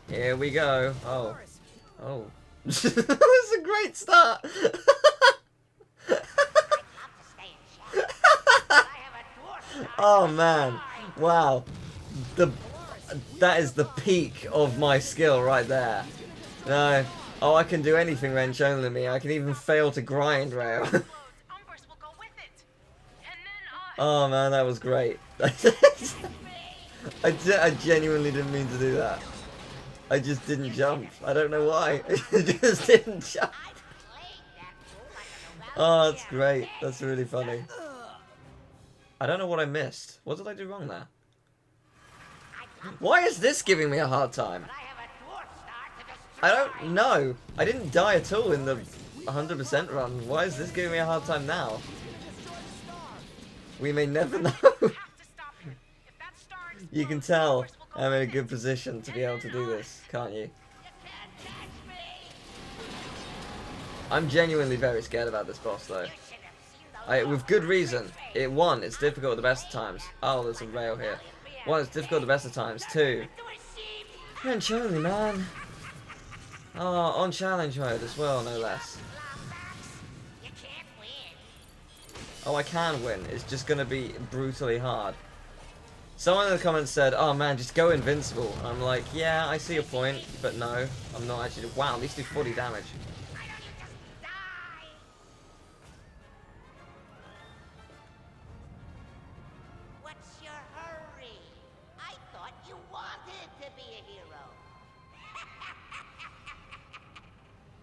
Here we go. Oh. Oh. This is a great start. Oh man. Wow. That is the peak of my skill right there. No. Oh, I can do anything wrench only me. I can even fail to grind rail. Oh man, that was great. I genuinely didn't mean to do that. I just didn't jump. I don't know why. I just didn't jump. Oh, that's great. That's really funny. I don't know what I missed. What did I do wrong there? Why is this giving me a hard time? I don't know. I didn't die at all in the 100% run. Why is this giving me a hard time now? We may never know. You can tell I'm in a good position to be able to do this, can't you? I'm genuinely very scared about this boss, though. With good reason. One, it's difficult at the best of times. Oh, there's a rail here. One, it's difficult at the best of times. Two, wrench only, man. Oh, on challenge mode as well, no less. Oh, I can win. It's just going to be brutally hard. Someone in the comments said, oh man, just go invincible. I'm like, yeah, I see your point, but no, I'm not actually. Wow, these do 40 damage. What's your hurry? I thought you wanted to be a hero.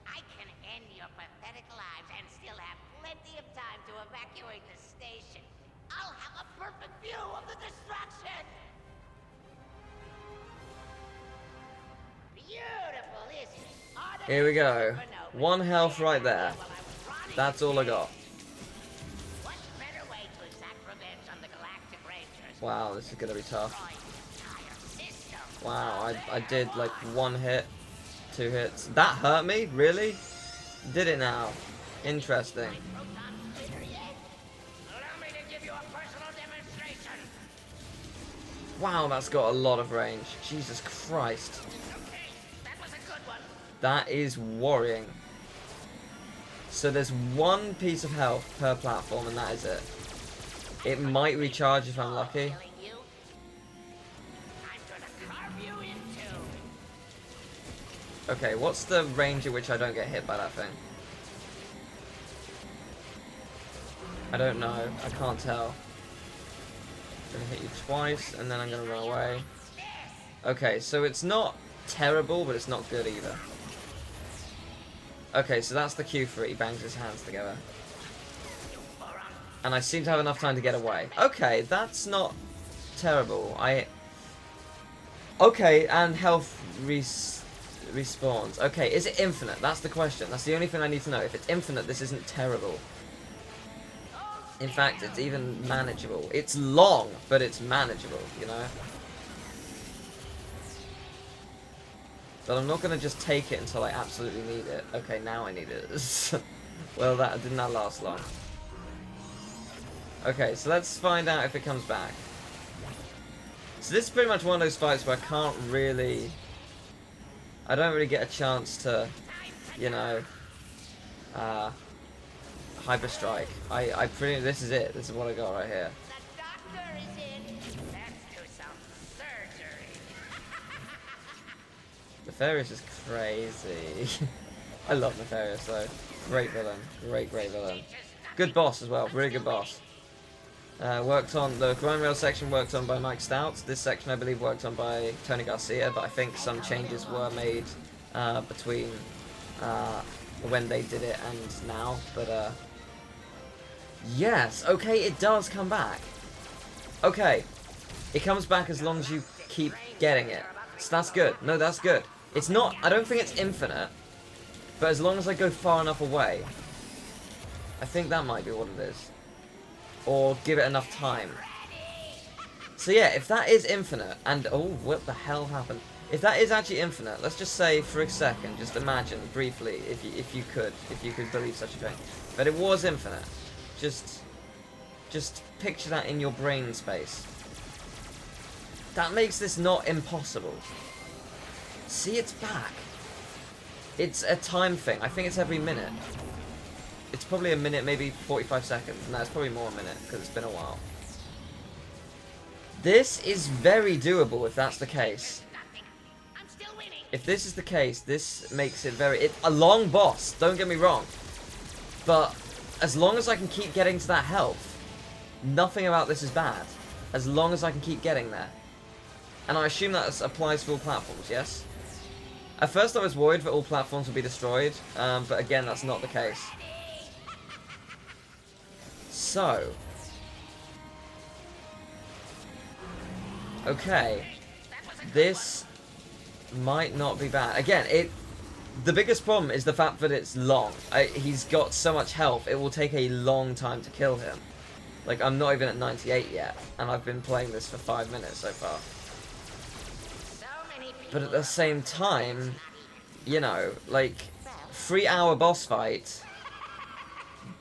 I can end your pathetic lives and still have plenty of time to evacuate the station. I'll have a perfect view of the destruction! Beautiful, isn't it? Here we go. 1 health right there. That's all I got. Wow, this is gonna be tough. Wow, I did like 1 hit, 2 hits. That hurt me? Really? Did it now? Interesting. Wow, that's got a lot of range. Jesus Christ. That is worrying. So there's 1 piece of health per platform and that is it. It might recharge if I'm lucky. Okay, what's the range at which I don't get hit by that thing? I don't know. I can't tell. I'm gonna hit you twice and then I'm gonna run away. Okay, so it's not terrible, but it's not good either. Okay, so that's the cue for it. He bangs his hands together. And I seem to have enough time to get away. Okay, that's not terrible. Okay, and health respawns. Okay, is it infinite? That's the question. That's the only thing I need to know. If it's infinite, this isn't terrible. In fact, it's even manageable. It's long, but it's manageable, you know? But I'm not going to just take it until I absolutely need it. Okay, now I need it. Well, that did not last long. Okay, so let's find out if it comes back. So this is pretty much one of those fights where I can't really... I don't really get a chance to, you know, Hyper Strike. This is it. This is what I got right here. The doctor is in. Let's do some surgery. Nefarious is crazy. I love Nefarious though. Great villain. Great villain. Good boss as well. Really good boss. Worked on the grind rail section. Worked on by Mike Stout. This section I believe worked on by Tony Garcia, but I think some changes were made between when they did it and now. But yes, okay, it does come back. Okay, it comes back as long as you keep getting it. So that's good. No, that's good. It's not. I don't think it's infinite, but as long as I go far enough away, I think that might be what it is. Or give it enough time. So yeah, if that is infinite, and oh, what the hell happened? If that is actually infinite, let's just say for a second, just imagine briefly, if you could believe such a thing, that it was infinite. Just picture that in your brain space. That makes this not impossible. See, it's back. It's a time thing. I think it's every minute. It's probably a minute, maybe 45 seconds. No, it's probably more a minute, because it's been a while. This is very doable if that's the case. If this is the case, this makes it very... It's a long boss, don't get me wrong. But as long as I can keep getting to that health, nothing about this is bad. As long as I can keep getting there. And I assume that applies for all platforms, yes? At first I was worried that all platforms would be destroyed, but again, that's not the case. So... Okay. This might not be bad. Again, the biggest problem is the fact that it's long. He's got so much health, it will take a long time to kill him. Like, I'm not even at 98 yet, and I've been playing this for 5 minutes so far. But at the same time, you know, like, 3-hour boss fight,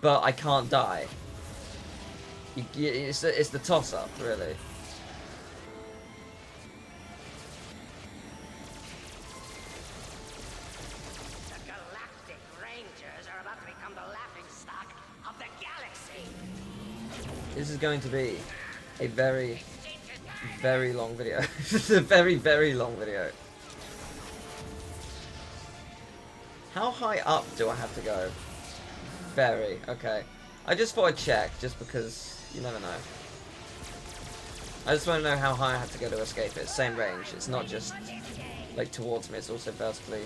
but I can't die. It's the toss-up, really. This is going to be a very, very long video. This is a very, very long video. How high up do I have to go? Very. Okay. I just thought I'd check, just because you never know. I just want to know how high I have to go to escape it. Same range. It's not just, like, towards me. It's also vertically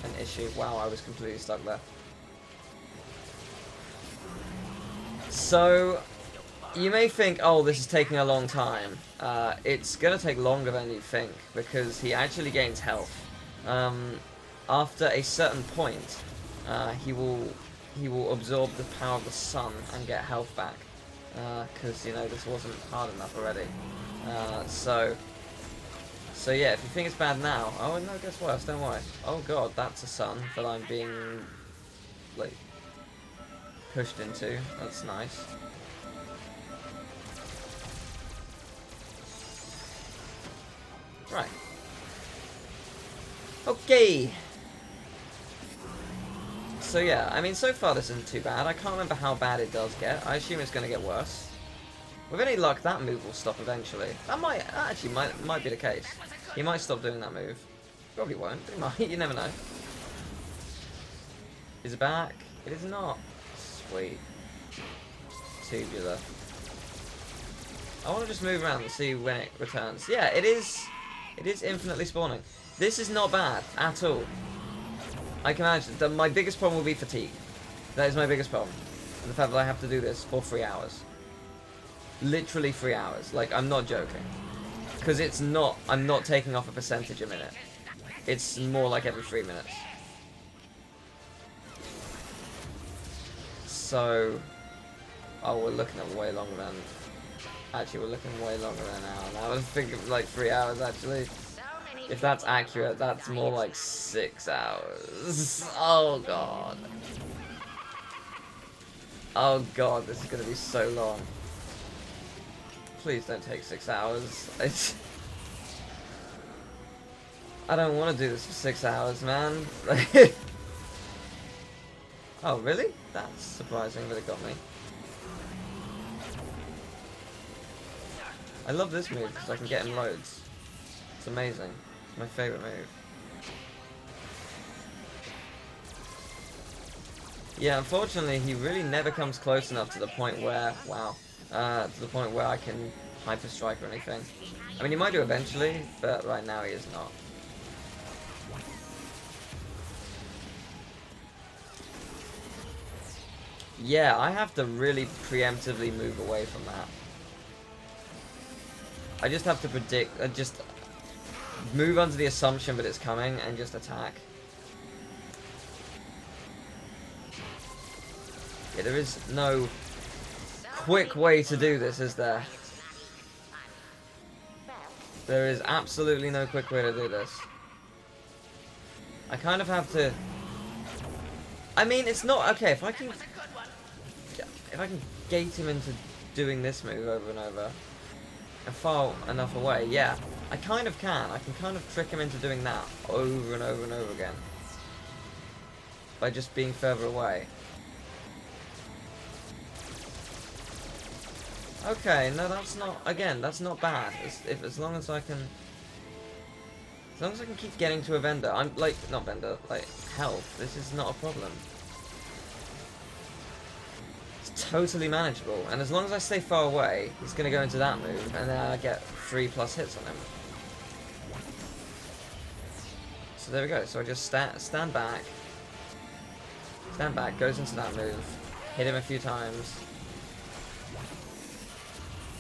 an issue. Wow, I was completely stuck there. So, you may think, oh, this is taking a long time. It's going to take longer than you think, because he actually gains health. After a certain point, he will absorb the power of the sun and get health back. Because, you know, this wasn't hard enough already. So yeah, if you think it's bad now... Oh, no, guess what? Don't worry. Oh, God, that's a sun that I'm being, like... pushed into. That's nice. Right. Okay. So yeah, I mean, so far this isn't too bad. I can't remember how bad it does get. I assume it's going to get worse. With any luck, that move will stop eventually. That actually might be the case. He might stop doing that move. Probably won't. He might. You never know. Is it back? It is not. Sweet. Tubular. I want to just move around and see when it returns. Yeah, it is infinitely spawning. This is not bad at all. I can imagine that my biggest problem will be fatigue. That is my biggest problem. And the fact that I have to do this for 3 hours. Literally 3 hours. Like, I'm not joking. Because it's not, I'm not taking off a percentage a minute. It's more like every 3 minutes. So, oh, we're looking at way longer than... Actually, we're looking way longer than an hour. Now I was thinking like 3 hours, actually. If that's accurate, that's more like 6 hours. Oh, God. Oh, God, this is going to be so long. Please don't take 6 hours. I don't want to do this for 6 hours, man. Oh, really? That's surprising that it got me. I love this move because I can get him loads. It's amazing. It's my favourite move. Yeah, unfortunately, he really never comes close enough to the point where, wow, to the point where I can hyper strike or anything. I mean, he might do eventually, but right now he is not. Yeah, I have to really preemptively move away from that. I just have to predict, just move under the assumption that it's coming and just attack. Yeah, there is no quick way to do this, is there? There is absolutely no quick way to do this. I kind of have to... I mean, it's not... Okay, if I can gate him into doing this move over and over, and far enough away, yeah. I kind of can. I can kind of trick him into doing that over and over and over again. By just being further away. Okay, no, that's not, again, that's not bad. As long as I can... As long as I can keep getting to a vendor. I'm, like, not vendor, like, health. This is not a problem. It's totally manageable. And as long as I stay far away, he's going to go into that move, and then I get 3+ hits on him. So there we go. So I just stand back. Stand back, goes into that move. Hit him a few times.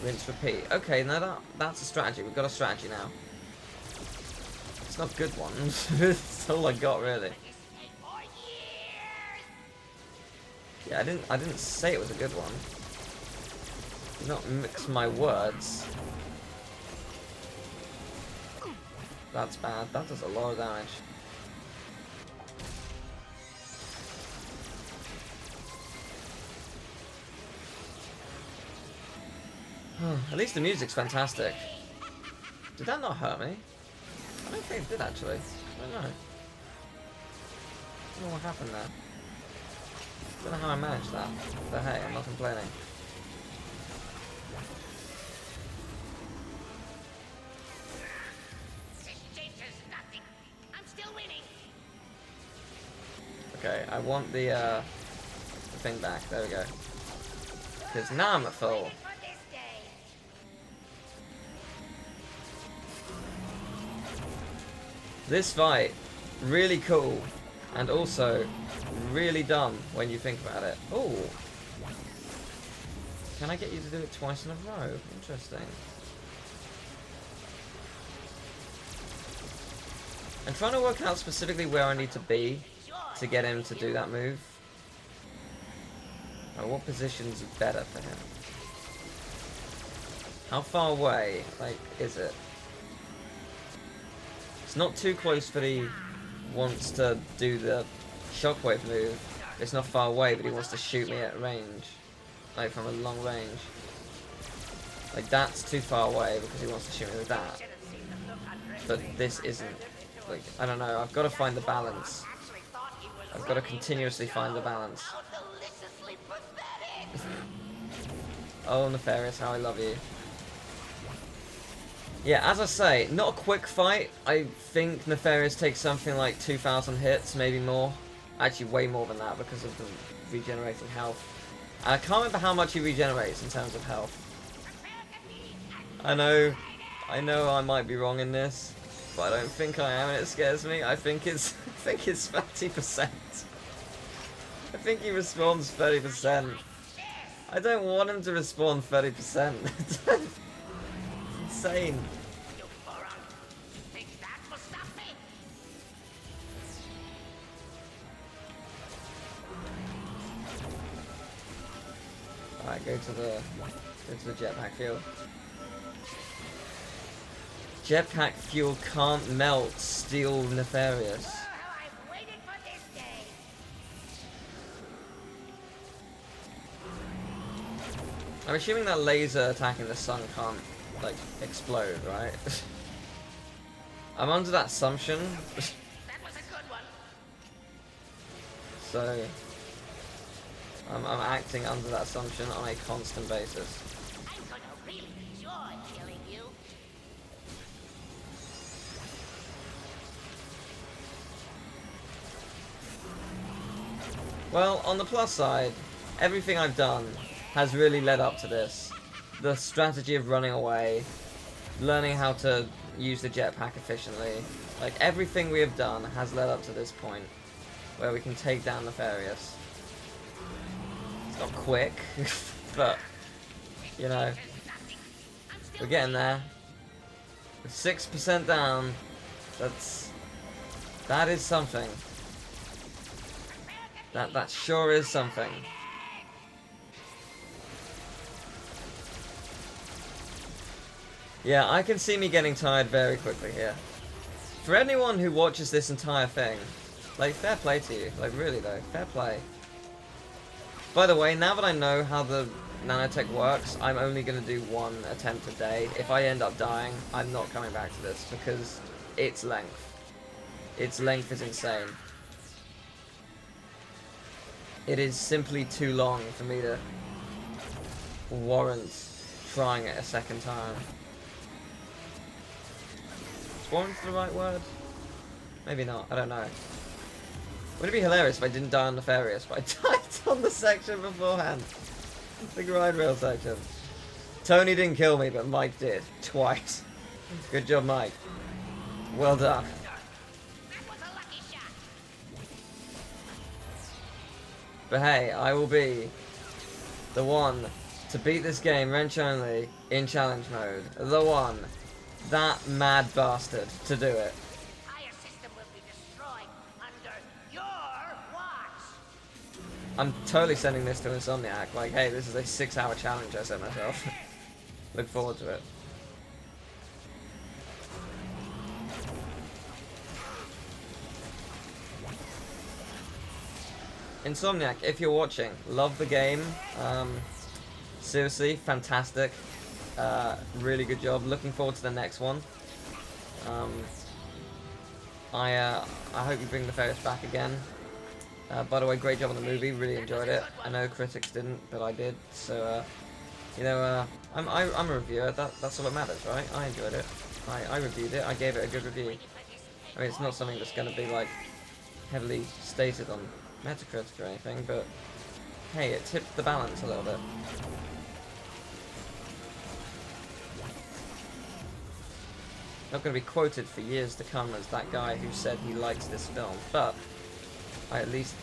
Rinse, repeat. Okay, now that's a strategy. We've got a strategy now. It's not good ones. That's all I got, really. Yeah, I didn't say it was a good one. Do not mix my words. That's bad. That does a lot of damage. At least the music's fantastic. Did that not hurt me? I don't think it did, actually. I don't know. I don't know what happened there. I don't know how I managed that. But hey, I'm not complaining. Okay, I want the thing back. There we go. Because now I'm at full. This fight, really cool, and also really dumb when you think about it. Oh, can I get you to do it twice in a row? Interesting. I'm trying to work out specifically where I need to be to get him to do that move. Or what position's better for him? How far away, like, is it? It's not too close that he wants to do the shockwave move. It's not far away, but he wants to shoot me at range. Like, from a long range. Like, that's too far away because he wants to shoot me with that. But this isn't. Like, I don't know, I've got to find the balance. I've got to continuously find the balance. Oh, Nefarious, how I love you. Yeah, as I say, not a quick fight. I think Nefarious takes something like 2,000 hits, maybe more. Actually, way more than that because of the regenerating health. And I can't remember how much he regenerates in terms of health. I know I might be wrong in this, but I don't think I am, and it scares me. I think it's 30%. I think he respawns 30%. I don't want him to respawn 30%. Insane. Alright, go to the jetpack fuel. Jetpack fuel can't melt steel Nefarious. I'm assuming that laser attacking the sun can't, like, explode, right? I'm under that assumption. That was a good one. So, I'm acting under that assumption on a constant basis. I'm gonna really enjoy killing you. Well, on the plus side, everything I've done has really led up to this. The strategy of running away, learning how to use the jetpack efficiently, like everything we have done has led up to this point where we can take down Nefarious. It's not quick, but you know, we're getting there. With 6% down, that is something. That sure is something. Yeah, I can see me getting tired very quickly here. For anyone who watches this entire thing, like, fair play to you. Like, really though, fair play. By the way, now that I know how the nanotech works, I'm only going to do one attempt a day. If I end up dying, I'm not coming back to this because its length. Its length is insane. It is simply too long for me to warrant trying it a second time. Is warrant the right word? Maybe not, I don't know. Would it be hilarious if I didn't die on Nefarious, but I died on the section beforehand? The grind rail section. Tony didn't kill me, but Mike did. Twice. Good job, Mike. Well done. But hey, I will be the one to beat this game wrench only in challenge mode. The one. That mad bastard to do it. I'm totally sending this to Insomniac. Like, hey, this is a 6-hour challenge I set myself. Look forward to it. Insomniac, if you're watching, love the game. Seriously, fantastic. Really good job. Looking forward to the next one. I hope you bring Nefarious back again. By the way, great job on the movie. Really enjoyed it. I know critics didn't, but I did. So, you know, I'm a reviewer. That's all that matters, right? I enjoyed it. I reviewed it. I gave it a good review. I mean, it's not something that's going to be like heavily stated on Metacritic or anything, but hey, it tipped the balance a little bit. Not going to be quoted for years to come as that guy who said he likes this film, but I at least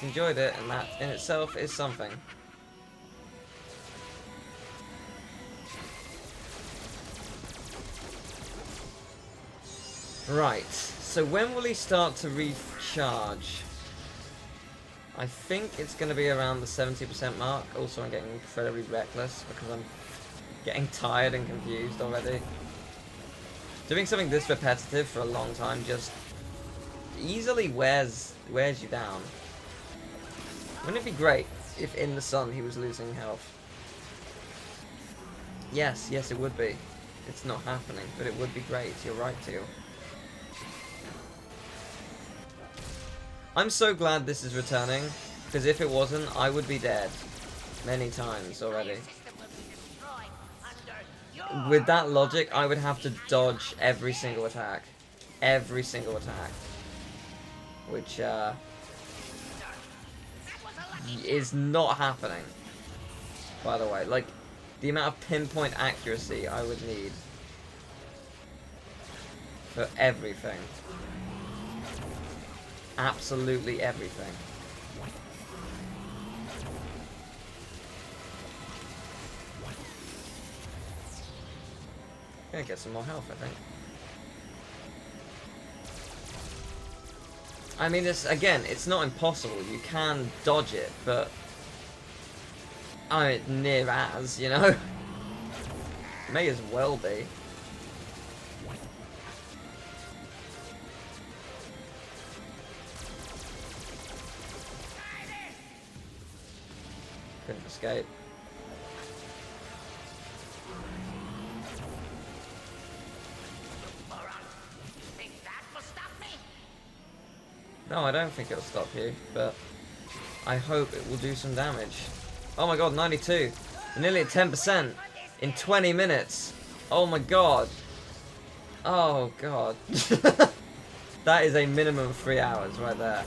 enjoyed it, and that in itself is something. Right, so when will he start to recharge? I think it's going to be around the 70% mark. Also, I'm getting incredibly reckless because I'm getting tired and confused already. Doing something this repetitive for a long time just easily wears you down. Wouldn't it be great if in the sun he was losing health? Yes, it would be. It's not happening, but it would be great. You're right, Teal. I'm so glad this is returning, because if it wasn't, I would be dead many times already. With that logic, I would have to dodge every single attack. Every single attack. Which, is not happening, by the way. Like, the amount of pinpoint accuracy I would need for everything. Absolutely everything. Gonna get some more health, I think. I mean, it's not impossible. You can dodge it, but I mean, near as, you know? May as well be. Couldn't escape. No, I don't think it'll stop you, but I hope it will do some damage. Oh my god, 92. Nearly at 10% in 20 minutes. Oh my god. Oh god. That is a minimum of 3 hours right there.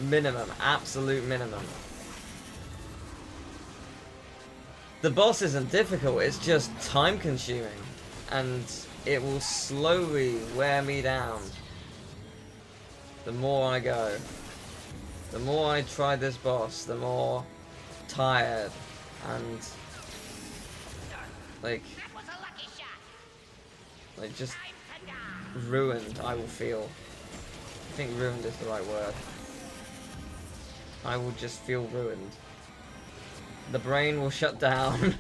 Minimum. Absolute minimum. The boss isn't difficult, it's just time consuming. And it will slowly wear me down. The more I go, the more I try this boss, the more tired and like just ruined I will feel. I think ruined is the right word. I will just feel ruined. The brain will shut down.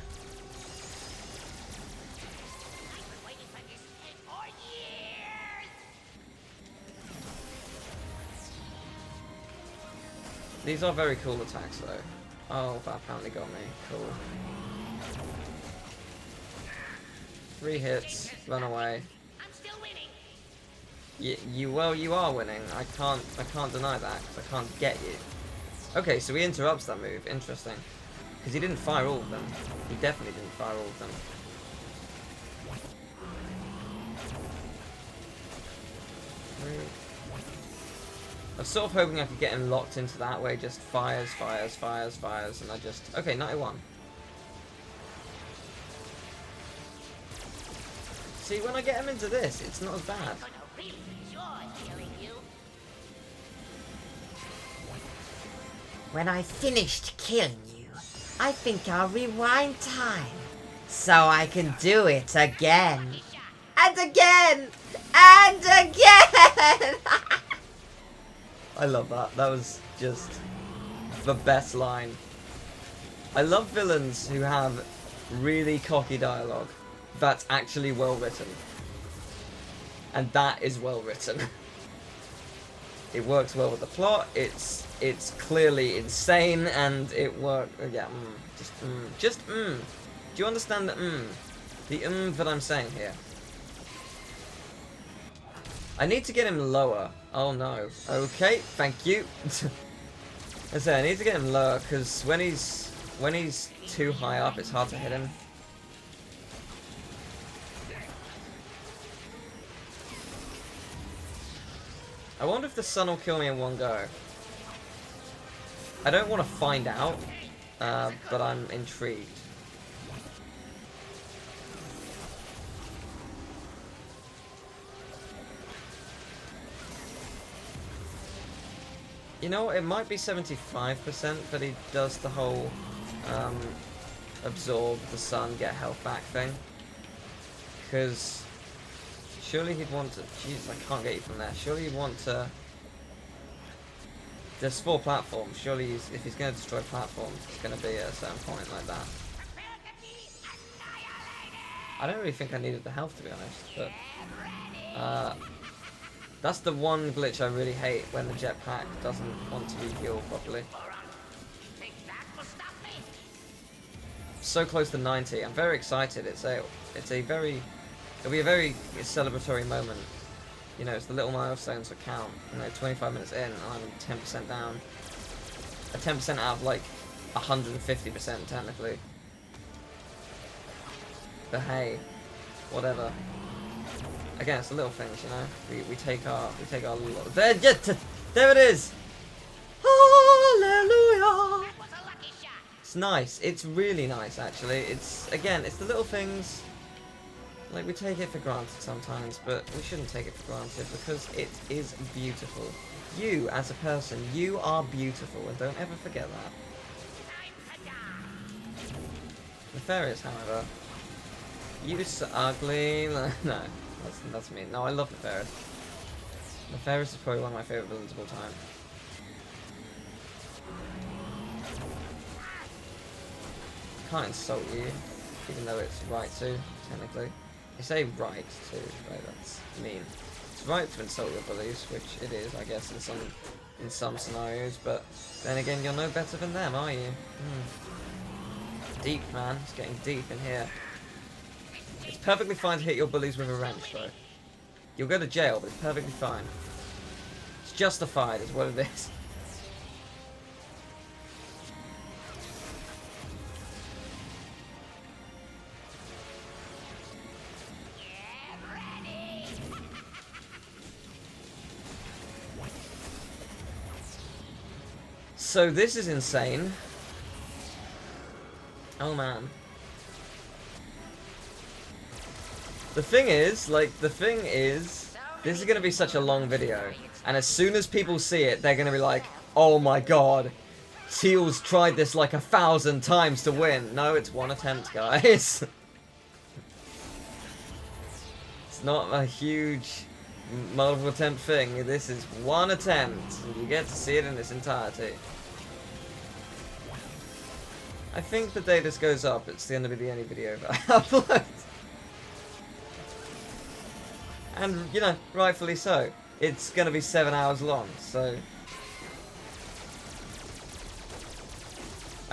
These are very cool attacks, though. Oh, that apparently got me. Cool. 3 hits, run away. I'm still winning. Well, you are winning. I can't deny that, because I can't get you. Okay, so he interrupts that move. Interesting. Because he didn't fire all of them. He definitely didn't fire all of them. I was sort of hoping I could get him locked into that way, just fires, and I just... Okay, 91. See, when I get him into this, it's not as bad. I'm gonna really enjoy killing you. When I finished killing you, I think I'll rewind time. So I can do it again. And again! And again! I love that. That was just the best line. I love villains who have really cocky dialogue that's actually well written. And that is well written. It works well with the plot, it's clearly insane, and it works... Yeah, Do you understand the The that I'm saying here? I need to get him lower. Oh no. Okay, thank you. I say I need to get him lower, because when he's too high up, it's hard to hit him. I wonder if the sun will kill me in one go. I don't want to find out, but I'm intrigued. You know, it might be 75% that he does the whole absorb the sun, get health back thing. Because surely he'd want to... Jeez, I can't get you from there. Surely he'd want to... There's 4 platforms. Surely if he's going to destroy platforms, it's going to be at a certain point like that. I don't really think I needed the health, to be honest, but... that's the one glitch I really hate, when the jetpack doesn't want to refuel properly. So close to 90. I'm very excited. It'll be a very celebratory moment. You know, it's the little milestones that count. You know, 25 minutes in, and I'm 10% down. 10% out of like 150% technically. But hey, whatever. Again, it's the little things, you know. We take our there it is. Hallelujah. It's nice. It's really nice, actually. It's the little things. Like, we take it for granted sometimes, but we shouldn't take it for granted because it is beautiful. You, as a person, you are beautiful, and don't ever forget that. Nefarious, however, you so ugly. No, that's me. No, I love Nefarious. Nefarious is probably one of my favorite villains of all time. I can't insult you, even though it's right to, technically. I say right to, right, that's mean. It's right to insult your beliefs, which it is, I guess, in some scenarios, but then again, you're no better than them, are you? Deep, man. It's getting deep in here. It's perfectly fine to hit your bullies with a wrench, though. You'll go to jail, but it's perfectly fine. It's justified, is what it is. So this is insane. Oh man. The thing is, this is going to be such a long video, and as soon as people see it, they're going to be like, oh my god, Teal's tried this like 1,000 times to win. No, it's one attempt, guys. It's not a huge multiple attempt thing. This is one attempt, and you get to see it in its entirety. I think the day this goes up, it's going to be the only video that I upload. And, you know, rightfully so. It's going to be 7 hours long, so...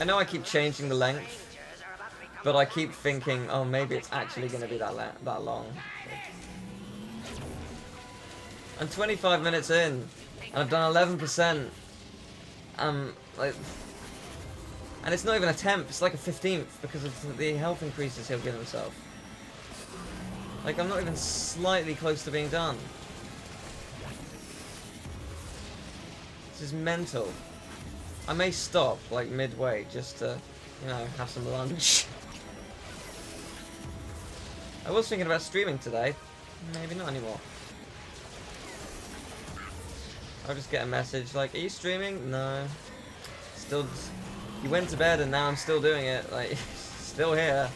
I know I keep changing the length, but I keep thinking, oh, maybe it's actually going to be that long. I'm 25 minutes in, and I've done 11%. Like, and it's not even a 10th, it's like a 15th because of the health increases he'll give himself. Like, I'm not even slightly close to being done. This is mental. I may stop, like, midway, just to, you know, have some lunch. I was thinking about streaming today. Maybe not anymore. I'll just get a message like, are you streaming? No. Still, you went to bed and now I'm still doing it. Like, still here.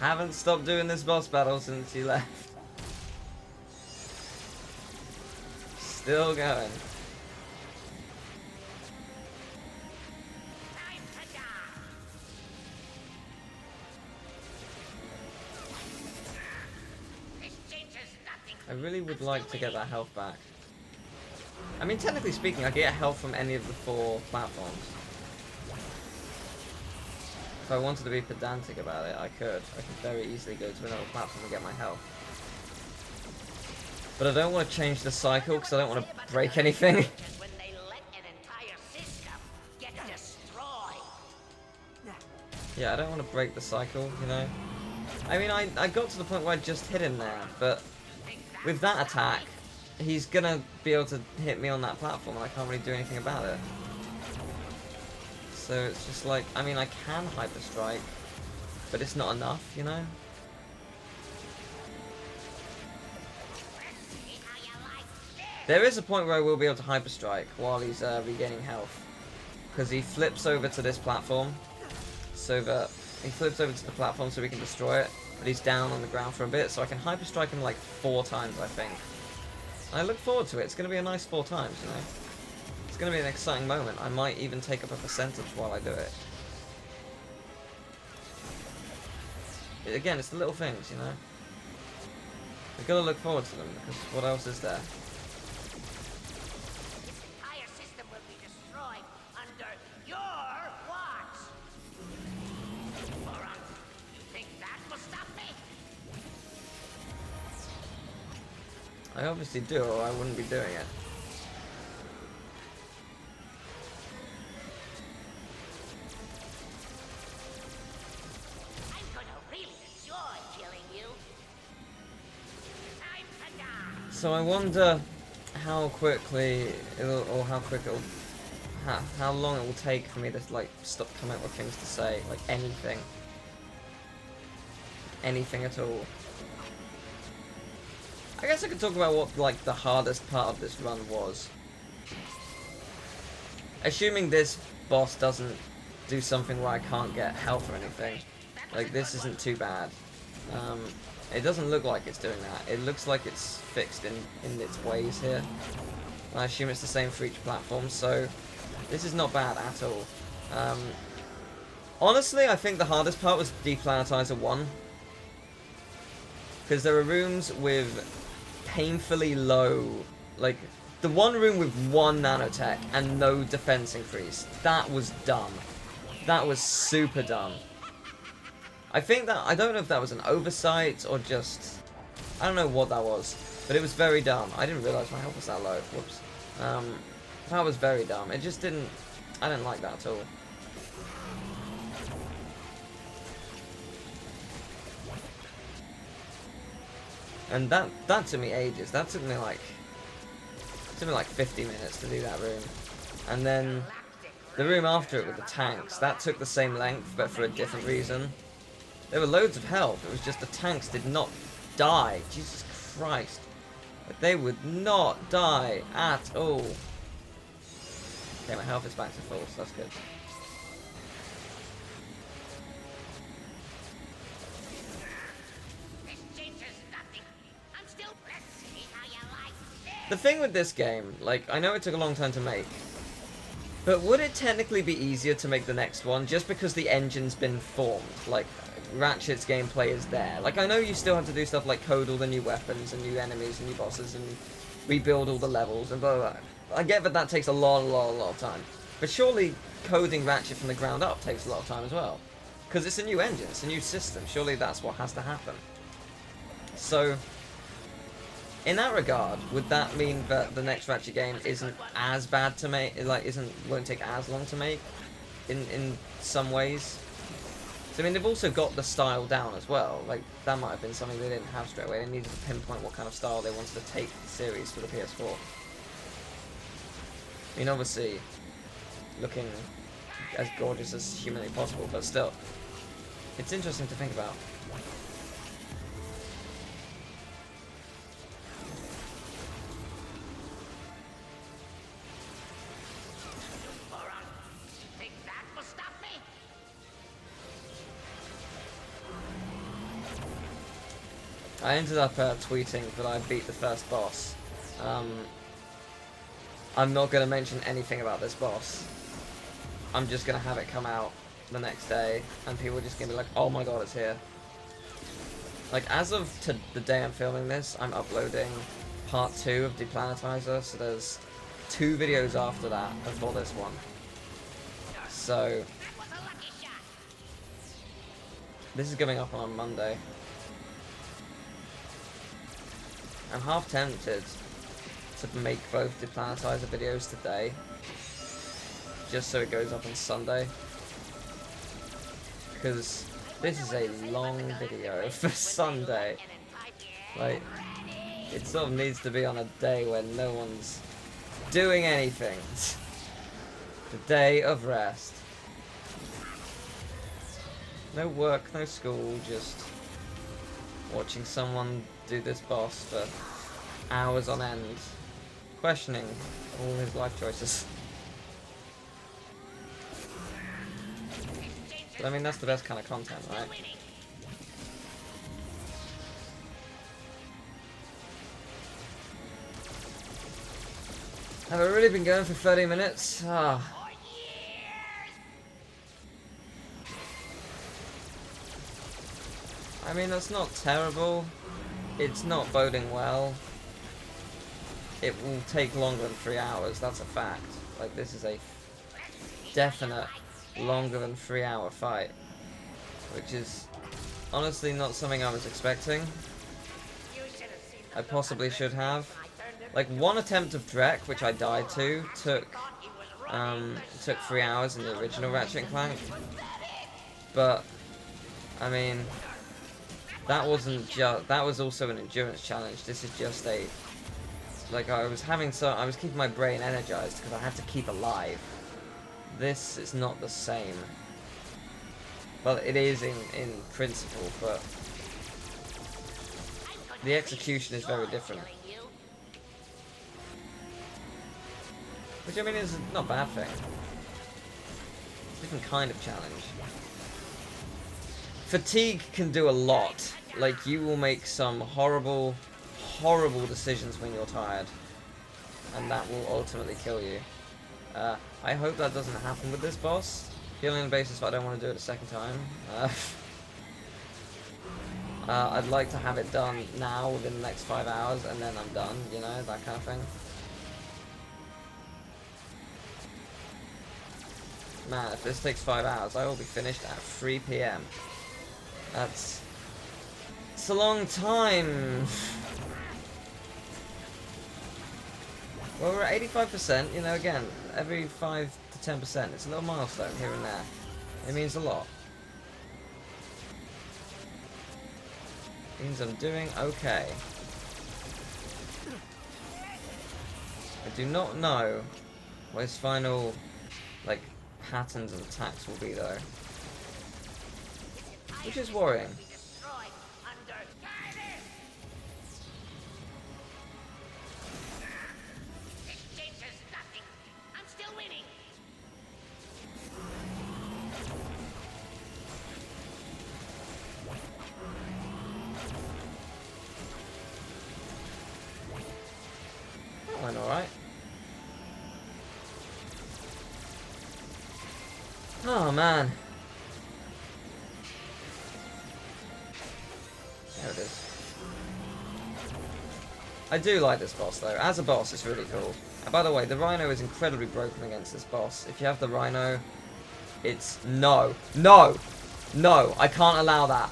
Haven't stopped doing this boss battle since you left. Still going. I really would like to get that health back. I mean, technically speaking, I can get health from any of the 4 platforms. If I wanted to be pedantic about it, I could. I could very easily go to another platform and get my health. But I don't want to change the cycle because I don't want to break anything. Yeah, I don't want to break the cycle, you know? I mean, I got to the point where I just hit him there, but with that attack, he's gonna be able to hit me on that platform and I can't really do anything about it. So it's just like, I mean, I can Hyper Strike, but it's not enough, you know? There is a point where I will be able to Hyper Strike while he's regaining health. Because he flips over to this platform, so that he flips over to the platform so we can destroy it. But he's down on the ground for a bit, so I can Hyper Strike him like 4 times, I think. And I look forward to it. It's going to be a nice 4 times, you know. It's going to be an exciting moment. I might even take up a percentage while I do it. Again, it's the little things, you know. We've got to look forward to them, because what else is there? I obviously do, or I wouldn't be doing it. I'm gonna really enjoy killing you. Time to die. So I wonder how quickly it'll, or how quick it'll, how long it will take for me to like stop coming up with things to say, like anything, anything at all. I guess I could talk about what, like, the hardest part of this run was. Assuming this boss doesn't do something where I can't get health or anything. Like, this isn't too bad. It doesn't look like it's doing that. It looks like it's fixed in its ways here. I assume it's the same for each platform, so this is not bad at all. Honestly, I think the hardest part was Deplanetizer 1. Because there are rooms with painfully low, like, the one room with 1 nanotech and no defense increase. That was dumb. That was super dumb. I think that, I don't know if that was an oversight or just, I don't know what that was, but it was very dumb. I didn't realize my health was that low. Whoops. That was very dumb. It just didn't, I didn't like that at all. And that took me ages. That took me like 50 minutes to do that room. And then the room after it with the tanks, that took the same length but for a different reason. There were loads of health, it was just the tanks did not die. Jesus Christ. But they would not die at all. Okay, my health is back to full, so that's good. The thing with this game, like, I know it took a long time to make, but would it technically be easier to make the next one just because the engine's been formed? Like, Ratchet's gameplay is there. Like, I know you still have to do stuff like code all the new weapons and new enemies and new bosses and rebuild all the levels and blah, blah, blah. I get that that takes a lot of time. But surely recoding Ratchet from the ground up takes a lot of time as well. Because it's a new engine, it's a new system. Surely that's what has to happen. So, in that regard, would that mean that the next Ratchet game isn't as bad to make, like won't take as long to make, in some ways? So, I mean, they've also got the style down as well. Like, that might have been something they didn't have straight away. They needed to pinpoint what kind of style they wanted to take the series for the PS4. I mean, obviously, looking as gorgeous as humanly possible, but still, it's interesting to think about. Think that will stop me? I ended up tweeting that I beat the first boss. I'm not going to mention anything about this boss. I'm just going to have it come out the next day, and people are just going to be like, oh my god, it's here. Like, as of the day I'm filming this, I'm uploading part 2 of Deplanetizer, so there's 2 videos after that before this one. So, That was a lucky shot. this is going up on Monday. I'm half tempted to make both Deplanetizer videos today, just so it goes up on Sunday, because this is a long video for Sunday. Like, it sort of needs to be on a day when no one's doing anything. The day of rest. No work, no school, just watching someone do this boss for hours on end, questioning all his life choices. But I mean, that's the best kind of content, right? Have I really been going for 30 minutes? Ah. I mean, that's not terrible. It's not boding well. It will take longer than 3 hours, that's a fact. Like, this is a definite longer than 3 hour fight, which is honestly not something I was expecting. I possibly should have. Like, one attempt of Drek, which I died to, took 3 hours in the original Ratchet and Clank. But I mean, that wasn't just, that was also an endurance challenge. This is just a, like, I was keeping my brain energized because I had to keep alive. This is not the same. Well, it is in principle, but the execution is very different. Which, I mean, is not a bad thing. It's a different kind of challenge. Fatigue can do a lot. Like, you will make some horrible, horrible decisions when you're tired, and that will ultimately kill you. I hope that doesn't happen with this boss, purely on the basis that I don't want to do it a second time. I'd like to have it done now within the next 5 hours, and then I'm done, you know, that kind of thing. Man, if this takes 5 hours, I will be finished at 3 PM. It's a long time. Well, we're at 85%, you know, again, every 5 to 10%, it's a little milestone here and there. It means a lot. It means I'm doing okay. I do not know what his final, like, patterns of attacks will be, though. Which is worrying. That went alright. Oh man. There it is. I do like this boss though. As a boss, it's really cool. And by the way, the RYNO is incredibly broken against this boss. If you have the RYNO, it's... No! No! No! I can't allow that.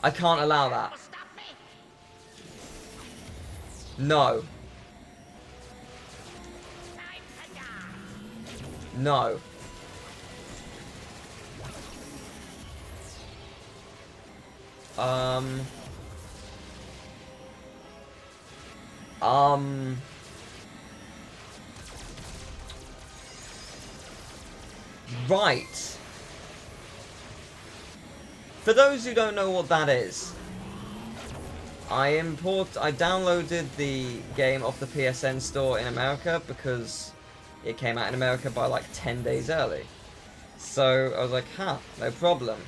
I can't allow that. No. No. Right. For those who don't know what that is, I downloaded the game off the PSN store in America because it came out in America by like 10 days early. So I was like, huh, no problem.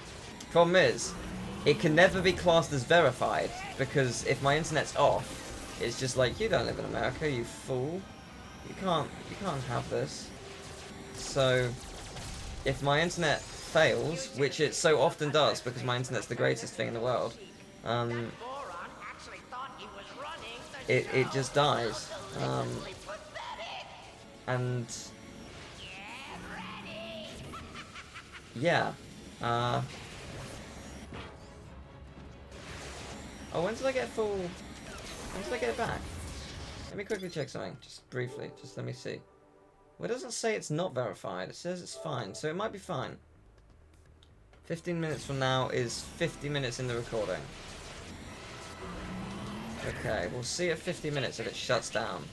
Problem is, it can never be classed as verified because if my internet's off, it's just like, you don't live in America, you fool. You can't have this. So if my internet fails, which it so often does because my internet's the greatest thing in the world, it just dies. And yeah. Oh, when did I get full? When did I get it back? Let me quickly check something, just briefly. Just let me see. Well, it doesn't say it's not verified. It says it's fine, so it might be fine. 15 minutes from now is 50 minutes in the recording. Okay, we'll see at 50 minutes if it shuts down.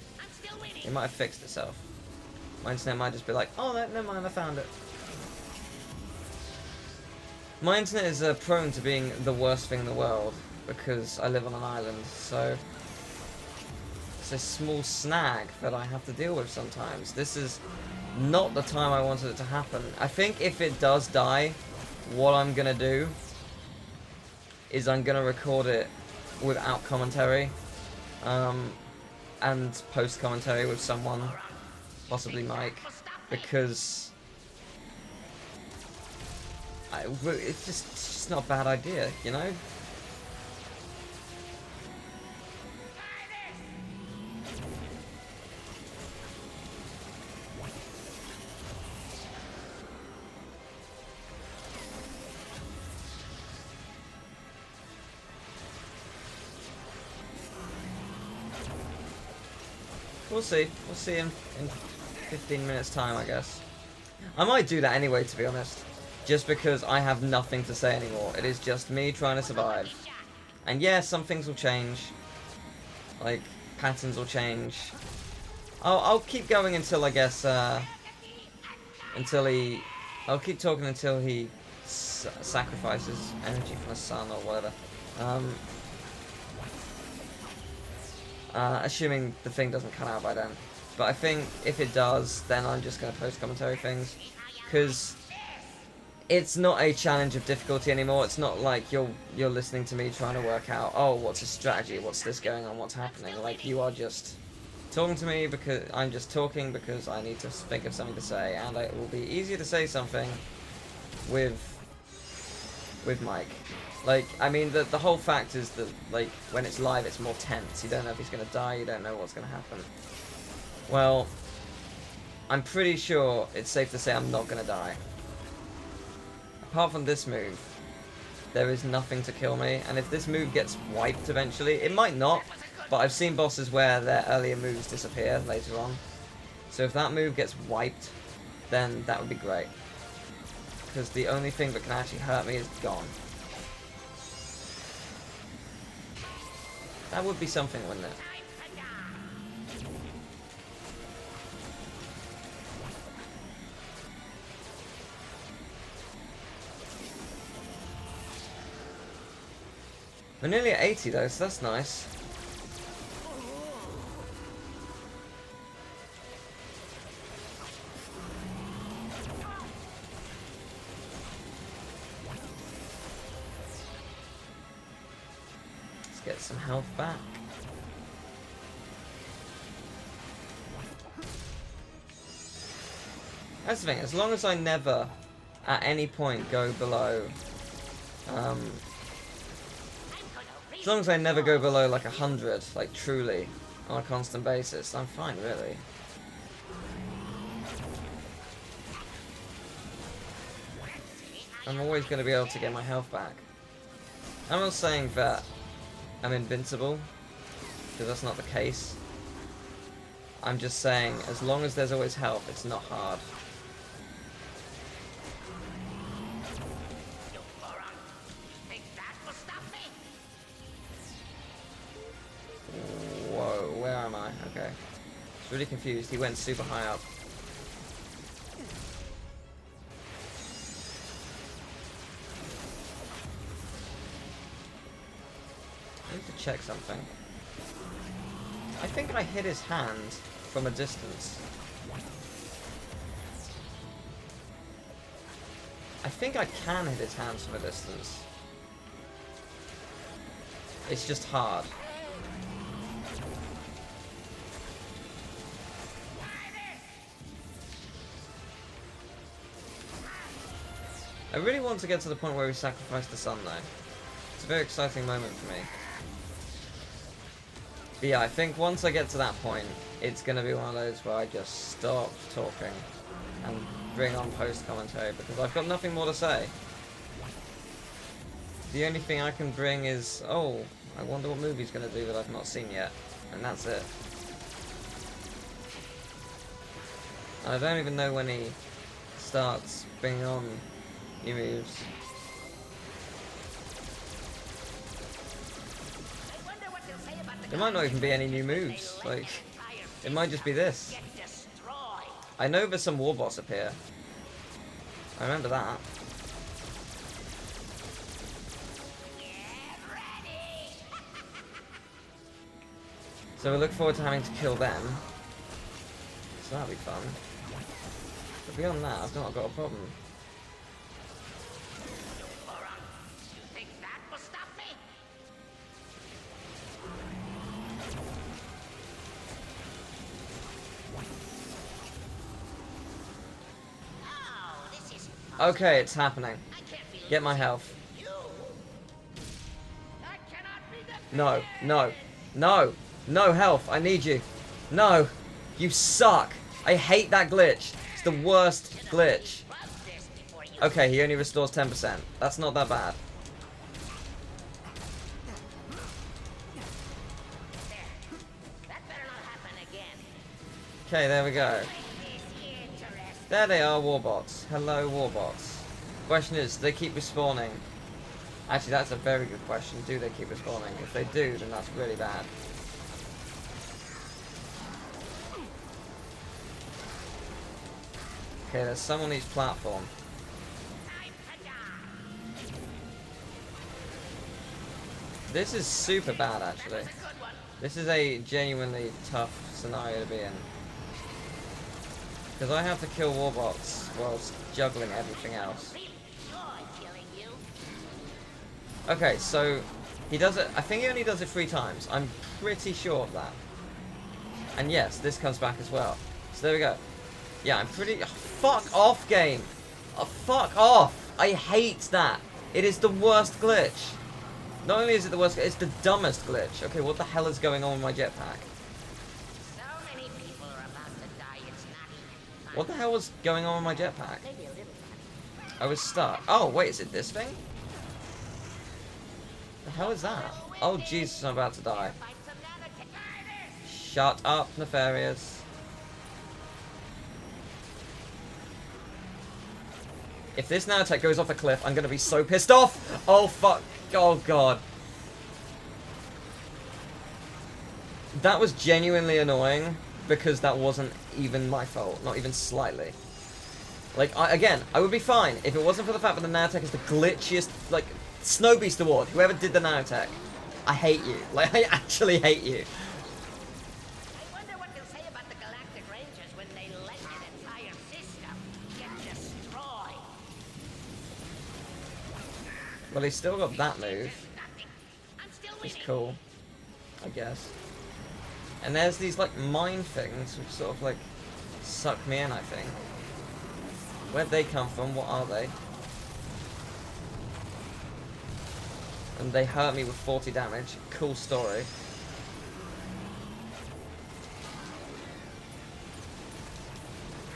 It might have fixed itself. My internet might just be like, oh, never mind, I found it. My internet is prone to being the worst thing in the world because I live on an island, so it's a small snag that I have to deal with sometimes. This is not the time I wanted it to happen. I think if it does die, what I'm gonna do is I'm gonna record it without commentary, and post commentary with someone, possibly Mike, because it's just not a bad idea, you know? We'll see. We'll see in 15 minutes time, I guess. I might do that anyway, to be honest. Just because I have nothing to say anymore. It is just me trying to survive. And yeah, some things will change. Like, patterns will change. I'll keep going until, I guess, I'll keep talking until he sacrifices energy from the sun or whatever. Assuming the thing doesn't cut out by then. But I think if it does, then I'm just going to post commentary things. Because it's not a challenge of difficulty anymore. It's not like you're listening to me trying to work out, oh, what's a strategy? What's this going on? What's happening? Like, you are just talking to me because I'm just talking because I need to think of something to say. And it will be easier to say something with Mike. Like, I mean, the whole fact is that, like, when it's live, it's more tense. You don't know if he's going to die, you don't know what's going to happen. Well, I'm pretty sure it's safe to say I'm not going to die. Apart from this move, there is nothing to kill me, and if this move gets wiped eventually, it might not, but I've seen bosses where their earlier moves disappear later on. So if that move gets wiped, then that would be great. Because the only thing that can actually hurt me is gone. That would be something, wouldn't it? We're nearly at 80 though, so that's nice. Get some health back. That's the thing, as long as I never at any point go below As long as I never go below like 100, like truly, on a constant basis, I'm fine, really. I'm always going to be able to get my health back. I'm not saying that I'm invincible, because that's not the case. I'm just saying, as long as there's always health, it's not hard. Whoa, where am I? Okay. It's really confused. He went super high up. I need to check something. I think I hit his hand from a distance. I think I can hit his hands from a distance. It's just hard. I really want to get to the point where we sacrifice the sun, though. It's a very exciting moment for me. But yeah, I think once I get to that point, it's going to be one of those where I just stop talking and bring on post-commentary, because I've got nothing more to say. The only thing I can bring is, oh, I wonder what movie's going to do that I've not seen yet. And that's it. And I don't even know when he starts bringing on new moves. There might not even be any new moves. Like, it might just be this. I know there's some warbots up here. I remember that. So we look forward to having to kill them. So that'll be fun. But beyond that, I've not got a problem. Okay, it's happening. Get my health. No, no, no, no health. I need you. No, you suck. I hate that glitch. It's the worst glitch. Okay, he only restores 10%. That's not that bad. Okay, there we go. There they are, warbots. Hello, warbots. Question is, do they keep respawning? Actually, that's a very good question. Do they keep respawning? If they do, then that's really bad. Okay, there's some on each platform. This is super bad, actually. This is a genuinely tough scenario to be in. Because I have to kill warbots whilst juggling everything else. Okay, so he does it. I think he only does it 3 times. I'm pretty sure of that. And yes, this comes back as well. So there we go. Yeah, I'm pretty. Oh, fuck off, game. Oh, fuck off. I hate that. It is the worst glitch. Not only is it the worst, it's the dumbest glitch. Okay, what the hell is going on with my jetpack? What the hell was going on with my jetpack? I was stuck. Oh, wait, is it this thing? The hell is that? Oh, Jesus, I'm about to die. Shut up, Nefarious. If this nanotech goes off a cliff, I'm going to be so pissed off. Oh, fuck. Oh, God. That was genuinely annoying. Because that wasn't even my fault, not even slightly. Like, again, I would be fine if it wasn't for the fact that the nanotech is the glitchiest, like, Snow Beast Award, whoever did the nanotech. I hate you. Like, I actually hate you. I wonder what they'll say about the Galactic Rangers when they let an entire system get destroyed. Well, he's still got that move. It's cool, I guess. And there's these, like, mine things, which sort of, like, suck me in, I think. Where'd they come from? What are they? And they hurt me with 40 damage. Cool story.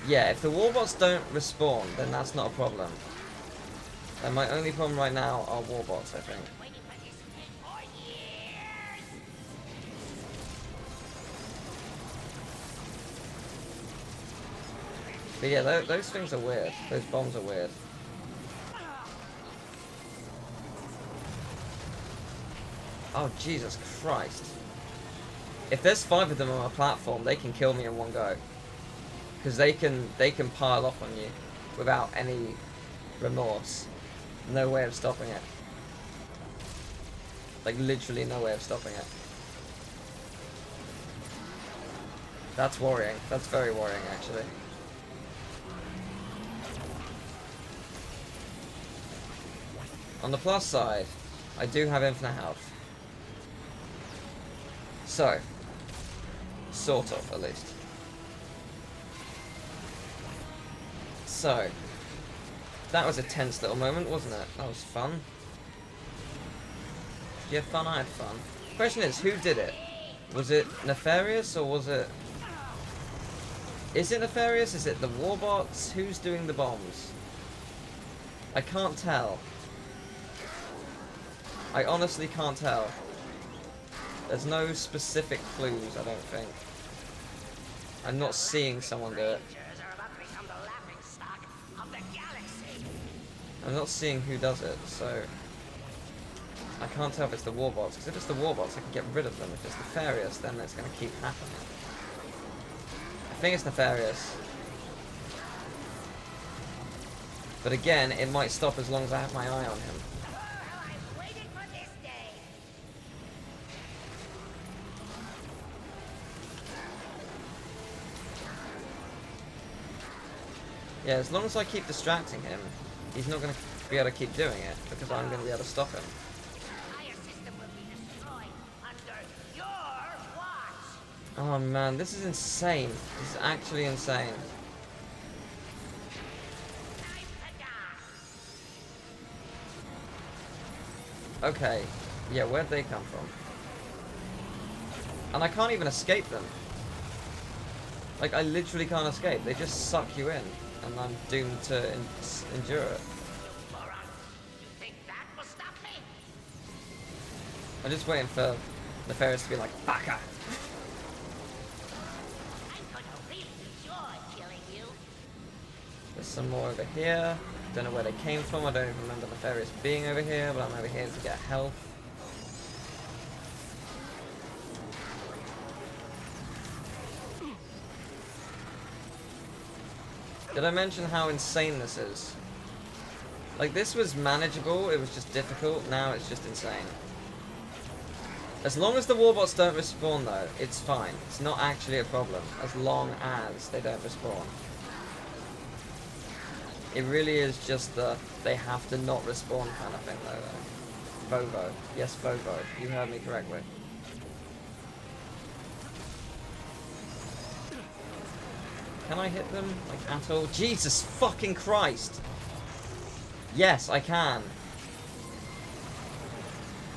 Yeah, if the warbots don't respawn, then that's not a problem. And my only problem right now are warbots, I think. But yeah, those things are weird. Those bombs are weird. Oh, Jesus Christ. If there's 5 of them on a platform, they can kill me in one go. Because they can pile up on you without any remorse. No way of stopping it. Like, literally no way of stopping it. That's worrying. That's very worrying, actually. On the plus side, I do have infinite health. So, sort of, at least. So, that was a tense little moment, wasn't it? That was fun. Did you have fun? I had fun. Question is, who did it? Was it Nefarious, or was it... Is it Nefarious? Is it the warbots? Who's doing the bombs? I can't tell. I honestly can't tell. There's no specific clues, I don't think. I'm not seeing someone do it. I'm not seeing who does it, so... I can't tell if it's the warbots, because if it's the warbots, I can get rid of them. If it's Nefarious, then it's going to keep happening. I think it's Nefarious. But again, it might stop as long as I have my eye on him. Yeah, as long as I keep distracting him, he's not going to be able to keep doing it, because I'm going to be able to stop him. Oh man, this is insane. This is actually insane. Okay, yeah, where'd they come from? And I can't even escape them. Like, I literally can't escape. They just suck you in, and I'm doomed to endure it. I'm just waiting for Nefarious to be like, Baka! There's some more over here. Don't know where they came from. I don't even remember Nefarious being over here, but I'm over here to get health. Did I mention how insane this is? Like, this was manageable, it was just difficult, now it's just insane. As long as the warbots don't respawn though, it's fine. It's not actually a problem, as long as they don't respawn. It really is just the they have to not respawn kind of thing though. Vovo. Yes, Vovo. You heard me correctly. Can I hit them, like, at all? Jesus fucking Christ! Yes, I can.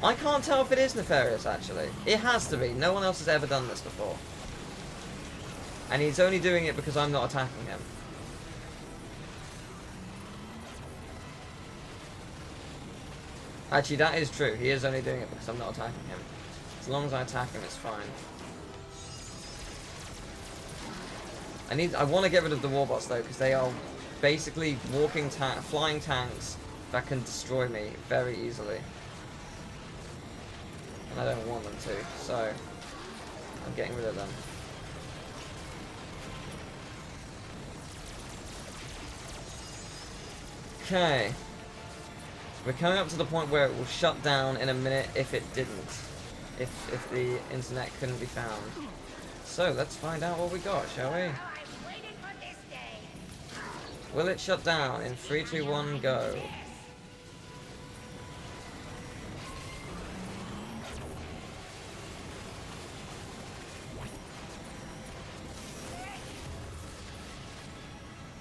I can't tell if it is Nefarious, actually. It has to be. No one else has ever done this before. And he's only doing it because I'm not attacking him. Actually, that is true. He is only doing it because I'm not attacking him. As long as I attack him, it's fine. I want to get rid of the warbots though, because they are basically flying tanks that can destroy me very easily. And I don't want them to, so I'm getting rid of them. Okay. We're coming up to the point where it will shut down in a minute if it didn't. If the internet couldn't be found. So let's find out what we got, shall we? Will it shut down in 3, 2, 1, go?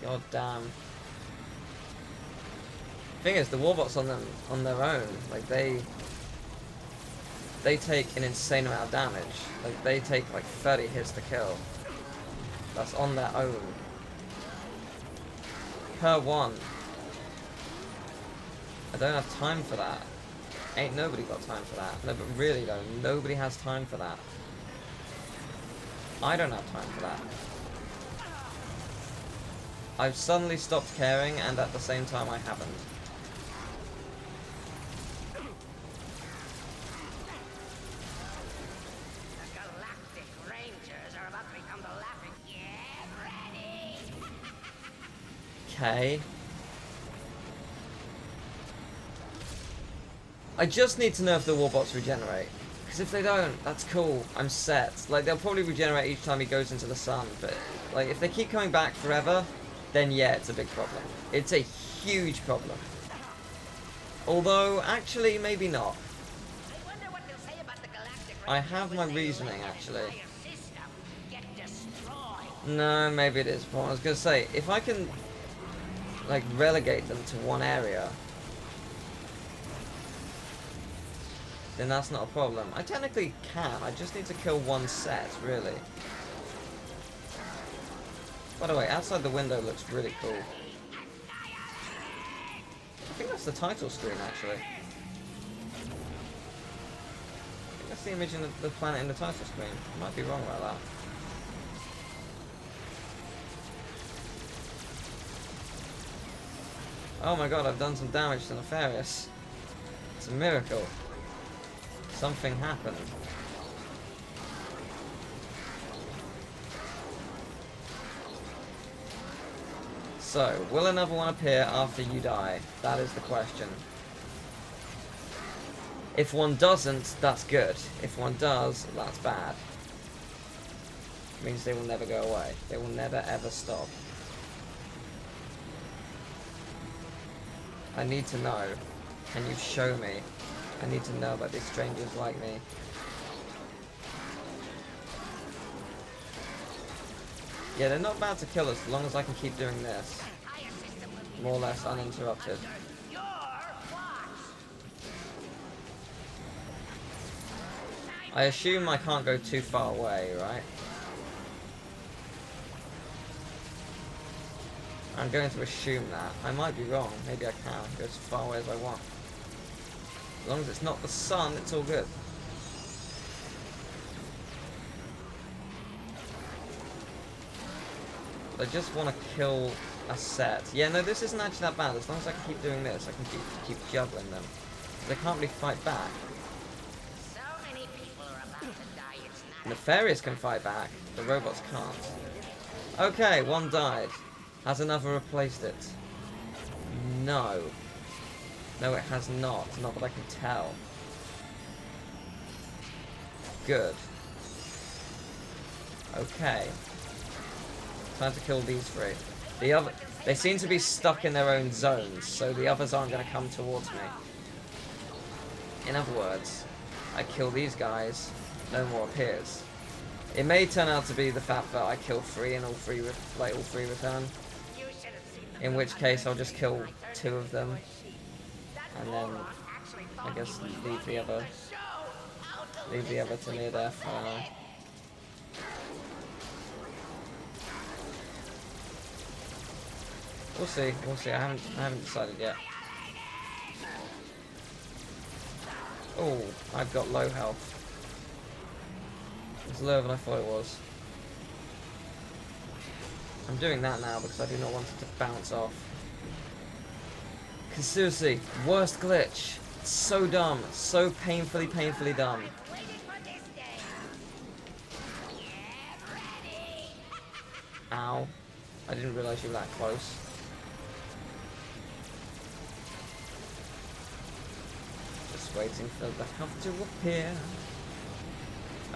God damn. Thing is, the warbots on their own, like they they take an insane amount of damage. Like, they take like 30 hits to kill. That's on their own. Per one. I don't have time for that. Ain't nobody got time for that. No, but really though, nobody has time for that. I don't have time for that. I've suddenly stopped caring, and at the same time I haven't. The Galactic Rangers are about to become the laughing. Get ready! Okay. I just need to know if the warbots regenerate. Because if they don't, that's cool. I'm set. Like, they'll probably regenerate each time he goes into the sun, but, like, if they keep coming back forever, then yeah, it's a big problem. It's a huge problem. Although, actually, maybe not. I wonder what they'll say about the Galactic Rangers I have my when they reasoning, let actually. the entire system get destroyed. No, maybe it is. But I was going to say, if I can, like, relegate them to one area, then that's not a problem. I technically can, I just need to kill one set, really. By the way, outside the window looks really cool. I think that's the title screen, actually. I think that's the image in the planet in the title screen. I might be wrong about that. Oh my god, I've done some damage to Nefarious. It's a miracle. Something happened. So, will another one appear after you die? That is the question. If one doesn't, that's good. If one does, that's bad. It means they will never go away. They will never ever stop. I need to know. Can you show me? I need to know about these strangers like me. Yeah, they're not about to kill us as long as I can keep doing this. More or less uninterrupted. I assume I can't go too far away, right? I'm going to assume that. I might be wrong. Maybe I can go as far away as I want. As long as it's not the sun, it's all good. I just want to kill a set. Yeah, no, this isn't actually that bad. As long as I can keep doing this, I can keep juggling them. They can't really fight back. So many people are about to die, it's not Nefarious can fight back. The robots can't. Okay, one died. Has another replaced it? No. No, it has not. Not that I can tell. Good. Okay. Time to kill these three. They seem to be stuck in their own zones, so the others aren't going to come towards me. In other words, I kill these guys, no more appears. It may turn out to be the fact that I kill three and all three return. In which case, I'll just kill two of them. And then, I guess, leave the other to near death. I don't know. We'll see. We'll see. I haven't decided yet. Oh, I've got low health. It's lower than I thought it was. I'm doing that now because I do not want it to bounce off. Because seriously, worst glitch. It's so dumb. So painfully dumb. Ow. I didn't realise you were that close. Just waiting for the health to appear.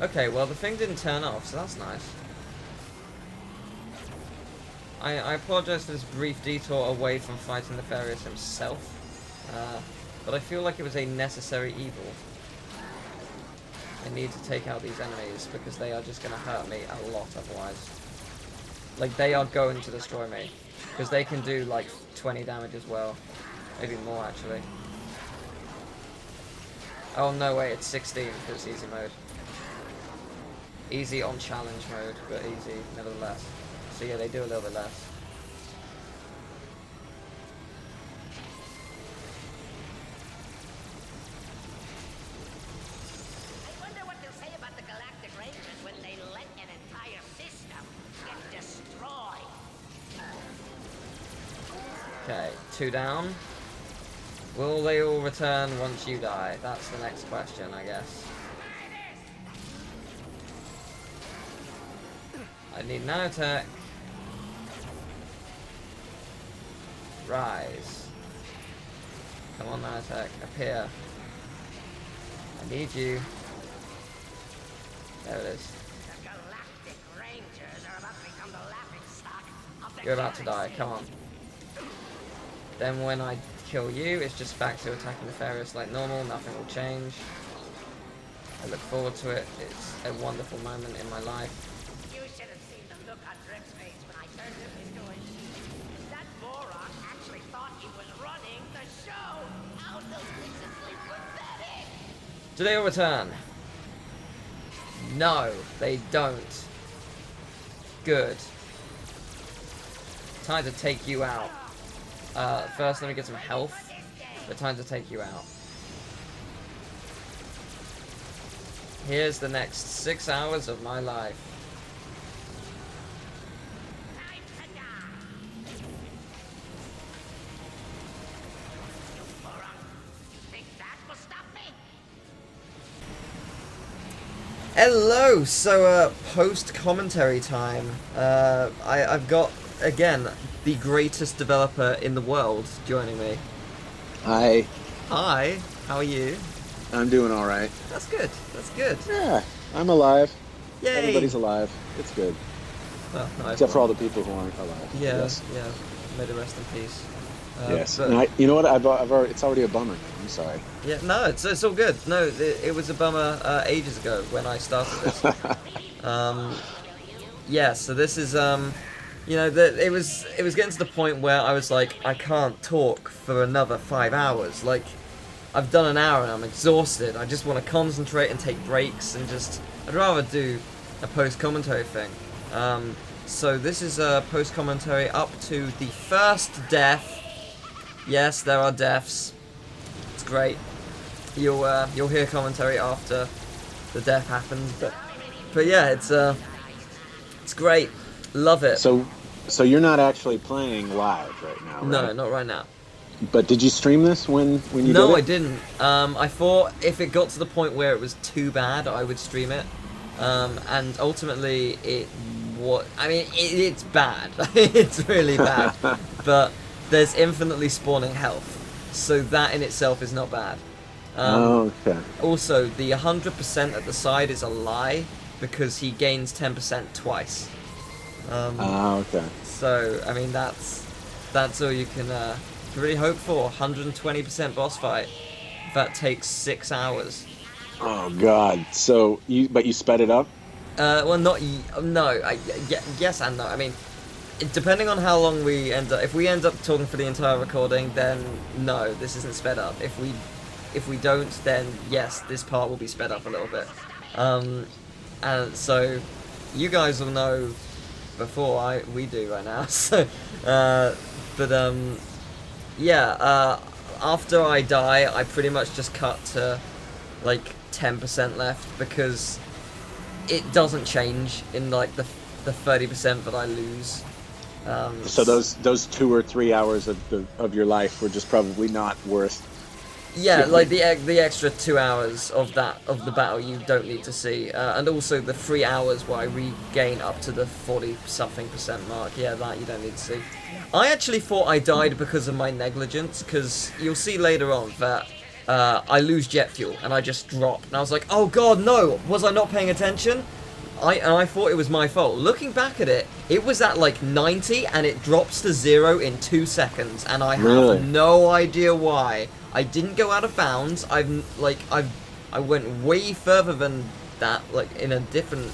Okay, well the thing didn't turn off, so that's nice. I apologise for this brief detour away from fighting Nefarious himself, but I feel like it was a necessary evil. I need to take out these enemies because they are just going to hurt me a lot otherwise. Like, they are going to destroy me, because they can do like 20 damage as well, maybe more actually. Oh no wait, it's 16 because it's easy mode. Easy on challenge mode, but easy nevertheless. So yeah, they do a little bit less. I wonder what they'll say about the Galactic Rangers when they let an entire system get destroyed. Okay, 2 down. Will they all return once you die? That's the next question, I guess. I need nanotech. Rise. Come on, nanotech, appear. I need you. There it is. The Galactic Rangers are about to become the laughingstock of the You're about to die, galaxy. come on. Then when I kill you, it's just back to attacking Nefarious like normal, nothing will change. I look forward to it, it's a wonderful moment in my life. You should have seen the look on Drek's face when I turned him into a sheep. That moron actually thought he was running the show. How deliciously pathetic. Do they all return? No, they don't. Good. Time to take you out. First, let me get some health. But time to take you out. Here's the next 6 hours of my life. Time to die. You moron. You think that will stop me? Hello! So, post-commentary time. I've got, again, the greatest developer in the world joining me. Hi, Hi, how are you? I'm doing all right. That's good, that's good. Yeah, I'm alive. Yay! Everybody's alive. It's good. Well, no, Except for all the people who aren't alive. Yeah, Yes. yeah. May the rest in peace. Yes. But, And you know what? I've already, it's already a bummer now. I'm sorry. yeah, no, it's all good. No, it was a bummer ages ago when I started this. Yeah, so this is you know, it was getting to the point where I was like, I can't talk for another 5 hours. Like, I've done an hour and I'm exhausted. I just want to concentrate and take breaks and just, I'd rather do a post-commentary thing. So this is a post-commentary up to the first death. Yes, there are deaths. It's great. You'll hear commentary after the death happens, but yeah, it's great. Love it. So you're not actually playing live right now, right? No, not right now. But did you stream this when you did No, it? I didn't. I thought if it got to the point where it was too bad, I would stream it. And ultimately, it's bad. It's really bad. But there's infinitely spawning health, so that in itself is not bad. Okay. Also, the 100% at the side is a lie because he gains 10% twice. Okay. So I mean that's all you can really hope for. 120% boss fight that takes 6 hours. Oh God. So you sped it up? Well, yes and no. I mean, depending on how long we end up. If we end up talking for the entire recording, then no, this isn't sped up. If we don't, then yes, this part will be sped up a little bit. And so you guys will know before we do right now. So, yeah. After I die, I pretty much just cut to like 10% left because it doesn't change in like the 30% that I lose. So those 2 or 3 hours of your life were just probably not worth. Yeah, like the extra 2 hours of the battle you don't need to see, and also the 3 hours where I regain up to the 40-something% mark. Yeah, that you don't need to see. I actually thought I died because of my negligence, because you'll see later on that I lose jet fuel and I just drop, and I was like, oh god, no! Was I not paying attention? I thought it was my fault. Looking back at it, it was at like 90 and it drops to 0 in 2 seconds, and I have no idea why. I didn't go out of bounds. I went way further than that, like in a different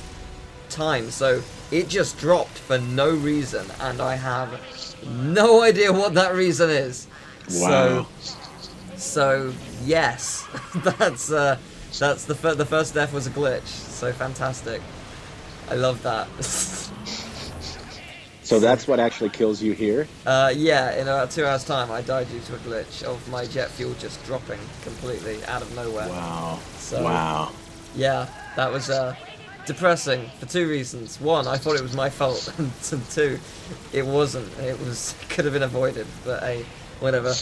time. So it just dropped for no reason, and I have no idea what that reason is. Wow. So yes, that's the first death was a glitch. So fantastic. I love that. So that's what actually kills you here? Yeah, in about 2 hours' time, I died due to a glitch of my jet fuel just dropping completely out of nowhere. Wow. So, Wow. Yeah, that was depressing for 2 reasons. 1, I thought it was my fault, and 2, it wasn't. It could have been avoided, but hey, whatever.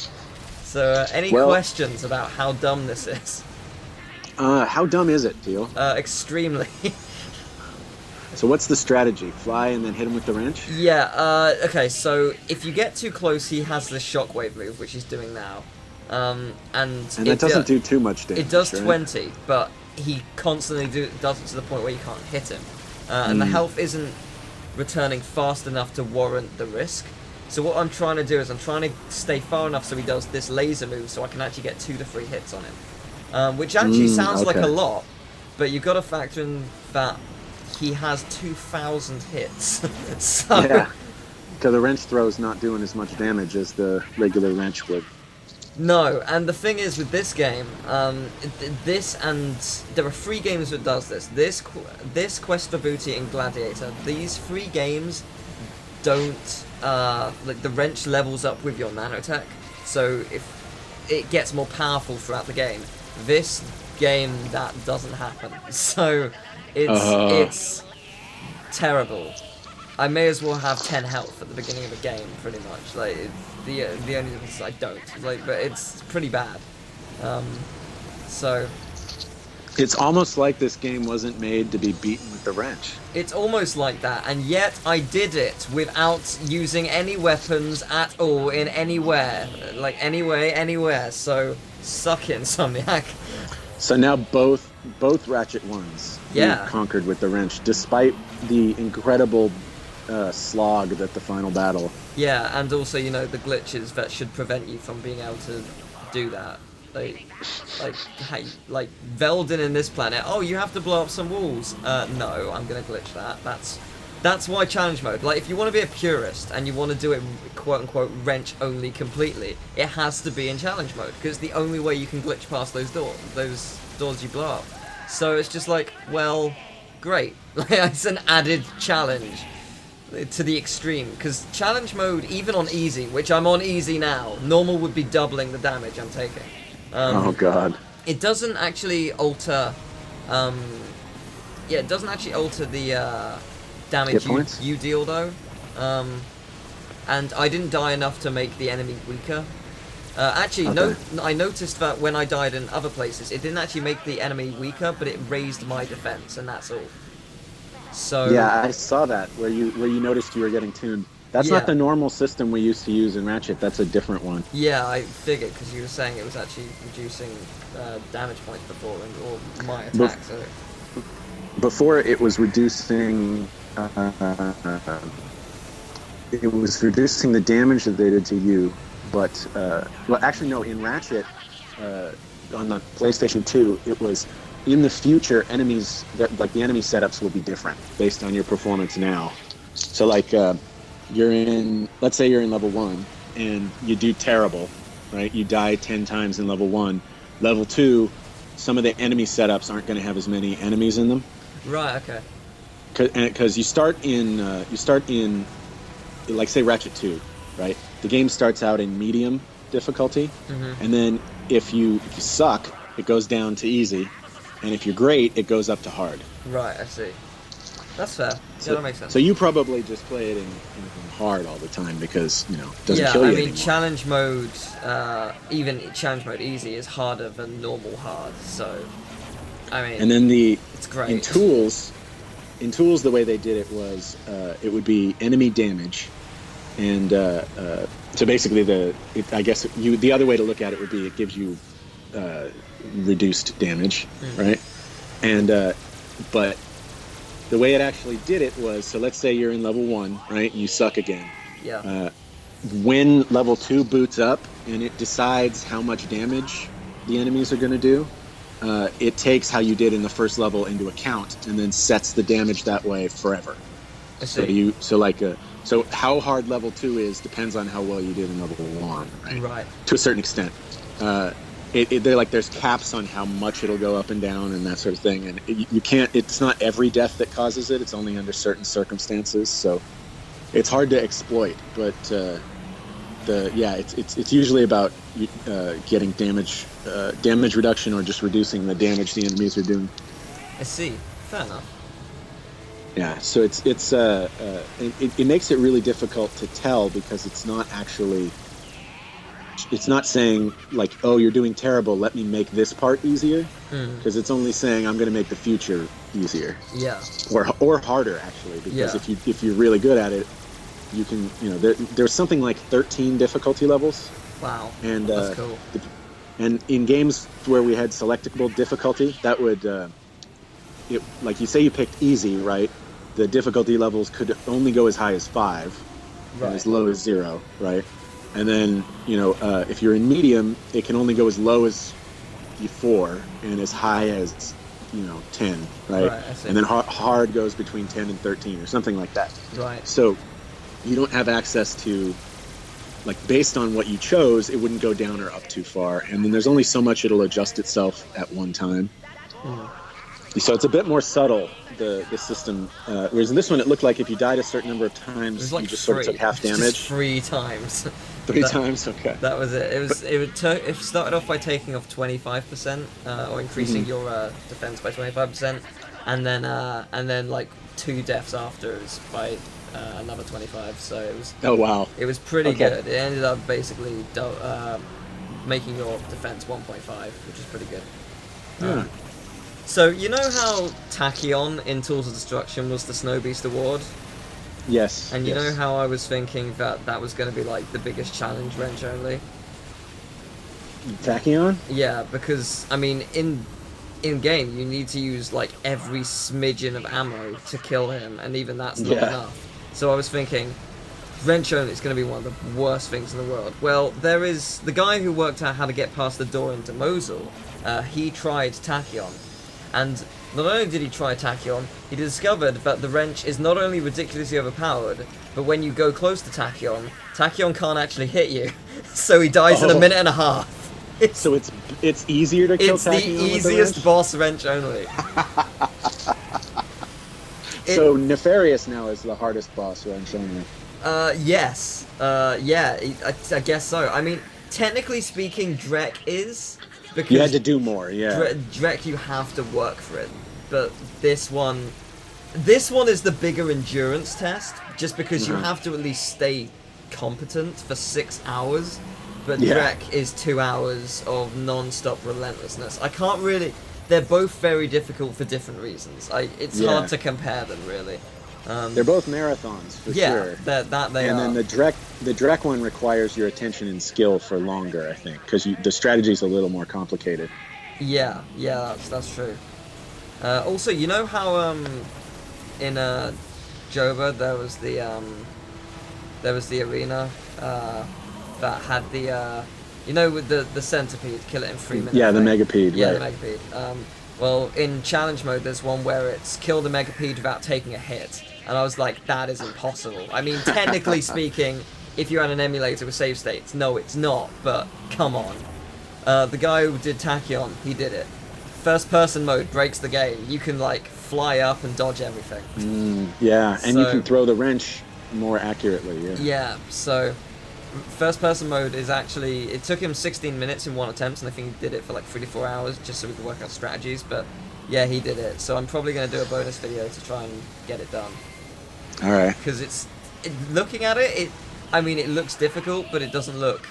So, any questions about how dumb this is? How dumb is it, Teal? Extremely. So what's the strategy? Fly and then hit him with the wrench? Yeah, okay, so if you get too close, he has this shockwave move, which he's doing now. And that doesn't do too much damage. It does right? 20, but he constantly does it to the point where you can't hit him. And the health isn't returning fast enough to warrant the risk. So what I'm trying to do is I'm trying to stay far enough so he does this laser move so I can actually get 2 to 3 hits on him. Which actually sounds like a lot, but you've got to factor in that he has 2,000 hits. So yeah, because the wrench throw is not doing as much damage as the regular wrench would. No, and the thing is with this game, this and there are 3 games that does this. This Quest for Booty and Gladiator. These 3 games don't like the wrench levels up with your nanotech, so if it gets more powerful throughout the game. This game that doesn't happen. So it's terrible. I may as well have 10 health at the beginning of a game, pretty much. Like the only difference is I don't. Like, but it's pretty bad. So it's almost like this game wasn't made to be beaten with the wrench. It's almost like that, and yet I did it without using any weapons at all in anywhere, like anywhere. So suck it, Insomniac. So now both Ratchet ones you conquered with the wrench, despite the incredible slog that the final battle. Yeah, and also, you know, the glitches that should prevent you from being able to do that. Like Veldin in this planet. Oh, you have to blow up some walls. No, I'm gonna glitch that. That's why challenge mode. Like, if you want to be a purist and you want to do it quote unquote wrench only completely, it has to be in challenge mode because it's the only way you can glitch past those doors you blow up. So it's just like, well, great. Like, it's an added challenge to the extreme, because challenge mode, even on easy, which I'm on easy now, normal would be doubling the damage I'm taking. Oh god. It doesn't actually alter it doesn't actually alter the damage you deal though. And I didn't die enough to make the enemy weaker. I noticed that when I died in other places, it didn't actually make the enemy weaker, but it raised my defense, and that's all. So yeah, I saw that where you noticed you were getting tuned. That's not the normal system we used to use in Ratchet. That's a different one. Yeah, I figured, because you were saying it was actually reducing damage points before, or my attack. Before it was reducing. It was reducing the damage that they did to you, but well, actually no. In Ratchet, on the PlayStation 2, it was in the future enemies like the enemy setups will be different based on your performance now. So like. Let's say you're in level 1 and you do terrible, right? You die 10 times in level 1. Level 2, some of the enemy setups aren't going to have as many enemies in them. Right, okay. Because you start in like say Ratchet 2, right? The game starts out in medium difficulty, and then if you suck, it goes down to easy, and if you're great, it goes up to hard. Right, I see. That's fair. So, yeah, that makes sense. So you probably just play it in hard all the time, because it doesn't kill you anymore. challenge mode, even challenge mode easy is harder than normal hard. So, and then it's great. In tools, the way they did it was it would be enemy damage, and so basically the other way to look at it would be it gives you reduced damage, right? And but the way it actually did it was, so let's say you're in level 1, right? You suck again. Yeah. When level 2 boots up and it decides how much damage the enemies are going to do, it takes how you did in the first level into account and then sets the damage that way forever. I see. So how hard level 2 is depends on how well you did in level 1, right? Right. To a certain extent. they're like there's caps on how much it'll go up and down and that sort of thing, and you can't. It's not every death that causes it. It's only under certain circumstances, so it's hard to exploit. But it's usually about getting damage reduction or just reducing the damage the enemies are doing. I see. Fair enough. Yeah, so it makes it really difficult to tell because it's not actually. It's not saying like, oh, you're doing terrible, let me make this part easier, because it's only saying I'm going to make the future easier. Yeah. Or harder actually, because if you're really good at it, you can there's something like 13 difficulty levels. Wow. And that's cool. And in games where we had selectable difficulty, that would like you say you picked easy, right? The difficulty levels could only go as high as 5 and as low as 0, right? And then, if you're in medium, it can only go as low as 4 and as high as, 10, right? And then hard goes between 10 and 13 or something like that. Right. So you don't have access to, like, based on what you chose, it wouldn't go down or up too far. And then there's only so much it'll adjust itself at one time. So it's a bit more subtle, the system. Whereas in this one, it looked like if you died a certain number of times, you just sort of took half damage. Just 3 times. 3 times, okay. That was it. It started off by taking off 25%, or increasing your defense by 25%, and then like 2 deaths after is by another 25. So it was. Oh wow. It was pretty good. It ended up basically making your defense 1.5, which is pretty good. Yeah. So, you know how Tachyon in Tools of Destruction was the Snow Beast Award? Yes. And you know how I was thinking that was going to be like the biggest challenge, wrench only? Tachyon? Yeah, because, I mean, in game you need to use like every smidgen of ammo to kill him, and even that's not enough. So I was thinking, wrench only is going to be one of the worst things in the world. Well, there is the guy who worked out how to get past the door into Mosul. He tried Tachyon. And not only did he try Tachyon, he discovered that the wrench is not only ridiculously overpowered, but when you go close to Tachyon, Tachyon can't actually hit you. So he dies in a minute and a half. So it's easier to kill Tachyon. It's the easiest boss wrench only. So Nefarious now is the hardest boss wrench only. Yes. Yeah, I guess so. I mean, technically speaking, Drek is... Because you had to do more, yeah. Drek, you have to work for it, but this one is the bigger endurance test, just because you have to at least stay competent for 6 hours, but Drek is 2 hours of non-stop relentlessness. I can't really... They're both very difficult for different reasons. It's hard to compare them, really. They're both marathons, for sure. Yeah, that they are. And then the Drek one requires your attention and skill for longer, I think, because the strategy's a little more complicated. Yeah, that's true. Also, you know how in Joba there was the arena that had the with the centipede, kill it in 3 minutes. Yeah, the megapede. Yeah, right. the megapede. Well, in challenge mode, there's one where it's kill the megapede without taking a hit. And I was like, that is impossible. I mean, technically speaking, if you're on an emulator with save states, no, it's not, but come on. The guy who did Tachyon, he did it. First person mode breaks the game. You can, like, fly up and dodge everything. Yeah, and you can throw the wrench more accurately, Yeah, so... First person mode is actually... It took him 16 minutes in one attempt, and I think he did it for like 3 to 4 hours, just so we could work out strategies, but yeah, he did it. So I'm probably going to do a bonus video to try and get it done. Alright. Because looking at it, I mean, it looks difficult, but it doesn't look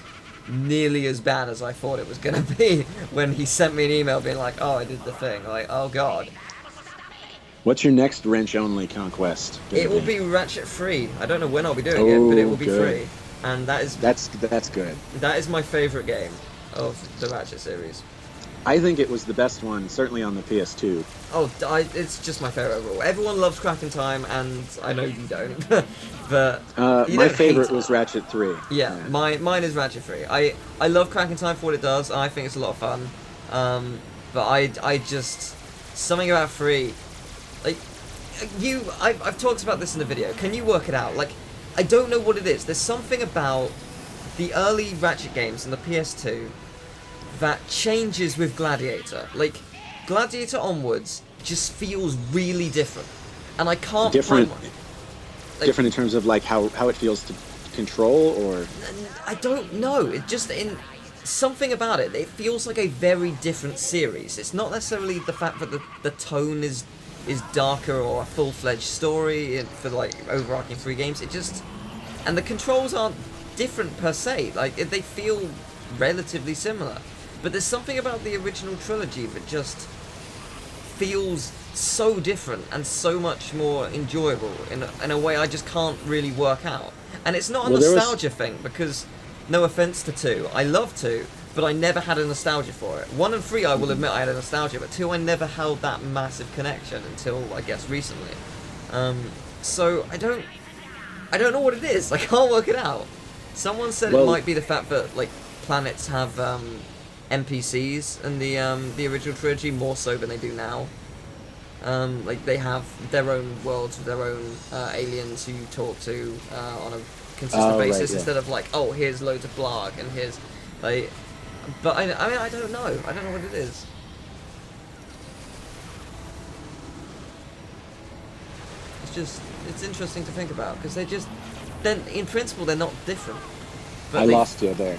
nearly as bad as I thought it was going to be when he sent me an email being like, oh, I did the thing. Like, oh god. What's your next wrench-only conquest? It will be Ratchet 3. I don't know when I'll be doing it, but it will be free. And that's good. That is my favourite game of the Ratchet series. I think it was the best one, certainly on the PS2. Oh, it's just my favourite overall. Everyone loves Crack in Time, and I know you don't. But my favorite was Ratchet 3. Yeah, mine is Ratchet 3. I love Crack in Time for what it does, and I think it's a lot of fun. But I just... Something about 3... Like, I've talked about this in the video. Can you work it out? Like, I don't know what it is. There's something about the early Ratchet games on the PS2 that changes with Gladiator. Like, Gladiator onwards just feels really different. And I can't Different find one. Different in terms of like how it feels to control, or I don't know. It just something about it. It feels like a very different series. It's not necessarily the fact that the tone is darker or a full-fledged story for like overarching 3 games. It just, and the controls aren't different per se. Like they feel relatively similar. But there's something about the original trilogy that just feels so different and so much more enjoyable in a way I just can't really work out. And it's not a nostalgia thing, because no offense to 2, I love 2, but I never had a nostalgia for it. 1 and 3 I will admit I had a nostalgia, but 2 I never held that massive connection until I guess recently. So I don't know what it is. I can't work it out. Someone said it might be the fact that like planets have NPCs in the original trilogy more so than they do now. Like they have their own worlds with their own aliens who you talk to on a consistent basis, instead of like, oh, here's loads of blarg and here's like. But I mean, I don't know. I don't know what it is. It's interesting to think about, because then in principle they're not different. But I lost you there.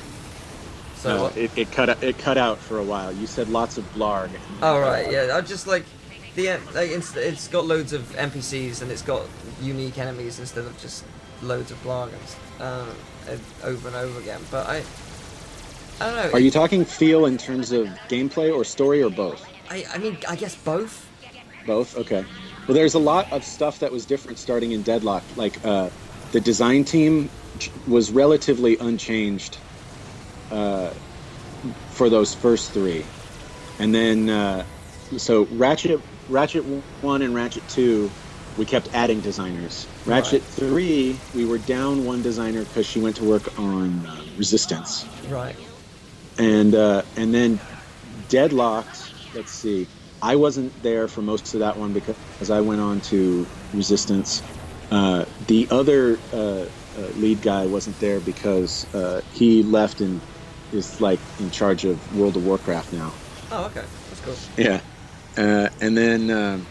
So it cut out for a while. You said lots of blarg. Oh right, yeah. I just like it's got loads of NPCs and it's got unique enemies instead of just loads of blarg over and over again. But I don't know. Are you talking feel in terms of gameplay or story, or both? I mean, I guess both. Both? Okay. Well, there's a lot of stuff that was different starting in Deadlock. Like, the design team was relatively unchanged for those first 3. And then, so Ratchet 1 and Ratchet 2, we kept adding designers. Ratchet 3, we were down 1 designer because she went to work on Resistance. Right. And then Deadlocked, let's see, I wasn't there for most of that one because I went on to Resistance. The other lead guy wasn't there because he left and is like in charge of World of Warcraft now. Oh, okay, that's cool. Yeah, and then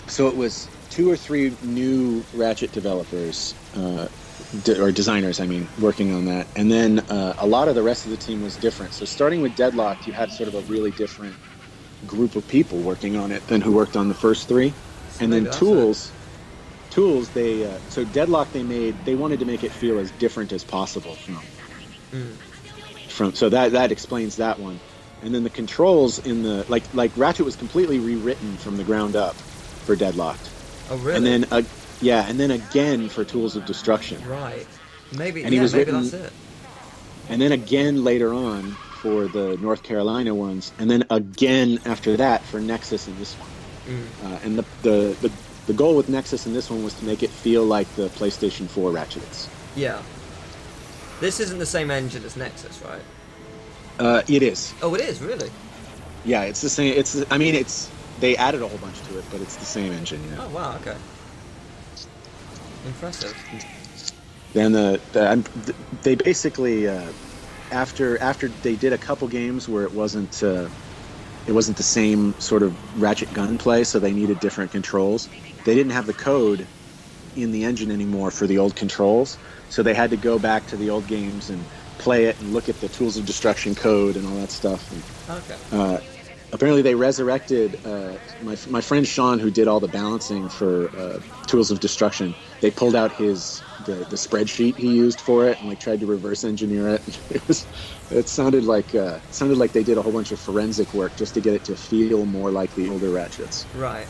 so it was 2 or 3 new Ratchet developers or designers, I mean, working on that, and then a lot of the rest of the team was different. So starting with Deadlocked, you had sort of a really different group of people working on it than who worked on the first 3, and then Tools, they so Deadlock they wanted to make it feel as different as possible from so that explains that one. And then the controls in the like Ratchet was completely rewritten from the ground up for Deadlocked. Oh really? And then and then again for Tools of Destruction. Right. Maybe and he was maybe written, that's it. And then again later on for the North Carolina ones, and then again after that for Nexus in this one. And the goal with Nexus in this one was to make it feel like the PlayStation 4 Ratchets. Yeah. This isn't the same engine as Nexus, right? It is. Oh, it is, really? Yeah, it's the same. They added a whole bunch to it, but it's the same engine. Yeah. Oh wow, okay. Impressive. Then they basically after they did a couple games where it wasn't the same sort of Ratchet gunplay, so they needed different controls. They didn't have the code in the engine anymore for the old controls, so they had to go back to the old games and play it and look at the Tools of Destruction code and all that stuff. And, okay. Apparently they resurrected my friend Sean, who did all the balancing for Tools of Destruction. They pulled out the spreadsheet he used for it and like tried to reverse engineer it. It sounded like they did a whole bunch of forensic work just to get it to feel more like the older Ratchets. Right.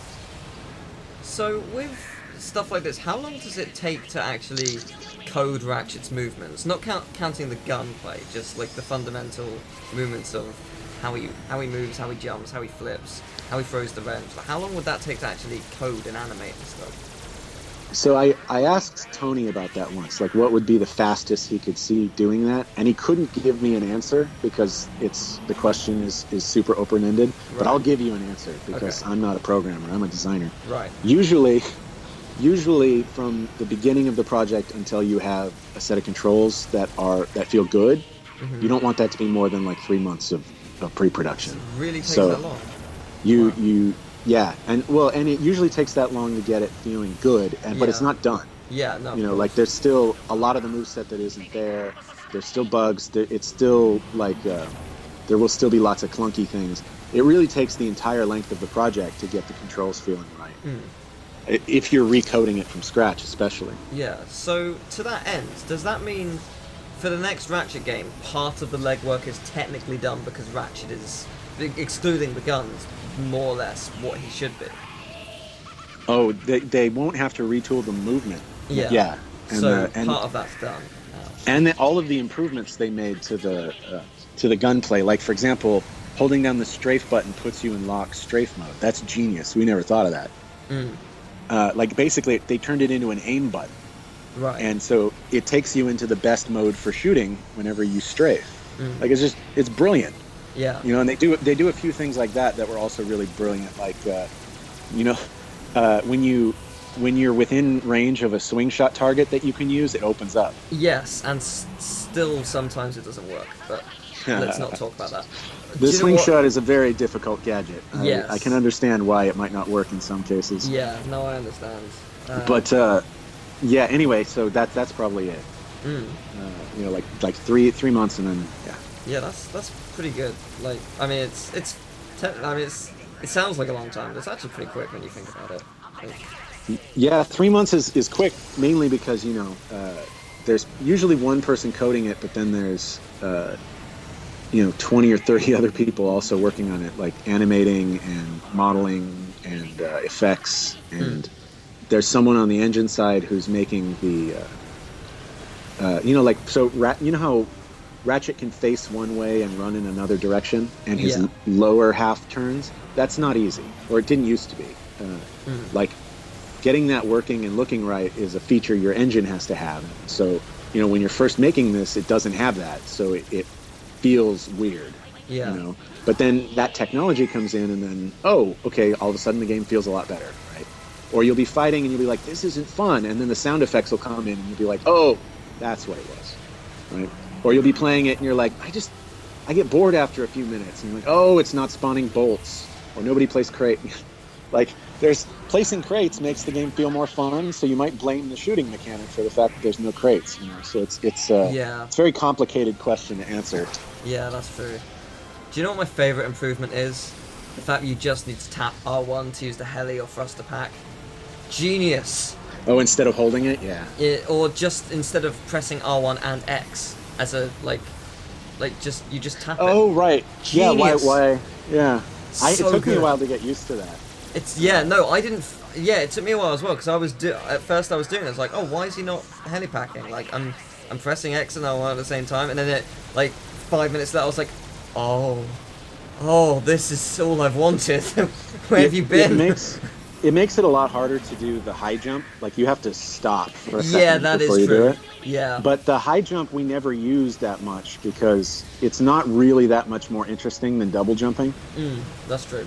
So with stuff like this, how long does it take to actually code Ratchet's movements? Not counting the gunplay, just like the fundamental movements of how he moves, how he jumps, how he flips, how he throws the wrench. Like, how long would that take to actually code and animate and stuff? So I asked Tony about that once, like what would be the fastest he could see doing that, and he couldn't give me an answer because the question is super open-ended. Right. But I'll give you an answer because I'm not a programmer, I'm a designer. Right. Usually from the beginning of the project until you have a set of controls that feel good, you don't want that to be more than like 3 months of of pre-production. Really takes So that long. Yeah, and it usually takes that long to get it feeling good, but it's Yeah. not done. Yeah, no. You know, of like course. there's still a lot of the moveset that isn't there. There's still bugs. It's still like there will still be lots of clunky things. It really takes the entire length of the project to get the controls feeling right. If you're recoding it from scratch, especially. Yeah, so to that end, does that mean for the next Ratchet game, part of the legwork is technically done because Ratchet is, excluding the guns, more or less what he should be? Oh, they won't have to retool the movement. Yeah. Yeah. And So part of that's done. and all of the improvements they made to the gunplay, like for example, holding down the strafe button puts you in lock strafe mode. That's genius. We never thought of that. Like basically, they turned it into an aim button, Right. and so it takes you into the best mode for shooting whenever you strafe. Like it's brilliant. Yeah. You know, and they do a few things like that were also really brilliant. Like, you know, when you're within range of a swing shot target that you can use, it opens up. Yes, and still sometimes it doesn't work, but let's not talk about that. The Do you know swing what- shot is a very difficult gadget. Yes. I can understand why it might not work in some cases. Yeah, no, I understand. But yeah. Anyway, so that's probably it. You know, like 3 months, and then yeah. Yeah, that's pretty good. Like, I mean, it sounds like a long time, but it's actually pretty quick when you think about it. Like, Yeah, 3 months is quick, mainly because, you know, there's usually one person coding it, but then there's, you know, 20 or 30 other people also working on it, like animating and modeling and effects. And there's someone on the engine side who's making the, you know, like, so, you know how Ratchet can face one way and run in another direction, and his lower half turns? That's not easy, or it didn't used to be. Like, getting that working and looking right is a feature your engine has to have. So, you know, when you're first making this, it doesn't have that, so it feels weird. Yeah. You know? But then that technology comes in, and then, oh, okay, all of a sudden the game feels a lot better, right? Or you'll be fighting, and you'll be like, this isn't fun, and then the sound effects will come in, and you'll be like, oh, that's what it was, right? Or you'll be playing it, and you're like, I get bored after a few minutes, and you're like, oh, it's not spawning bolts, or nobody plays crate. Like, placing crates makes the game feel more fun, so you might blame the shooting mechanic for the fact that there's no crates, you know. So it's a very complicated question to answer. Yeah, that's true. Do you know what my favorite improvement is? The fact that you just need to tap R1 to use the heli or thruster pack. Genius. Oh, instead of holding it, yeah. Or just instead of pressing R1 and X as a you just tap it. Oh, right. Genius. Yeah. Why? Yeah. So It took me good. a while to get used to that. I didn't. Yeah, it took me a while as well because at first I was doing it. I was like, oh, why is he not heli packing? Like I'm pressing X and R1 at the same time, and then it like 5 minutes later I was like, oh, this is all I've wanted. Where have you been? It makes it a lot harder to do the high jump. Like, you have to stop for a second Yeah, that before is you do true. it. Yeah. But the high jump we never used that much because it's not really that much more interesting than double jumping. That's true.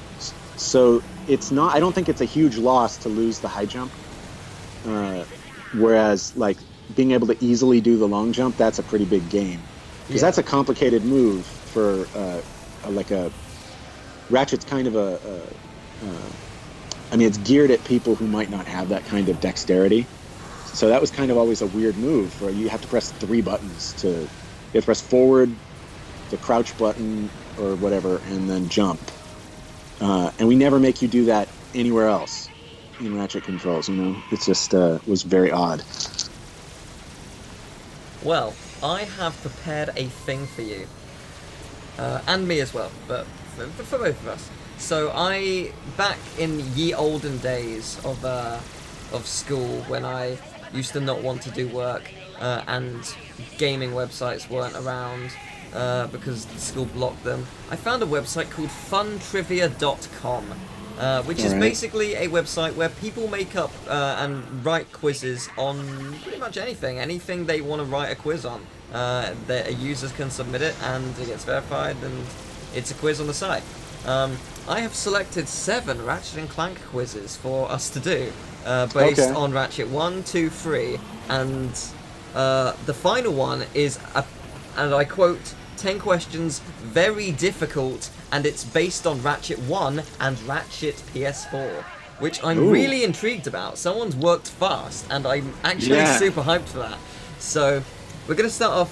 So it's not. I don't think it's a huge loss to lose the high jump. Whereas, like, being able to easily do the long jump, that's a pretty big gain. Because that's a complicated move for like a Ratchet's kind of I mean, it's geared at people who might not have that kind of dexterity. So that was kind of always a weird move where you have to press 3 buttons you have to press forward, the crouch button or whatever, and then jump. And we never make you do that anywhere else in Ratchet controls, you know? It's just, was very odd. Well, I have prepared a thing for you. And me as well, but for both of us. So back in ye olden days of school, when I used to not want to do work, and gaming websites weren't around, because the school blocked them, I found a website called funtrivia.com, which is basically a website where people make up and write quizzes on pretty much anything they want to write a quiz on. Users can submit it, and it gets verified, and it's a quiz on the site. I have selected 7 Ratchet and Clank quizzes for us to do, based on Ratchet 1, 2, 3, and the final one is, and I quote, 10 questions, very difficult, and it's based on Ratchet 1 and Ratchet PS4, which I'm Ooh. really intrigued about. Someone's worked fast, and I'm actually Yeah. super hyped for that. So, we're going to start off,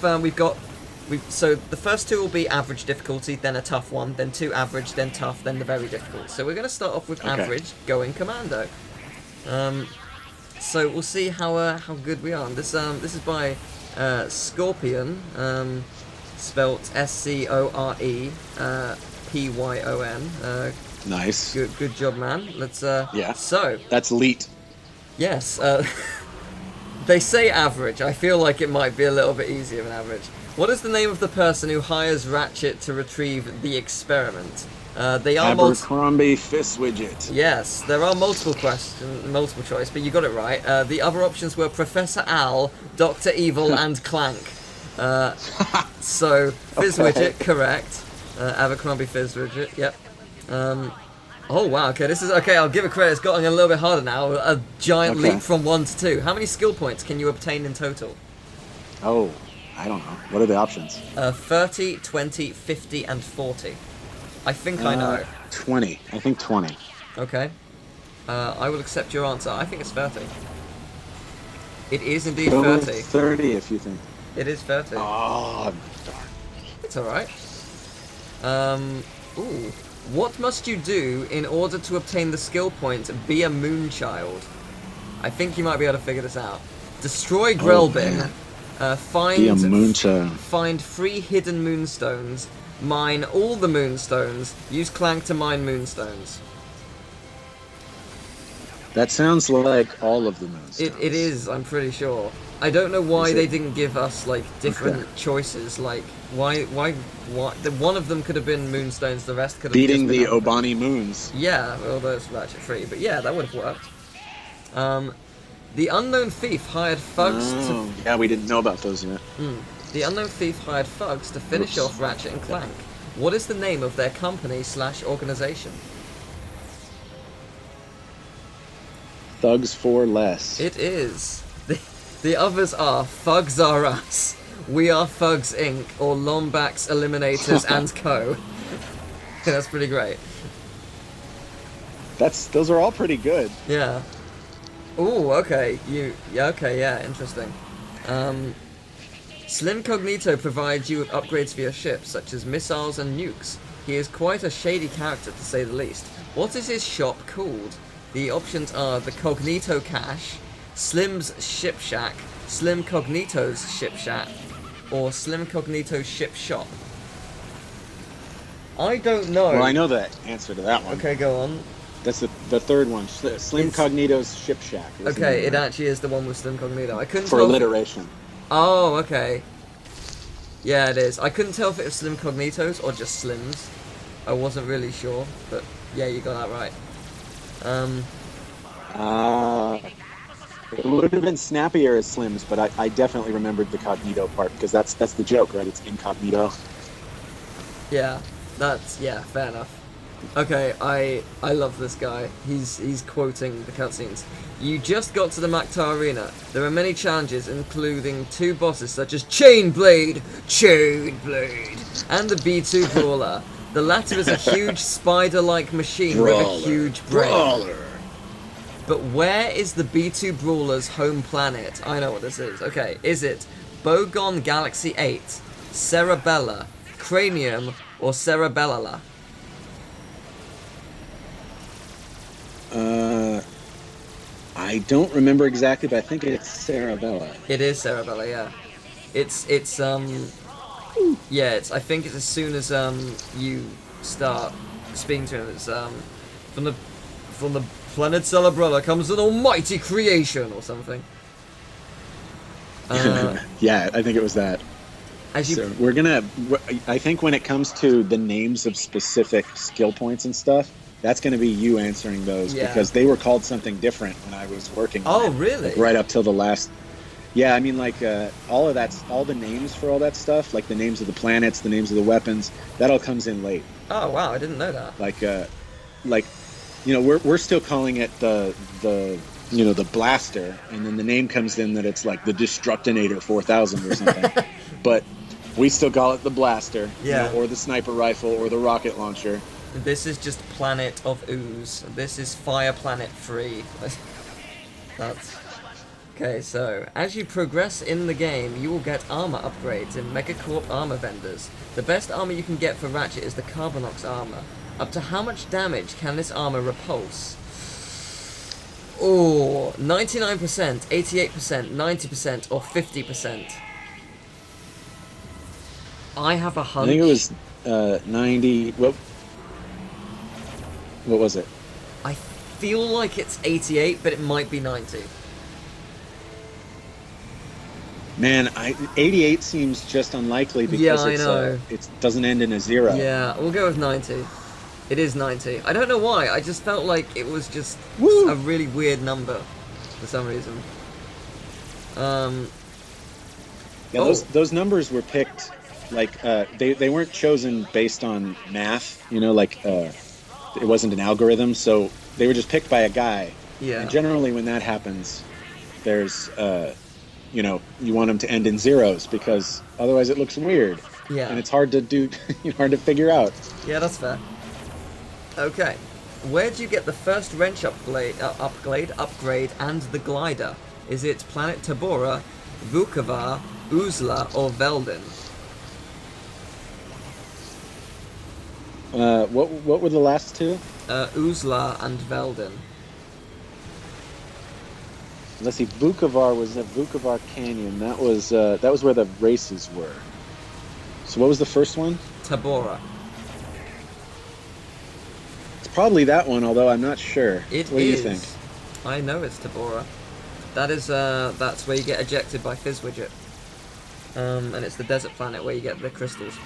so the first 2 will be average difficulty, then a tough one, then 2 average, then tough, then the very difficult. So we're going to start off with Okay. average, going commando. So we'll see how good we are. This is by Scorpion, spelt SCORE PYON. Nice. Good job, man. Let's Yeah. So That's elite. yes, they say average. I feel like it might be a little bit easier than average. What is the name of the person who hires Ratchet to retrieve the experiment? They are Abercrombie Fistwidget. Yes, there are multiple choice, but you got it right. The other options were Professor Al, Dr. Evil, and Clank. So, Fizzwidget, correct. Abercrombie Fizzwidget, yep. Oh wow, okay, this is okay. I'll give it credit. It's gotten a little bit harder now. A giant Okay. leap from 1 to 2. How many skill points can you obtain in total? Oh, I don't know. What are the options? 30, 20, 50, and 40. I think I know. 20. I think 20. Okay. I will accept your answer. I think it's 30. It is indeed Go with 30. 30 if you think. It is 30. Oh, darn. It's alright. Ooh. What must you do in order to obtain the skill point Be a Moonchild? I think you might be able to figure this out. Destroy Grelbin. man. Find Be a moonchild. Find 3 hidden moonstones. Mine all the moonstones. Use Clank to mine moonstones. That sounds like all of the moons. It is, I'm pretty sure. I don't know why Is it? they didn't give us like different choices. Like why one of them could have been moonstones, the rest could have Beating just the been Obani moons. Yeah, although it's Ratchet free, but yeah, that would have worked. The unknown thief hired thugs Oh, yeah, we didn't know about those yet. The unknown thief hired thugs to finish Oops. off Ratchet and Clank. What is the name of their company/organization? Thugs for less. It is. The others are Thugs Are Us, We Are Thugs Inc., or Lombax Eliminators and Co. That's pretty great. Those are all pretty good. Yeah. Ooh, okay. Yeah, interesting. Slim Cognito provides you with upgrades for your ship, such as missiles and nukes. He is quite a shady character, to say the least. What is his shop called? The options are the Cognito Cache, Slim's Ship Shack, Slim Cognito's Ship Shack, or Slim Cognito's Ship Shop. I don't know. Well, I know the answer to that one. Okay, go on. That's the third one. Slim It's- Cognito's Ship Shack. is the Okay, name it of actually is the one with Slim Cognito. I couldn't For tell. alliteration. Oh, okay. Yeah, it is. I couldn't tell if it was Slim Cognitos or just Slims. I wasn't really sure, but yeah, you got that right. It would have been snappier as Slims, but I definitely remembered the Cognito part because that's the joke, right? It's incognito. Yeah, fair enough. Okay, I love this guy. He's quoting the cutscenes. You just got to the Maktar Arena. There are many challenges, including 2 bosses such as Chainblade, and the B2 Brawler. The latter is a huge spider-like machine with a huge brain. Brawler. But where is the B2 Brawler's home planet? I know what this is. Okay, is it Bogon Galaxy 8, Cerebella, Cranium, or Cerebellala? I don't remember exactly, but I think it's Cerebella. It is Cerebella, yeah. It's I think it's as soon as you start speaking to him, it's from the planet Cerebrella comes an almighty creation or something. Yeah, I think it was that. As you So I think when it comes to the names of specific skill points and stuff, that's going to be you answering those Yeah. because they were called something different when I was working on it. really? Like right up till the last. Yeah, I mean, like all the names for all that stuff, like the names of the planets, the names of the weapons, that all comes in late. Oh wow, I didn't know that. We're still calling it the blaster, and then the name comes in that it's like the Destructinator 4000 or something. But We still call it the blaster. Yeah. Or the sniper rifle, or the rocket launcher. This is just Planet of Ooze. This is Fire Planet 3. That's... Okay, so, as you progress in the game, you will get armor upgrades in Megacorp armor vendors. The best armor you can get for Ratchet is the Carbonox armor. Up to how much damage can this armor repulse? Oh, 99%, 88%, 90%, or 50%. I have a hunch. I think it was 90. What was it? I feel like it's 88, but it might be 90. Man, 88 seems just unlikely because Yeah, I know. It doesn't end in a 0. Yeah, we'll go with 90. It is 90. I don't know why, I just felt like it was just Woo! a really weird number for some reason. Yeah, those numbers were picked, like, they weren't chosen based on math, you know, like, it wasn't an algorithm, so they were just picked by a guy. Yeah. And generally when that happens, there's, you know, you want them to end in zeros because otherwise it looks weird. Yeah. And it's hard to do, hard to figure out. Yeah, that's fair. Okay. Where do you get the first wrench upgrade, and the glider? Is it Planet Tabora, Vukovar, Uzla, or Veldin? What were the last two? Uzla and Veldin. Let's see. Vukovar was the Vukovar Canyon. That was where the races were. So what was the first one? Tabora. It's probably that one, although I'm not sure. It what do you is. think? I know it's Tabora. That is that's where you get ejected by Fizzwidget. And it's the desert planet where you get the crystals.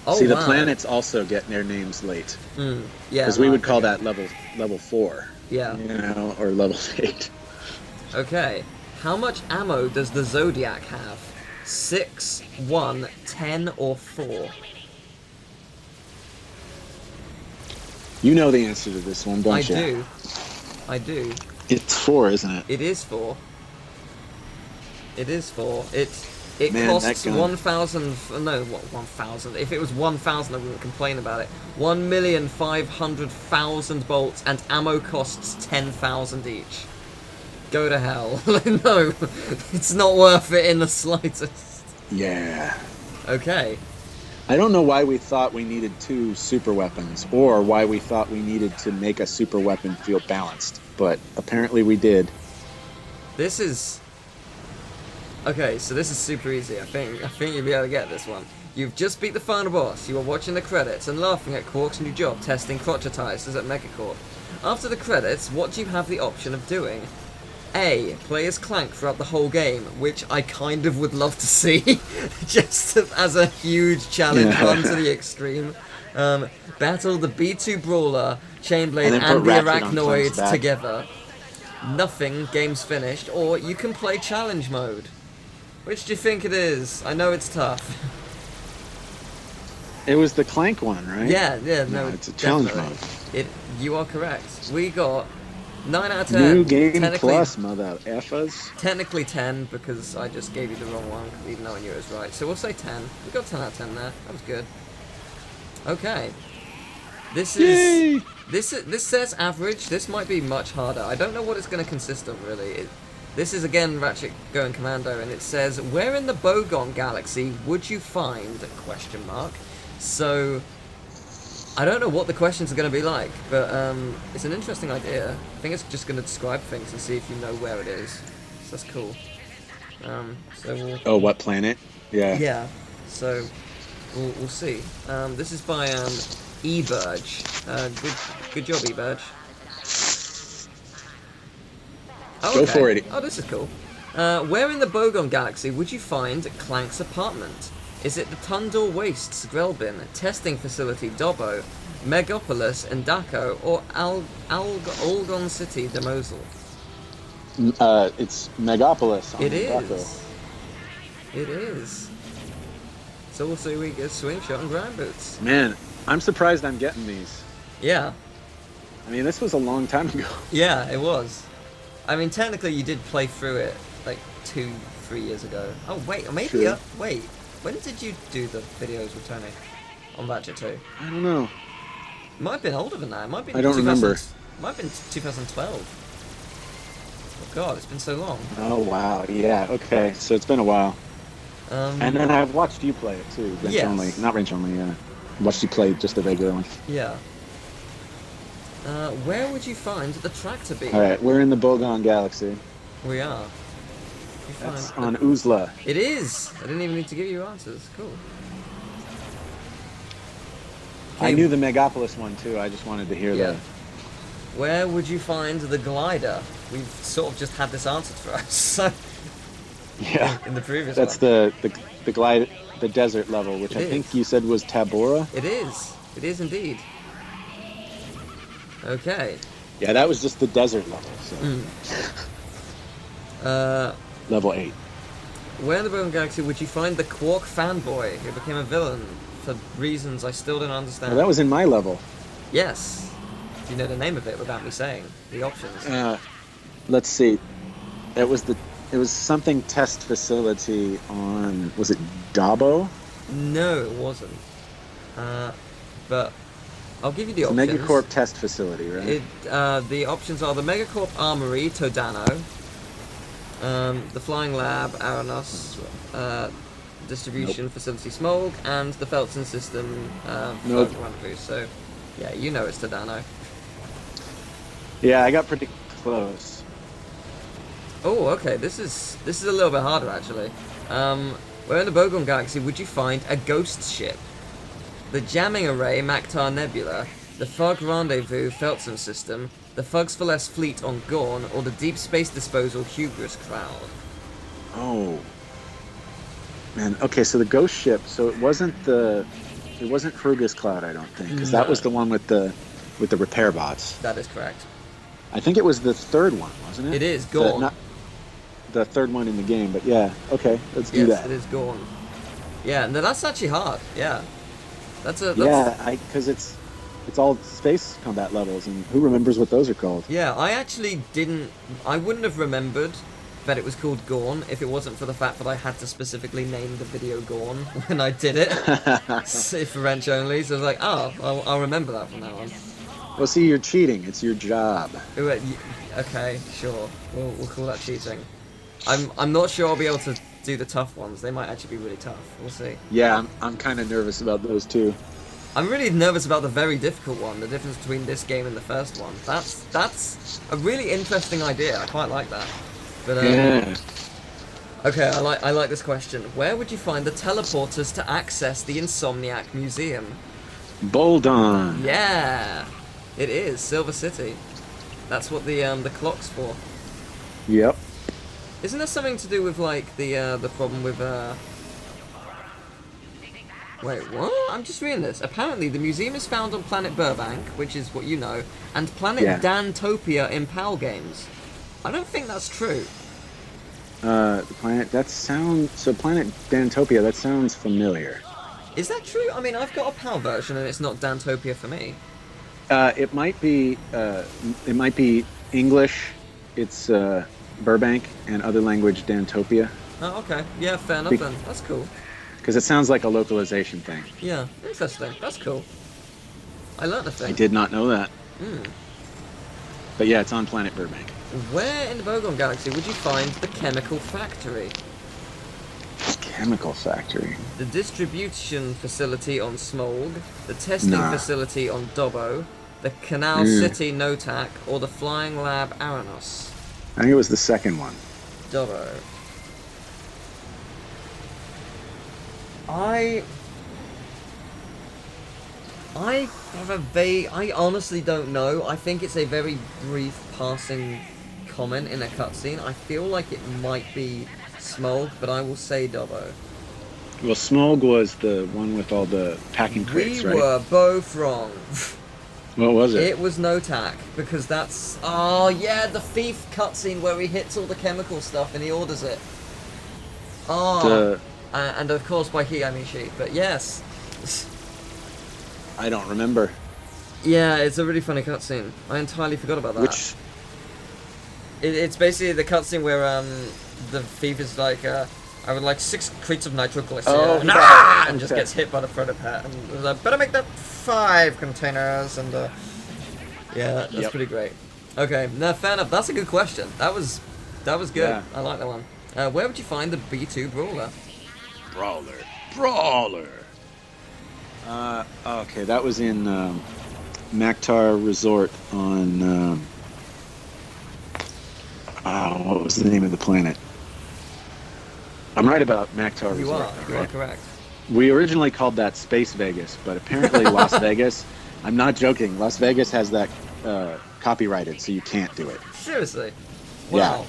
Oh, See, the wow. planets also get their names late. Yeah. Because we would call that level 4. Yeah. You know, or level 8. Okay. How much ammo does the Zodiac have? 6, 1, 10, or 4? You know the answer to this one, don't you? do. I do. It's 4, isn't it? It is 4. It is 4. It Man, costs that gun. 1,000. No, what 1,000? If it was 1,000, I wouldn't complain about it. 1,500,000 bolts, and ammo costs 10,000 each. Go to hell. No, it's not worth it in the slightest. Yeah. Okay. I don't know why we thought we needed 2 super weapons, or why we thought we needed to make a super weapon feel balanced, but apparently we did. This is... Okay, so this is super easy. I think you'll be able to get this one. You've just beat the final boss. You are watching the credits and laughing at Qwark's new job testing crotchetizers at Megacorp. After the credits, what do you have the option of doing? A. Play as Clank throughout the whole game, which I kind of would love to see, just as a huge challenge run to the extreme. Battle the B2 Brawler, Chainblade, and the Arachnoid together. Nothing, game's finished, or you can play challenge mode. Which do you think it is? I know it's tough. It was the Clank one, right? Yeah, no, it's a challenge definitely. mode. You are correct. We got 9 out of 10. New game Technically- plus, mother effers. Technically 10, because I just gave you the wrong one, even though I knew it was right. So we'll say 10. We got 10 out of 10 there. That was good. Okay. This is... This says average. This might be much harder. I don't know what it's going to consist of, really. This is, again, Ratchet going commando, and it says, where in the Bogon Galaxy would you find... ? So... I don't know what the questions are going to be like, but it's an interesting idea. I think it's just going to describe things and see if you know where it is. So that's cool. So we'll... Oh, what planet? Yeah. Yeah. So we'll see. This is by eBurge. Good job, eBurge. Oh, Go okay. for it. Oh, this is cool. Where in the Bogon Galaxy would you find Clank's apartment? Is it the Tundor Wastes, Grelbin, Testing Facility, Dobbo, Megapolis, Endako, or Algon City, Demosul? It's Megapolis. It is. It is. So we'll see we get Swing Shot and Ground Boots. Man, I'm surprised I'm getting these. Yeah. I mean, this was a long time ago. Yeah, it was. I mean, technically you did play through it like 2-3 3 years ago. Oh wait, or maybe True. wait. When did you do the videos with Tony on Ratchet 2? I don't know. It might have been older than that. It might have been I don't remember. Might have been 2012. Oh god, it's been so long. Oh wow, yeah, okay. So it's been a while. And then I've watched you play it too. Wrench Yes. only. Not wrench only, yeah. Watched you play just the regular one. Yeah. Where would you find the tractor beam? Alright, we're in the Bogon Galaxy. We are. You That's find- on Uzla. It is! I didn't even need to give you answers. Cool. I Okay, knew the Megapolis one too, I just wanted to hear Yeah. that. Where would you find the glider? We've sort of just had this answered for us so, Yeah. in the previous That's one. the glide, the desert level, which It I think is. you said was Tabora. It is. It is indeed. Okay. Yeah, that was just the desert level, so level 8. Where in the Broken Galaxy would you find the Qwark fanboy who became a villain for reasons I still don't understand? Well, that was in my level. Yes. Do you know the name of it without me saying the options? Let's see. It was something test facility on, was it Dabo? No, it wasn't. But I'll give you the The options. Megacorp test facility, right? The options are the Megacorp Armory, Todano, the Flying Lab, Aranos, Distribution Facility, Smolg, and the Felton System, Nope. Rendezvous. So, yeah, you know it's Todano. Yeah, I got pretty close. Oh, okay, this is a little bit harder, actually. Where in the Bogon Galaxy would you find a ghost ship? The Jamming Array, Maktar Nebula, the Fug Rendezvous Felton System, the Fugs for Less Fleet on Gorn, or the Deep Space Disposal Hubris Crowd? Oh. Man, okay, so the ghost ship, so it wasn't Kruger's Cloud, I don't think, because that No. was the one with the repair bots. That is correct. I think it was the third one, wasn't it? It is, Gorn. Not the third one in the game, but yeah, okay, let's do Yes, that. it is Gorn. Yeah, no, that's actually hard. Yeah. Yeah, because it's all space combat levels, and who remembers what those are called? Yeah, I wouldn't have remembered that it was called Gorn if it wasn't for the fact that I had to specifically name the video Gorn when I did it. For wrench only, so I was like, oh, I'll remember that from now on. Well, see, you're cheating. It's your job. Okay, sure. We'll call that cheating. I'm not sure I'll be able to do the tough ones. They might actually be really tough. We'll see. Yeah, I'm kind of nervous about those too. I'm really nervous about the very difficult one, the difference between this game and the first one. That's a really interesting idea. I quite like that. But Yeah. okay, I like this question. Where would you find the teleporters to access the Insomniac Museum? Boldon. Yeah, it is Silver City. That's what the clock's for. Yep. Isn't there something to do with like the problem with Wait, what? I'm just reading this. Apparently, the museum is found on planet Burbank, which is what you know, and planet Yeah. Dantopia in PAL games. I don't think that's true. The planet, planet Dantopia, that sounds familiar. Is that true? I mean, I've got a PAL version, and it's not Dantopia for me. It might be English, it's Burbank, and other language Dantopia, Oh, okay. Yeah, fair enough then. That's cool. because it sounds like a localization thing. Yeah, interesting. That's cool. I learned a I thing. did not know that. Hmm. But yeah, it's on planet Burbank. Where in the Bogon Galaxy would you find the chemical factory? Chemical factory. The distribution facility on Smolg, the testing Nah. facility on Dobbo, the Canal City Notak, or the Flying Lab Aranos? I think it was the second one. Dobbo. I honestly don't know. I think it's a very brief passing comment in a cutscene. I feel like it might be Smolg, but I will say Dobbo. Well, Smolg was the one with all the packing crates, We right? were both wrong. What was it? It was Notak, because that's... Oh, yeah, the thief cutscene where he hits all the chemical stuff and he orders it. Oh, and of course by he I mean she, but yes. I don't remember. Yeah, it's a really funny cutscene. I entirely forgot about that. Which? It's basically the cutscene where the thief is like, I would like 6 crates of nitroglycerin, Oh, and just okay. gets hit by the proto pet, and he's like, better make that 5 containers, and yeah, that's Yep. pretty great. Okay, no, fair enough. That's a good question. That was good. Yeah. I like that one. Where would you find the B2 brawler? Brawler. Okay, that was in Maktar Resort on. What was the name of the planet? I'm right about Maktar You Resort. are. You are correct. We originally called that Space Vegas, but apparently Las Vegas. I'm not joking. Las Vegas has that copyrighted, so you can't do it. Seriously. Yeah.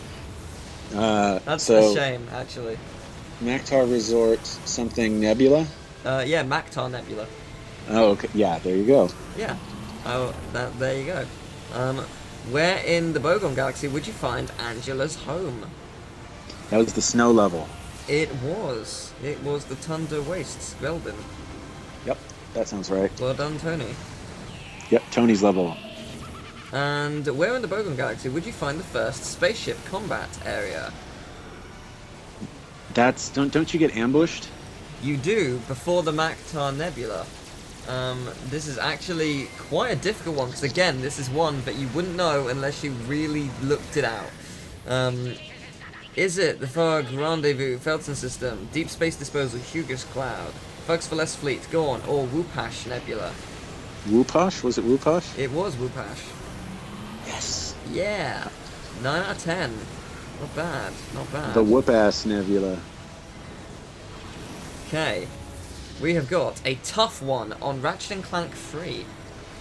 Wow. That's so a shame, actually. Maktar Resort something Nebula. Yeah, Maktar Nebula. Oh, okay. Yeah, there you go. Yeah. Oh, there you go. Where in the Bogon Galaxy would you find Angela's home? That was the snow level. It was. It was the Tundra Wastes, Veldin. Yep, that sounds right. Well done, Tony. Yep, Tony's level. And where in the Bogon Galaxy would you find the first spaceship combat area? That's don't you get ambushed? You do, before the Maktar Nebula. This is actually quite a difficult one, because again, this is one that you wouldn't know unless you really looked it out. Is it the Fog Rendezvous, Veldin System, Deep Space Disposal, Hugus Cloud, Fox for Less Fleet, Gorn, or Wupash Nebula? Wupash? Was it Wupash? It was Wupash. Yes. Yeah, 9 out of 10. Not bad, not bad. The Whoop-Ass Nebula. Okay, we have got a tough one on Ratchet and Clank 3.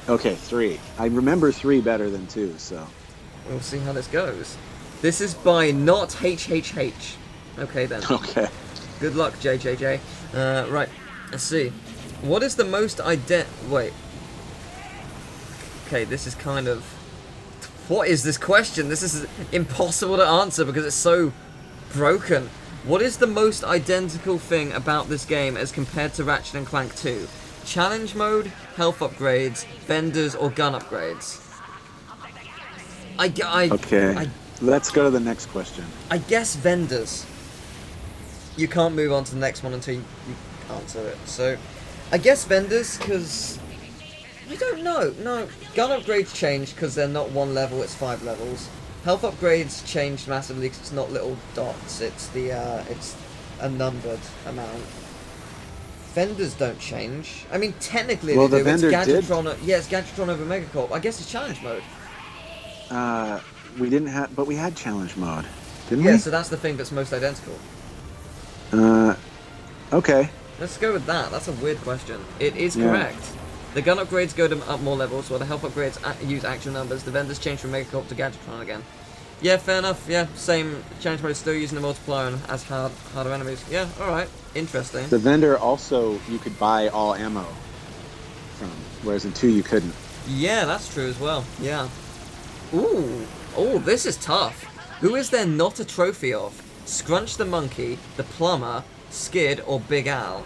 Okay, 3. I remember 3 better than 2, so. We'll see how this goes. This is by not HHH. Okay then. Okay. Good luck, JJJ. Right, let's see. What is the most wait. Okay, this is kind of... What is this question? This is impossible to answer because it's so broken. What is the most identical thing about this game as compared to Ratchet and Clank 2? Challenge mode, health upgrades, vendors, or gun upgrades? Okay. Let's go to the next question. I guess vendors. You can't move on to the next one until you answer it. So, I guess vendors, because... I don't know. No, gun upgrades changed because they're not 1 level, it's 5 levels. Health upgrades changed massively because it's not little dots, it's it's a numbered amount. Vendors don't change. I mean, technically Well, they the do. It's vendor did. Gadgetron, yeah, it's Gadgetron over Megacorp. I guess it's challenge mode. We didn't have, but we had challenge mode, didn't Yeah, we? so that's the thing that's most identical. Okay. Let's go with that. That's a weird question. It is Yeah. correct. The gun upgrades go to up more levels, while the health upgrades use actual numbers. The vendors change from Megacorp to Gadgetron again. Yeah, fair enough. Yeah, same challenge mode, still using the multiplier and as harder enemies. Yeah, alright. Interesting. The vendor also, you could buy all ammo from, whereas in 2 you couldn't. Yeah, that's true as well. Yeah. Ooh. Oh, this is tough. Who is there not a trophy of? Scrunch the Monkey, the Plumber, Skid, or Big Al?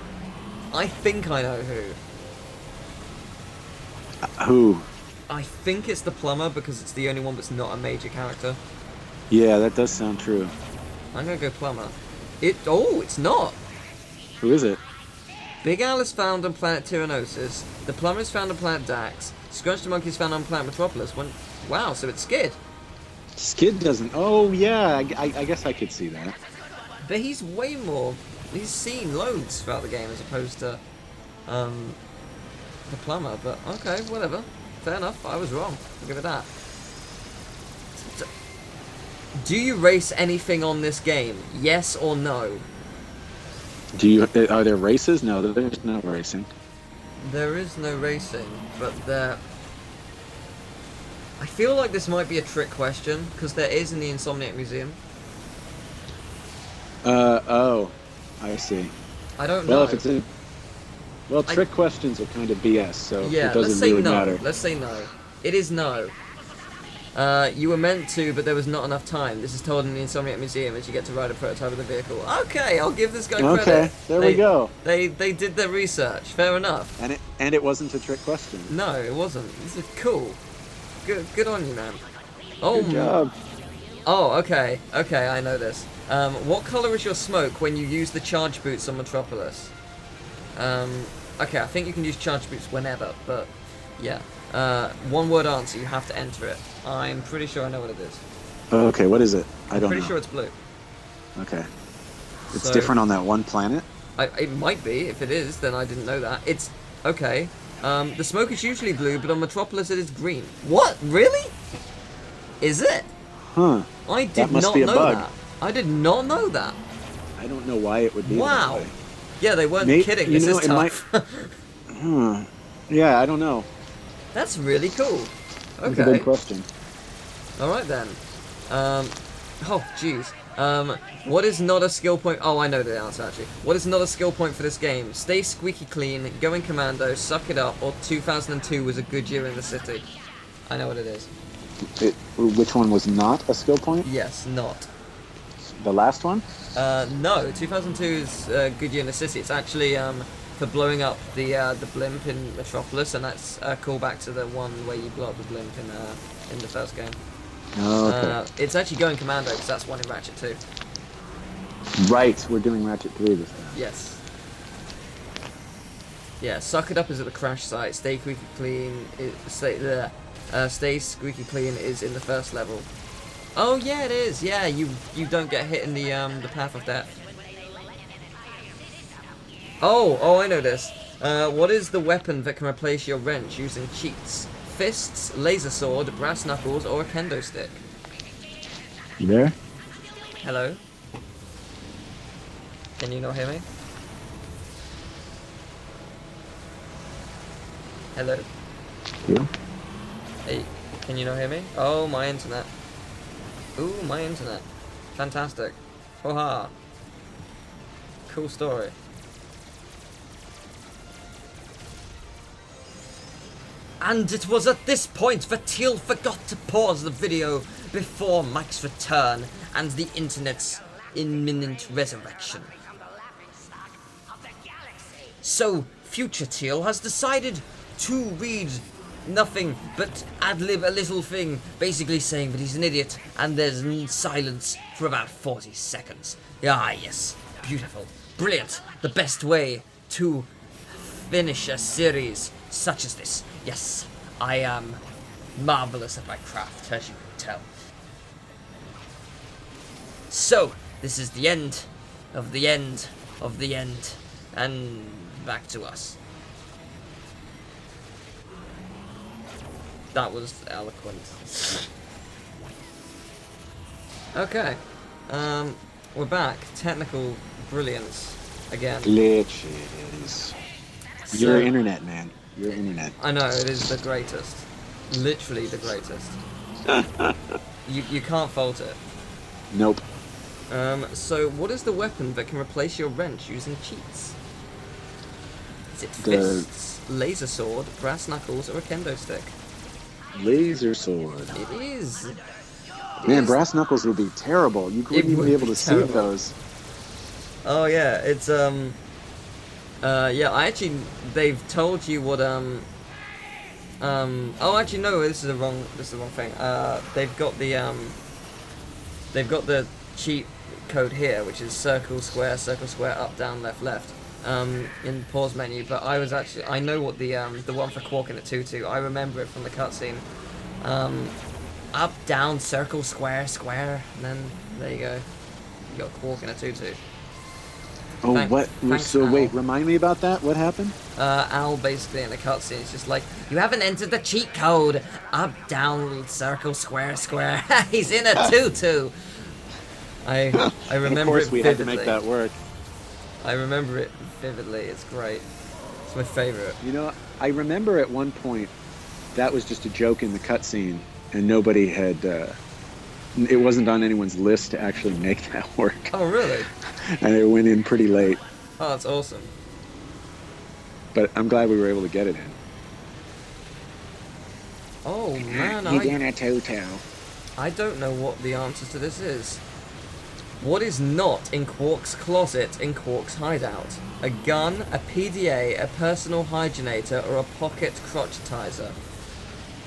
I think I know who. Who? I think it's the Plumber because it's the only one that's not a major character. Yeah, that does sound true. I'm gonna go Plumber. It's not. Who is it? Big Al is found on planet Tyrannosis. The Plumber is found on planet Dax. Scrunch the Monkey is found on planet Metropolis. Wow, so it's Skid. Skid doesn't. Oh, yeah, I guess I could see that. But he's way more... He's seen loads throughout the game as opposed to the Plumber. But okay, whatever. Fair enough, I was wrong. I'll give it that. Do you race anything on this game? Yes or no? Are there races? No, there's no racing. There is no racing, but there... I feel like this might be a trick question, because there is in the Insomniac Museum. Oh, I see. I don't know. Well, if it's in... Well, trick questions are kind of BS, so Yeah, it let's doesn't say really no. matter. Let's say no. It is no. You were meant to, but there was not enough time. This is told in the Insomniac Museum as you get to ride a prototype of the vehicle. Okay, I'll give this guy credit. Okay, there we go. They did their research. Fair enough. And it wasn't a trick question. No, it wasn't. This is cool. Good on you, man. Oh, Good job. Oh, okay. Okay, I know this. What color is your smoke when you use the charge boots on Metropolis? Okay, I think you can use charge boots whenever, but yeah. One word answer, you have to enter it. I'm pretty sure I know what it is. Okay, what is it? I don't know. I'm pretty sure it's blue. Okay. It's So- different on that one planet? It might be. If it is, then I didn't know that. It's okay. The smoke is usually blue, but on Metropolis it is green. What? Really? Is it? Huh. I did That must not be a know bug. that. I did not know that. I don't know why it would be Wow. that way. Yeah, they weren't kidding. You This know, is it tough. Yeah, I don't know. That's really cool. That's a Okay. big question. All right then. Oh, jeez. What is not a skill point? Oh, I know the answer actually. What is not a skill point for this game? Stay squeaky clean, going commando, suck it up, or 2002 was a good year in the city. I know what it is. Which one was not a skill point? Yes, not. The last one? No, 2002 is a good year in the city. It's actually for blowing up the blimp in Metropolis, and that's a callback to the one where you blow up the blimp in the first game. Oh, okay. It's actually going commando because that's one in Ratchet 2. Right, we're doing Ratchet 3 this time. Yes. Yeah, suck it up is at the crash site. Stay squeaky clean. Stay squeaky clean is in the first level. Oh yeah, it is. Yeah, you don't get hit in the path of death. Oh, I know this. What is the weapon that can replace your wrench using cheats? Fists, laser sword, brass knuckles, or a kendo stick? You there? Hello? Can you not hear me? Hello? You? Hey, can you not hear me? Oh, my internet. Ooh, my internet. Fantastic. Ho-ha. Cool story. And it was at this point that Teal forgot to pause the video before Mike's return and the internet's imminent resurrection. So, future Teal has decided to read nothing but ad-lib a little thing, basically saying that he's an idiot, and there's silence for about 40 seconds. Ah, yes. Beautiful. Brilliant. The best way to finish a series such as this. Yes, I am marvelous at my craft, as you can tell. So, this is the end of the end of the end, and back to us. That was eloquent. Okay, we're back. Technical brilliance again. Glitches. Your internet, man. Your internet. I know, it is the greatest. Literally the greatest. You can't fault it. Nope. So what is the weapon that can replace your wrench using cheats? Is it The- fists, laser sword, brass knuckles, or a kendo stick? Laser sword. It is. Man, brass knuckles would be terrible. You wouldn't even would be able be to see terrible. those. Oh yeah, it's yeah, they've told you what oh actually no, this is the wrong thing. They've got the cheat code here, which is circle, square, up, down, left, in the pause menu, but I know what the one for Qwark in a 2-2, I remember it from the cutscene. Up, down, circle, square, and then there you go. You got Qwark in a 2-2. Oh, Thanks- what? thanks, So wait, Al. remind me about that. What happened? Al basically in the cutscene is just like, you haven't entered the cheat code. Up, down, circle, square. He's in a 2-2. I remember Of course, it we vividly. had to make that work. I remember it vividly. It's great. It's my favorite. You know, I remember at one point that was just a joke in the cutscene, and nobody had. It wasn't on anyone's list to actually make that work, Oh really? and it went in pretty late. Oh, that's awesome. But I'm glad we were able to get it in. Oh man, He's in a toto. I don't know what the answer to this is. What is not in Qwark's closet in Qwark's hideout? A gun, a PDA, a personal hygienator, or a pocket crotchetizer?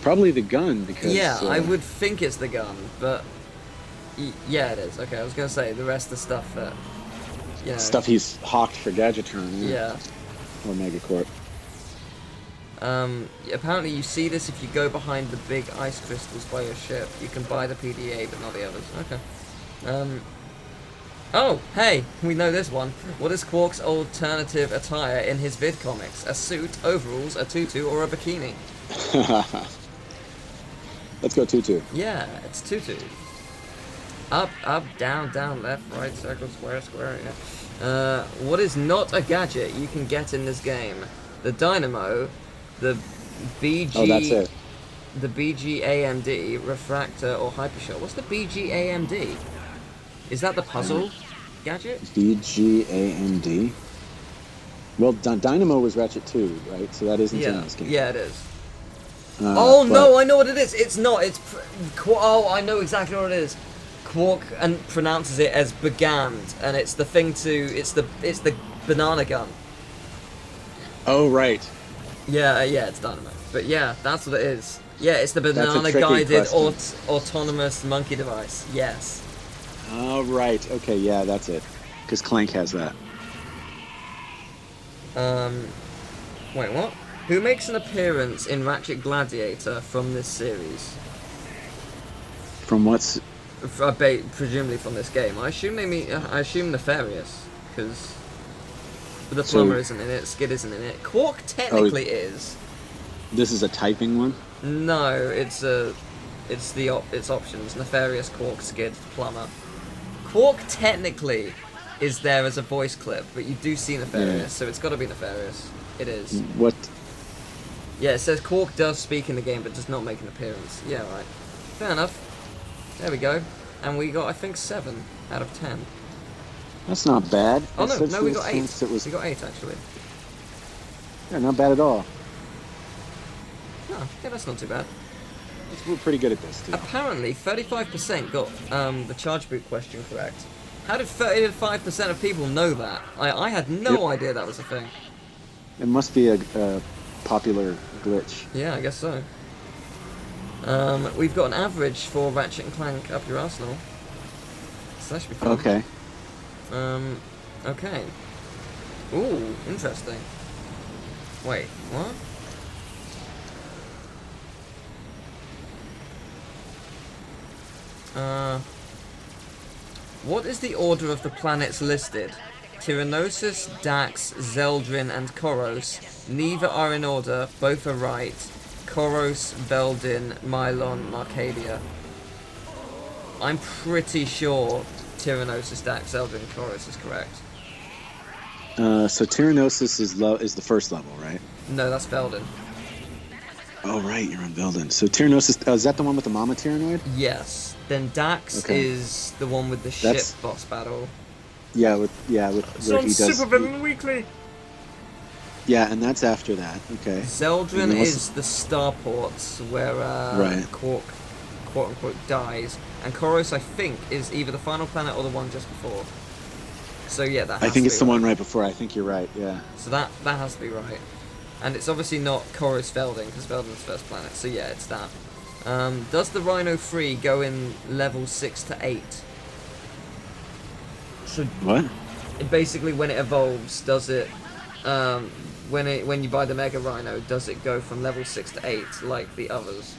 Probably the gun because. Yeah, I would think it's the gun, but Yeah, it is. Okay, I was gonna say the rest of the stuff that, you know. Stuff he's hawked for Gadgetron. Yeah. Or Megacorp. Apparently you see this if you go behind the big ice crystals by your ship. You can buy the PDA, but not the others. Okay. Oh, hey, we know this one. What is Qwark's alternative attire in his vid comics? A suit, overalls, a tutu, or a bikini? Let's go tutu. Yeah, it's tutu. Up, up, down, down, left, right, circle, square, square. Yeah. What is not a gadget you can get in this game? The dynamo, the BG. Oh, that's it. The BGAMD, refractor, or hypershot. What's the BGAMD? Is that the puzzle gadget? BGAMD. Well, Dynamo was Ratchet 2, right? So that isn't in this game. Yeah, it is. Oh but... no, I know what it is. It's not. It's oh, I know exactly what it is. Qwark and pronounces it as Begammed, and it's the thing to. It's the banana gun. Oh right. Yeah, it's dynamite. But yeah, that's what it is. Yeah, it's the banana tricky guided question. autonomous monkey device. Yes. Oh right. Okay, yeah, that's it. Because Clank has that. Wait, what? Who makes an appearance in Ratchet Gladiator from this series? From what's? Presumably from this game. I assume Nefarious, because the plumber isn't in it, Skid isn't in it. Qwark technically is. This is a typing one? No, it's options. Nefarious, Qwark, Skid, plumber. Qwark technically is there as a voice clip, but you do see Nefarious, so it's got to be Nefarious. It is. What? Yeah, it says Qwark does speak in the game, but does not make an appearance. Yeah, right. Fair enough. There we go. And we got, I think, 7 out of 10. That's not bad. Oh no, we got 8. We got 8 actually. Yeah, not bad at all. No, yeah, that's not too bad. We're pretty good at this, too. Apparently, 35% got the charge boot question correct. How did 35% of people know that? I had no idea that was a thing. It must be a popular glitch. Yeah, I guess so. We've got an average for Ratchet and Clank up your arsenal. So that should be fun. Okay. Okay. Ooh, interesting. Wait, what? What is the order of the planets listed? Tyrannosus, Dax, Zeldrin, and Koros. Neither are in order, both are right. Koros, Veldin, Mylon, Marcadia. I'm pretty sure Tyrannosus, Dax, Zeldrin, and Koros is correct. So Tyrannosus is the first level, right? No, that's Veldin. Oh, right, you're on Veldin. So Tyrannosus, is that the one with the Mama Tyrannoid? Yes. Then Dax is the one with the ship boss battle. Yeah, where he does... Supervillain Weekly! Yeah, and that's after that, okay. Zeldrin is the starports where Qwark, quote-unquote, dies. And Koros, I think, is either the final planet or the one just before. So yeah, that has I think to it's be the right. one right before, I think you're right, yeah. So that has to be right. And it's obviously not Koros Veldin, because Veldin's the first planet, so yeah, it's that. Does the RYNO 3 go in level 6 to 8? So what? Basically, when it evolves, does it... when you buy the Mega RYNO, does it go from level 6 to 8 like the others?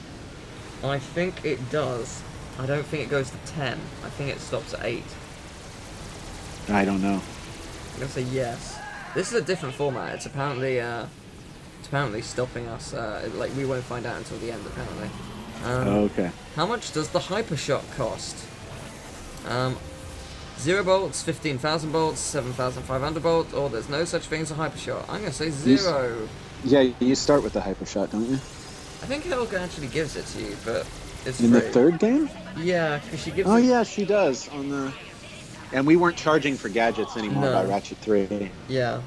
I think it does. I don't think it goes to 10. I think it stops at 8. I don't know. I'm gonna say yes. This is a different format. It's apparently stopping us. Like we won't find out until the end, apparently. Okay. How much does the hypershot cost? 0 bolts, 15,000 bolts, 7,500 bolts, or there's no such thing as a hypershot. I'm gonna say 0. You start with the hypershot, don't you? I think Helga actually gives it to you, but it's in free. the third game. Yeah, because she gives. Oh yeah, she does on the. And we weren't charging for gadgets anymore by Ratchet 3. Yeah.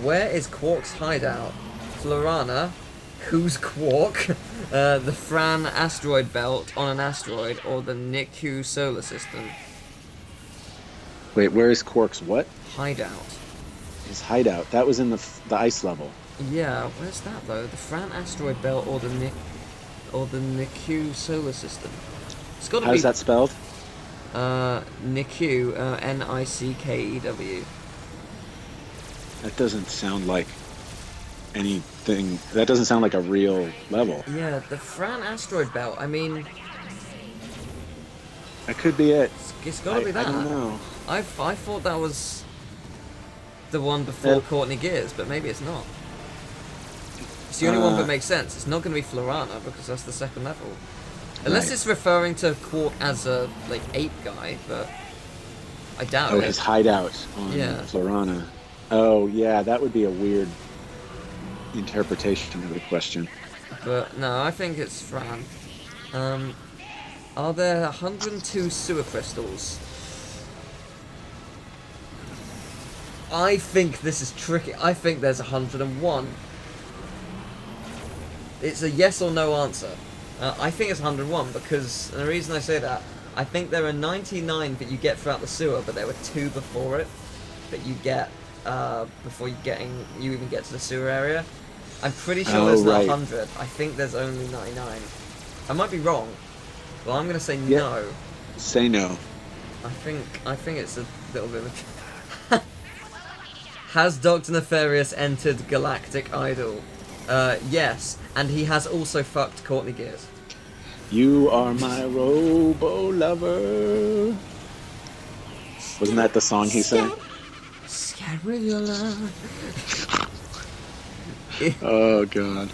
Where is Qwark's hideout? Florana. Who's Qwark? The Fran asteroid belt on an asteroid, or the Niku solar system? Wait, where is Qwark's what? Hideout. His hideout. That was in the ice level. Yeah, where's that though? The Fran asteroid belt or the Niku solar system? It's got to How's be that spelled? Nikkew, Nickew. That doesn't sound like anything. That doesn't sound like a real level. Yeah, the Fran asteroid belt. I mean, That could be it. it's got to be that. I don't know. I thought that was the one before Courtney Gears, but maybe it's not. It's the only one that makes sense. It's not going to be Florana because that's the second level. Unless Right. it's referring to Qwark as a, like, ape guy, but I doubt Oh, it. his hideout on Yeah. Florana. Oh, yeah, that would be a weird interpretation of the question. But no, I think it's Fran. Are there 102 sewer crystals? I think this is tricky. I think there's 101. It's a yes or no answer. I think it's 101 because and the reason I say that, I think there are 99 that you get throughout the sewer, but there were 2 before it that you get before you even get to the sewer area. I'm pretty sure there's not 100. I think there's only 99. I might be wrong. Well, I'm gonna say no. Say no. I think it's a little bit of a... Has Doctor Nefarious entered Galactic Idol? Yes, and he has also fucked Courtney Gears. You are my robo-lover. Wasn't that the song he sang? Scared with your love. Oh, God.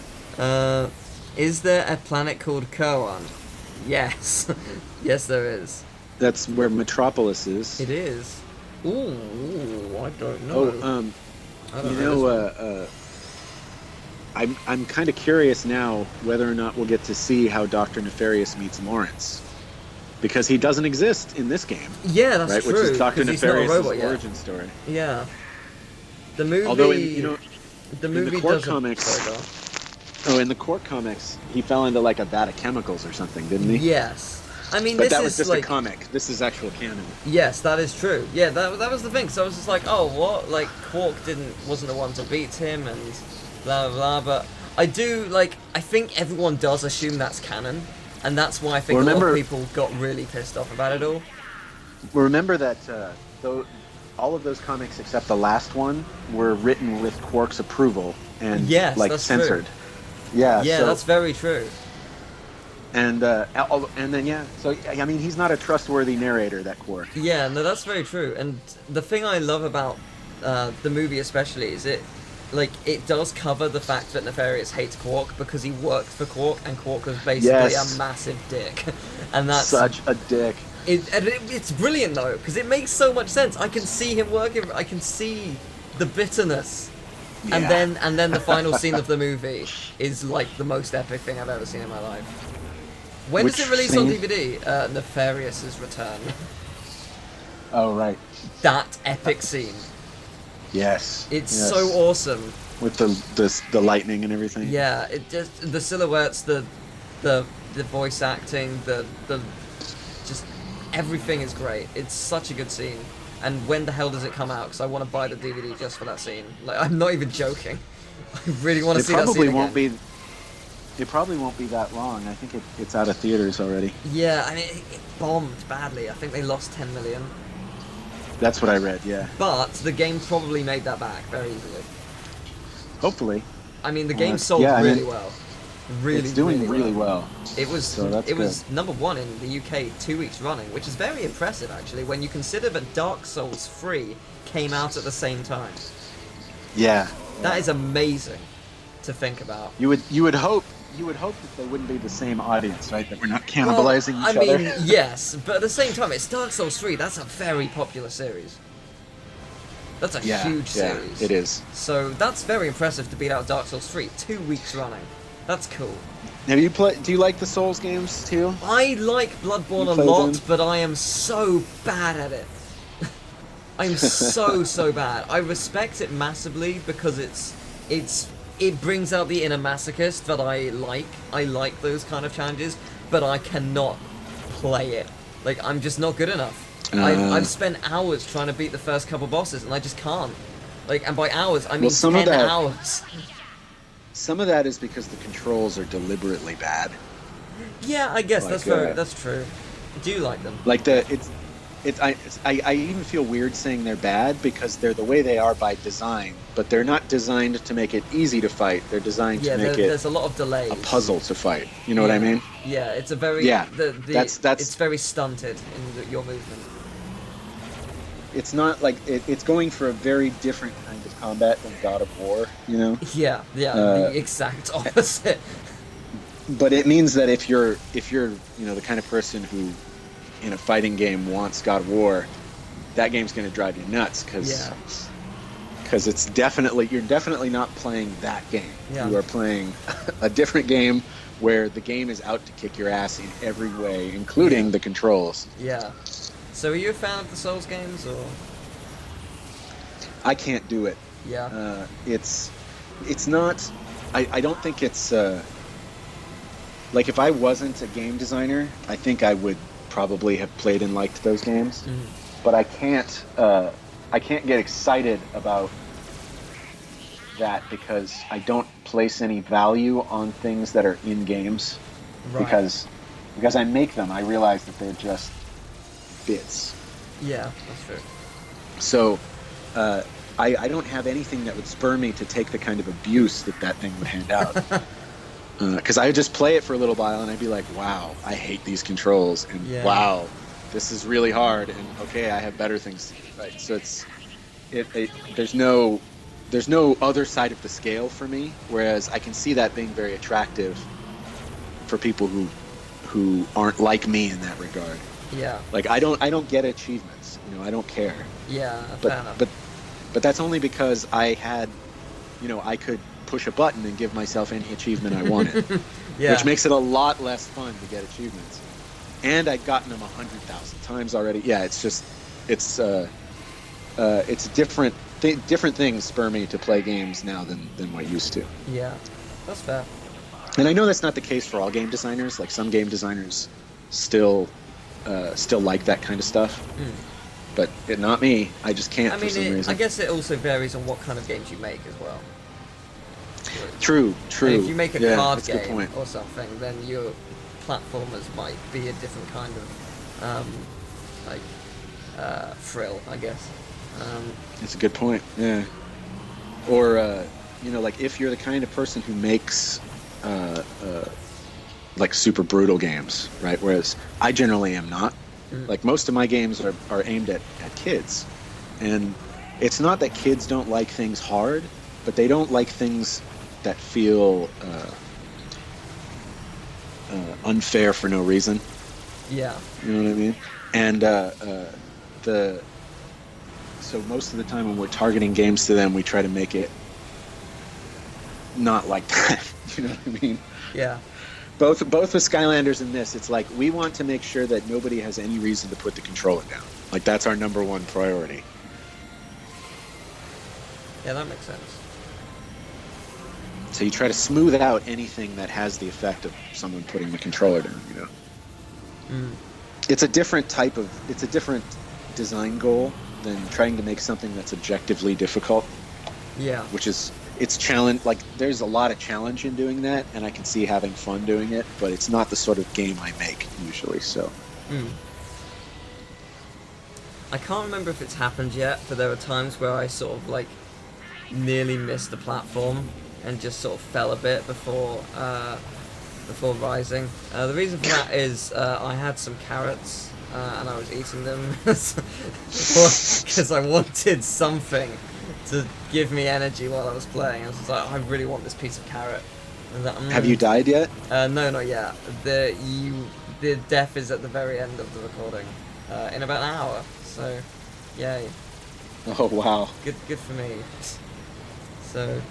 Is there a planet called Qwark? Yes. Yes, there is. That's where Metropolis is. It is. Ooh, I don't know. Oh, I don't you know know, I'm kind of curious now whether or not we'll get to see how Doctor Nefarious meets Lawrence, because he doesn't exist in this game. Yeah, that's right? true. Which is Doctor 'cause he's not a Nefarious' robot yet. origin story. Yeah. The movie. Although the movie Qwark doesn't. comics- Sorry, go on. Oh, in the Qwark comics, he fell into like a vat of chemicals or something, didn't he? Yes. I mean, But this that was is just like. a comic. This is actual canon. Yes, that is true. Yeah, that was the thing. So I was just like, oh, what? Like, Qwark wasn't the one to beat him, and blah blah blah. But I do like. I think everyone does assume that's canon, and that's why I think a lot of people got really pissed off about it all. Remember that though, all of those comics except the last one were written with Qwark's approval and Yes, like that's censored. true. Yeah. Yeah, so, that's very true. and then yeah. So I mean, he's not a trustworthy narrator, that Qwark. Yeah, no, that's very true. And the thing I love about the movie especially is it does cover the fact that Nefarious hates Qwark because he worked for Qwark, and Qwark was basically a massive dick. And that's Such a dick. It's brilliant though, because it makes so much sense. I can see him working. I can see the bitterness. Yeah. And then the final scene of the movie is like the most epic thing I've ever seen in my life. When Which does it release on scene? DVD? Nefarious's Return. Oh right. That epic scene. Yes. It's yes. so awesome. With the lightning and everything. Yeah, it just the silhouettes, the voice acting, the just everything is great. It's such a good scene. And when the hell does it come out? Because I want to buy the DVD just for that scene. Like, I'm not even joking. I really want to see that scene again. It probably won't be that long. I think it's out of theaters already. Yeah, I mean, it bombed badly. I think they lost 10 million. That's what I read, yeah. But the game probably made that back very easily. Hopefully. I mean, the game That's- sold yeah, I mean, really well. Really, it's doing really well. It was So that's was #1 in the UK 2 weeks running, which is very impressive actually when you consider that Dark Souls 3 came out at the same time. Yeah. That is amazing to think about. You would hope that they wouldn't be the same audience, right? That we're not cannibalizing each other. I mean, yes, but at the same time, it's Dark Souls 3. That's a very popular series. That's a huge series. It is. So that's very impressive to beat out Dark Souls 3 2 weeks running. That's cool. Have you played? Do you like the Souls games too? I like Bloodborne You a play lot, them? but I am so bad at it. I'm so bad. I respect it massively because it brings out the inner masochist that I like. I like those kind of challenges, but I cannot play it. Like, I'm just not good enough. I've spent hours trying to beat the first couple bosses, and I just can't. Like, and by hours, I mean 10 hours. Some of that is because the controls are deliberately bad. Yeah, I guess Like, that's true. Do you like them? Like I even feel weird saying they're bad because they're the way they are by design, but they're not designed to make it easy to fight. They're designed to make there's a lot of delays. a puzzle to fight. You know what I mean? Yeah, it's a very that's it's very stunted in your movement. It's not like it's going for a very different kind of combat than God of War. You know? Yeah, the exact opposite. But it means that if you're the kind of person who in a fighting game wants God of War, that game's going to drive you nuts because it's you're definitely not playing that game. Yeah. You are playing a different game where the game is out to kick your ass in every way, including the controls. Yeah. So are you a fan of the Souls games, or? I can't do it. Yeah. It's not. I don't think it's. Like if I wasn't a game designer, I think I would probably have played and liked those games. Mm. But I can't get excited about that because I don't place any value on things that are in games. Right. Because I make them, I realize that they're just bits. Yeah, that's true. So I don't have anything that would spur me to take the kind of abuse that thing would hand out. Because I would just play it for a little while and I'd be like, wow, I hate these controls, and wow, this is really hard, and okay, I have better things to do, right? So there's no other side of the scale for me, whereas I can see that being very attractive for people who aren't like me in that regard. Yeah. Like I don't get achievements, I don't care. Yeah, fair enough. But that's only because I had, I could push a button and give myself any achievement I wanted. Which makes it a lot less fun to get achievements. And I'd gotten them 100,000 times already. Yeah, it's just it's different things spur me to play games now than what used to. Yeah, that's fair. And I know that's not the case for all game designers. Like some game designers still like that kind of stuff. But not me. I just can't for some reason. I guess it also varies on what kind of games you make as well. True. And if you make a card a good game point. or something, then your platformers might be a different kind of thrill, I guess. It's a good point. Yeah. Or like if you're the kind of person who makes like super brutal games, right? Whereas I generally am not. Like most of my games are aimed at kids, and it's not that kids don't like things hard, but they don't like things that feel unfair for no reason. Yeah. You know what I mean? And so most of the time when we're targeting games to them, we try to make it not like that. You know what I mean? Yeah. Both with Skylanders and this, it's like we want to make sure that nobody has any reason to put the controller down. Like that's our number one priority. Yeah, that makes sense. So you try to smooth out anything that has the effect of someone putting the controller down, It's a different design goal than trying to make something that's objectively difficult. Yeah. It's challenge, like there's a lot of challenge in doing that, and I can see having fun doing it, but it's not the sort of game I make usually, so. I can't remember if it's happened yet, but there are times where I sort of like nearly missed the platform and just sort of fell a bit before rising. The reason for that is I had some carrots and I was eating them because I wanted something to give me energy while I was playing. I was like, I really want this piece of carrot. And that, Have you died yet? No, not yet. The death is at the very end of the recording, in about an hour. So, yay. Oh wow. Good for me. So,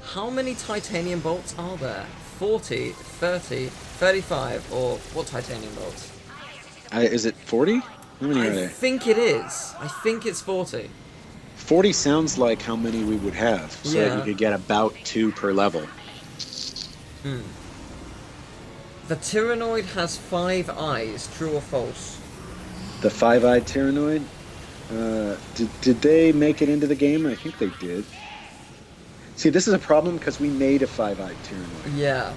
how many titanium bolts are there? 40, 30, 35, or what titanium bolts? Is it 40? How many are I there? think it is. I think it's 40. 40 sounds like how many we would have, so that you could get about 2 per level. The Tyrannoid has 5 eyes, true or false? The 5-eyed Tyrannoid? Did they make it into the game? I think they did. See, this is a problem because we made a 5-eyed Tyrannoid. Yeah.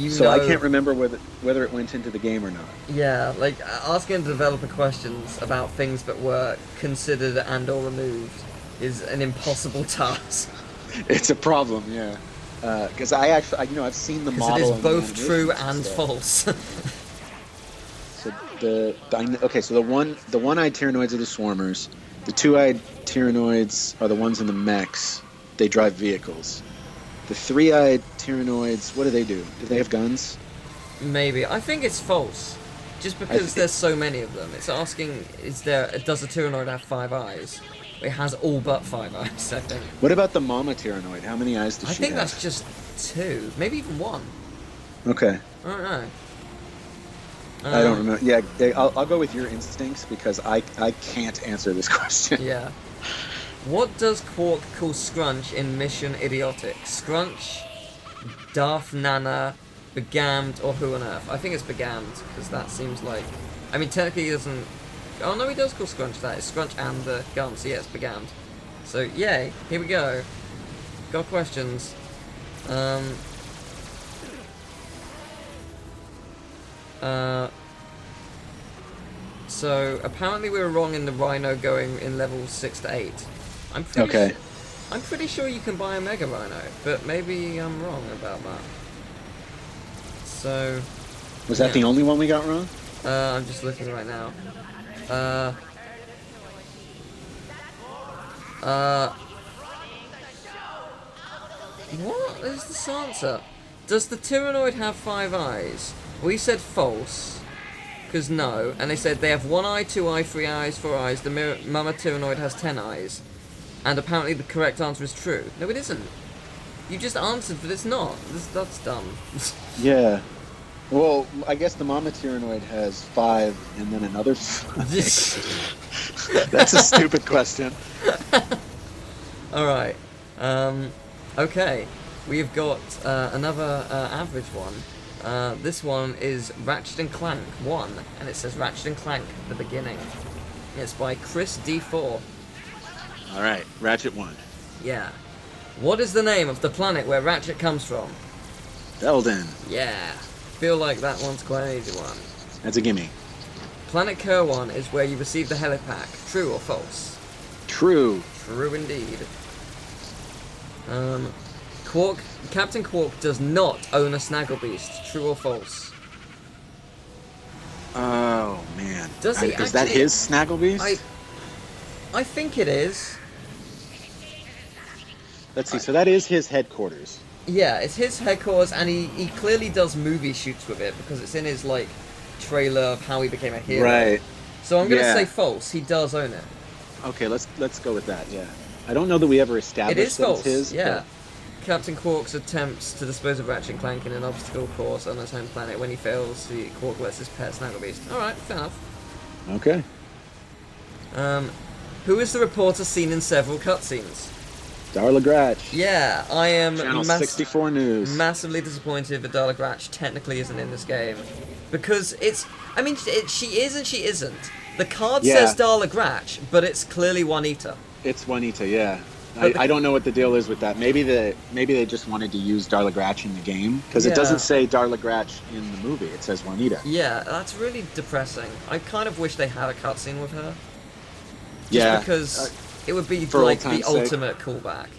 So I can't remember whether it went into the game or not. Yeah, like asking a developer questions about things that were considered and or removed is an impossible task. It's a problem, yeah. Because I've seen the model. Because it is and the both true animations and stuff. false. So so the one-eyed Tyrannoids are the swarmers. The two-eyed Tyrannoids are the ones in the mechs. They drive vehicles. The three-eyed Tyrannoids, what do? Do they have guns? Maybe. I think it's false. Just because there's so many of them. It's asking, does a Tyrannoid have 5 eyes? It has all but 5 eyes, I think. What about the mama Tyrannoid? How many eyes does she have? I think that's just 2. Maybe even 1. Okay. I don't know. I don't remember. Yeah, I'll go with your instincts because I can't answer this question. Yeah. What does Qwark call Scrunch in Mission Idiotic? Scrunch, Darth Nana, Begammed, or who on earth? I think it's Begammed, because that seems like... I mean, technically he doesn't... Oh no, he does call Scrunch that. It's Scrunch and the gum, so yeah, it's Begammed. So, yay, here we go. Got questions. So, apparently we were wrong in the RYNO going in levels 6 to 8. I'm pretty sure you can buy a Mega RYNO, but maybe I'm wrong about that. So... Was that the only one we got wrong? I'm just looking right now. What is this answer? Does the Tyrannoid have 5 eyes? We said false, because no, and they said they have 1 eye, 2 eye, 3 eyes, 4 eyes. The Mama Tyrannoid has 10 eyes, and apparently the correct answer is true. No, it isn't. You just answered, but it's not. That's dumb. Yeah. Well, I guess the Mama Tyrannoid has 5 and then another 5. That's a stupid question. Alright. Okay. We've got another average one. This one is Ratchet and Clank 1, and it says Ratchet and Clank the beginning. It's by Chris D4. Alright, Ratchet 1. Yeah. What is the name of the planet where Ratchet comes from? Veldin. Yeah. Feel like that one's quite an easy one. That's a gimme. Planet Qwark is where you receive the helipack. True or false? True. True indeed. Captain Qwark does not own a Snagglebeast. True or false? Oh man. Does he is that his Snagglebeast? I think it is. Let's see. So that is his headquarters. Yeah, it's his headquarters, and he clearly does movie shoots with it because it's in his like trailer of how he became a hero. Right. So I'm gonna say false. He does own it. Okay, let's go with that. Yeah. I don't know that we ever established it is that false. It's his. Yeah. But... Captain Qwark's attempts to dispose of Ratchet and Clank in an obstacle course on his home planet. When he fails, Qwark lets his pet Snagglebeast. Alright, fair enough. Okay. Who is the reporter seen in several cutscenes? Darla Gratch. Yeah, I am Channel 64 News. Massively disappointed that Darla Gratch technically isn't in this game. Because it's... I mean, she is and she isn't. The card says Darla Gratch, but it's clearly Juanita. It's Juanita, yeah. I don't know what the deal is with that. Maybe they just wanted to use Darla Gratch in the game because it doesn't say Darla Gratch in the movie. It says Juanita. Yeah, that's really depressing. I kind of wish they had a cutscene with her. Just because it would be like the ultimate callback.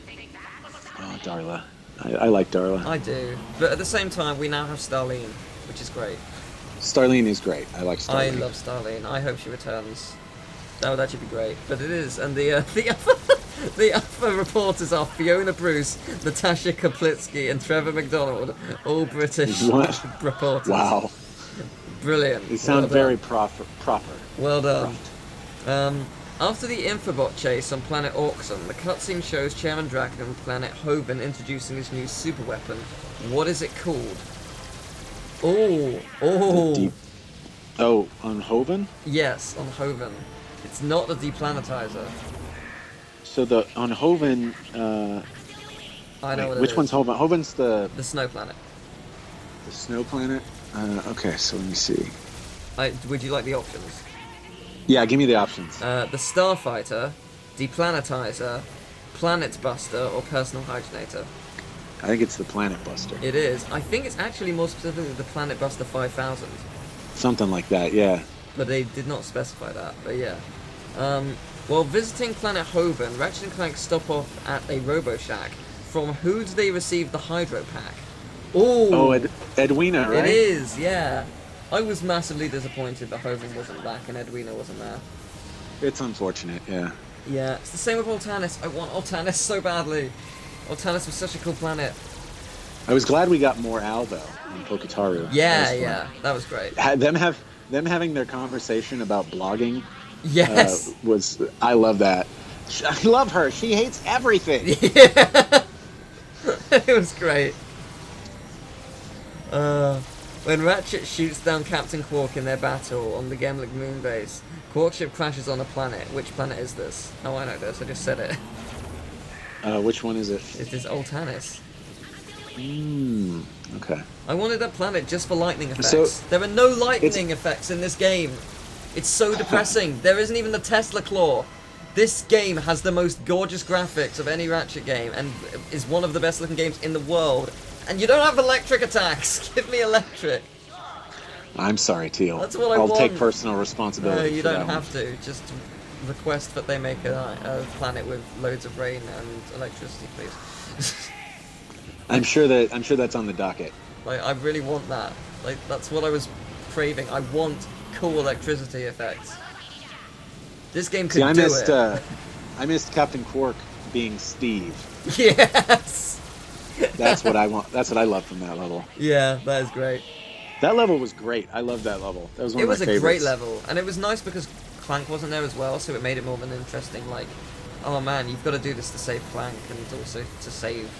Oh, Darla. I like Darla. I do, but at the same time, we now have Starlene, which is great. Starlene is great. I like Starlene. I love Starlene. I hope she returns. That would actually be great. But it is, and the other reporters are Fiona Bruce, Natasha Kaplitsky, and Trevor McDonald, all British reporters. Wow. Brilliant. They sound very proper. Well done. After the Infobot chase on planet Auxon, the cutscene shows Chairman Drek on planet Hoven introducing his new super weapon. What is it called? Oh, on Hoven? Yes, on Hoven. It's not the deplanetizer. So on Hoven, I know what it is. Which one's Hoven? Hoven's the snow planet. The snow planet? Okay, so let me see. Would you like the options? Yeah, give me the options. The Starfighter, Deplanetizer, Planet Buster, or Personal Hygienator. I think it's the Planet Buster. It is. I think it's actually more specifically the Planet Buster 5000. Something like that, yeah. But they did not specify that, but yeah. While visiting Planet Hoven, Ratchet and Clank stop off at a Robo Shack, from who do they receive the Hydro Pack? Ooh, Oh, Edwina, right? it is, yeah. I was massively disappointed that Hoven wasn't back and Edwina wasn't there. It's unfortunate, yeah. Yeah, it's the same with Altanis. I want Altanis so badly. Altanis was such a cool planet. I was glad we got more Alvo and Poketaru. Yeah, that was great. Them having their conversation about blogging. Yes. I love that. I love her. She hates everything. Yeah. It was great. When Ratchet shoots down Captain Qwark in their battle on the Gemlik moon base, Qwark's ship crashes on a planet. Which planet is this? Oh, I know this. I just said it. Which one is it? It is Altanis. Okay. I wanted that planet just for lightning effects. So, there are no lightning effects in this game. It's so depressing. There isn't even the Tesla claw. This game has the most gorgeous graphics of any Ratchet game and is one of the best looking games in the world. And you don't have electric attacks. Give me electric. I'm sorry, Teal. That's what I I'll want. take personal responsibility. No, you for don't that have to. Just request that they make a planet with loads of rain and electricity, please. I'm sure that's on the docket. Like, I really want that. Like, that's what I was craving. I want cool electricity effects. This game could do it. I missed Captain Qwark being Steve. Yes. That's what I want. That's what I love from that level. Yeah, that is great. That level was great. I love that level. That was one of my favorites. It was a great level, and it was nice because Clank wasn't there as well, so it made it more of an interesting, like, oh man, you've got to do this to save Clank and also to save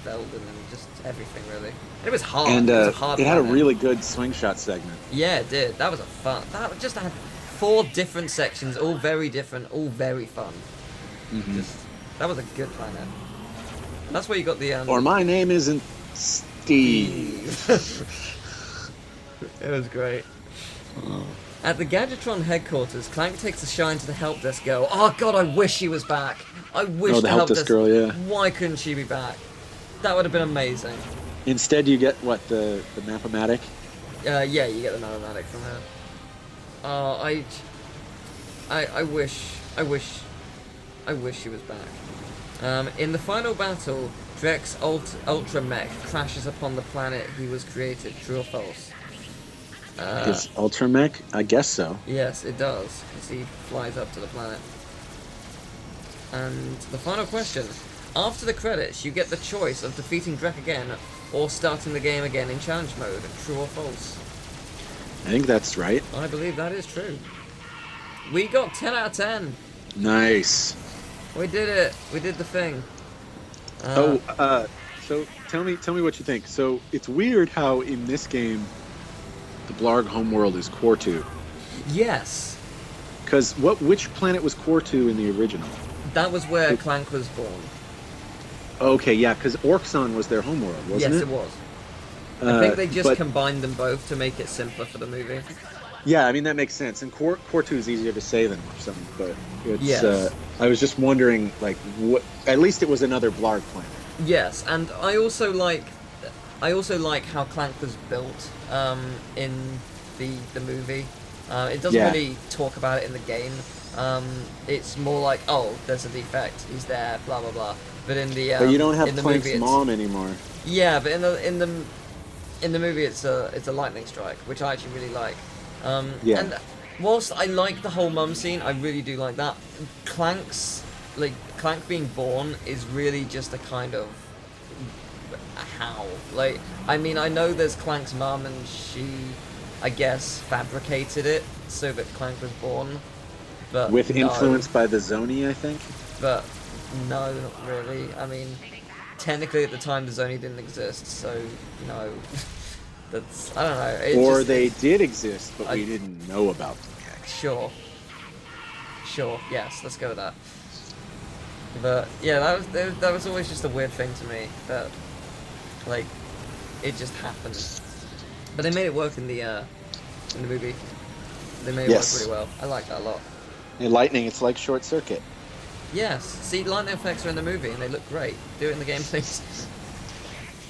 Veldin and just everything, really. And it was hard. And it was a hard it had a planet. really good swing shot segment. Yeah, it did. That was a fun. That just had 4 different sections, all very different, all very fun. That was a good planet. That's where you got the Or my name isn't Steve. It was great. At the Gadgetron headquarters, Clank takes a shine to the help desk girl. Oh god, I wish she was back. I wish the help desk girl, yeah. Why couldn't she be back? That would have been amazing. Instead, you get what, the Mapomatic? Yeah, you get the Mapomatic from her. Oh, I wish she was back. In the final battle, Drek's Ultra Mech crashes upon the planet he was created. True or false? His Ultra Mech? I guess so. Yes, it does, because he flies up to the planet. And the final question. After the credits, you get the choice of defeating Drek again, or starting the game again in challenge mode. True or false? I think that's right. I believe that is true. We got 10 out of 10. Nice. We did it. We did the thing. So tell me what you think. So it's weird how in this game, the Blarg homeworld is Quartu. Yes. Because which planet was Quartu in the original? That was where Clank was born. Okay, yeah, because Orkson was their homeworld, wasn't it? Yes, it was. I think they just combined them both to make it simpler for the movie. Yeah, I mean, that makes sense. And Quartu is easier to say than Orkson, but it's... Yes. I was just wondering, like, what... At least it was another Blarg planet. Yes, and I also like how Clank was built in the movie. It doesn't really talk about it in the game. It's more like, oh, there's a defect, he's there, blah blah blah. But in the but you don't have in the Clank's movie, mom anymore. Yeah, but in the movie it's a lightning strike, which I actually really like. Yeah. And whilst I like the whole mum scene, I really do like that. Clank being born is really just a kind of how. Like, I mean, I know there's Clank's mum and she, I guess, fabricated it so that Clank was born. But With no. influence by the Zoni, I think. But no, not really. I mean, technically at the time the Zoni didn't exist, so no. That's, I don't know. Or they did exist, but we didn't know about them yet. Sure, yes, let's go with that. But yeah, that was always just a weird thing to me, that like it just happened. But they made it work in the movie. They made it work pretty well. I like that a lot. In lightning, it's like Short Circuit. Yes, see, lightning effects are in the movie and they look great. Do it in the game, please.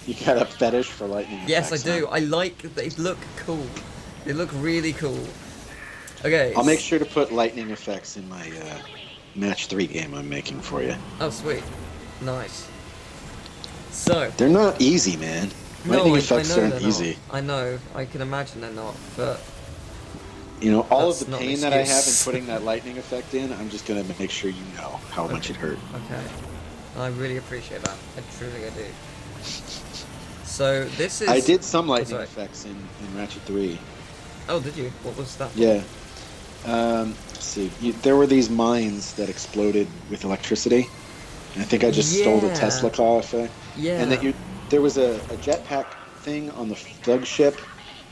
You got a fetish for lightning Yes, I effects, do. huh? I like. They look cool. They look really cool. Okay. I'll make sure to put lightning effects in my match 3 game I'm making for you. Oh, sweet. Nice. So. They're not easy, man. Lightning effects I know aren't they're easy. not. I know. I can imagine they're not, but. You know, all That's of the not an pain that I have in excuse. putting that lightning effect in, I'm just gonna make sure you know how much it hurt. Okay. I really appreciate that. I truly do. So this is. I did some lightning sorry. effects in Ratchet 3. Oh, did you? What was that? Yeah. Let's see. There were these mines that exploded with electricity. And I think I just stole the Yeah. Tesla car effect. Yeah. And that there was a jetpack thing on the thug ship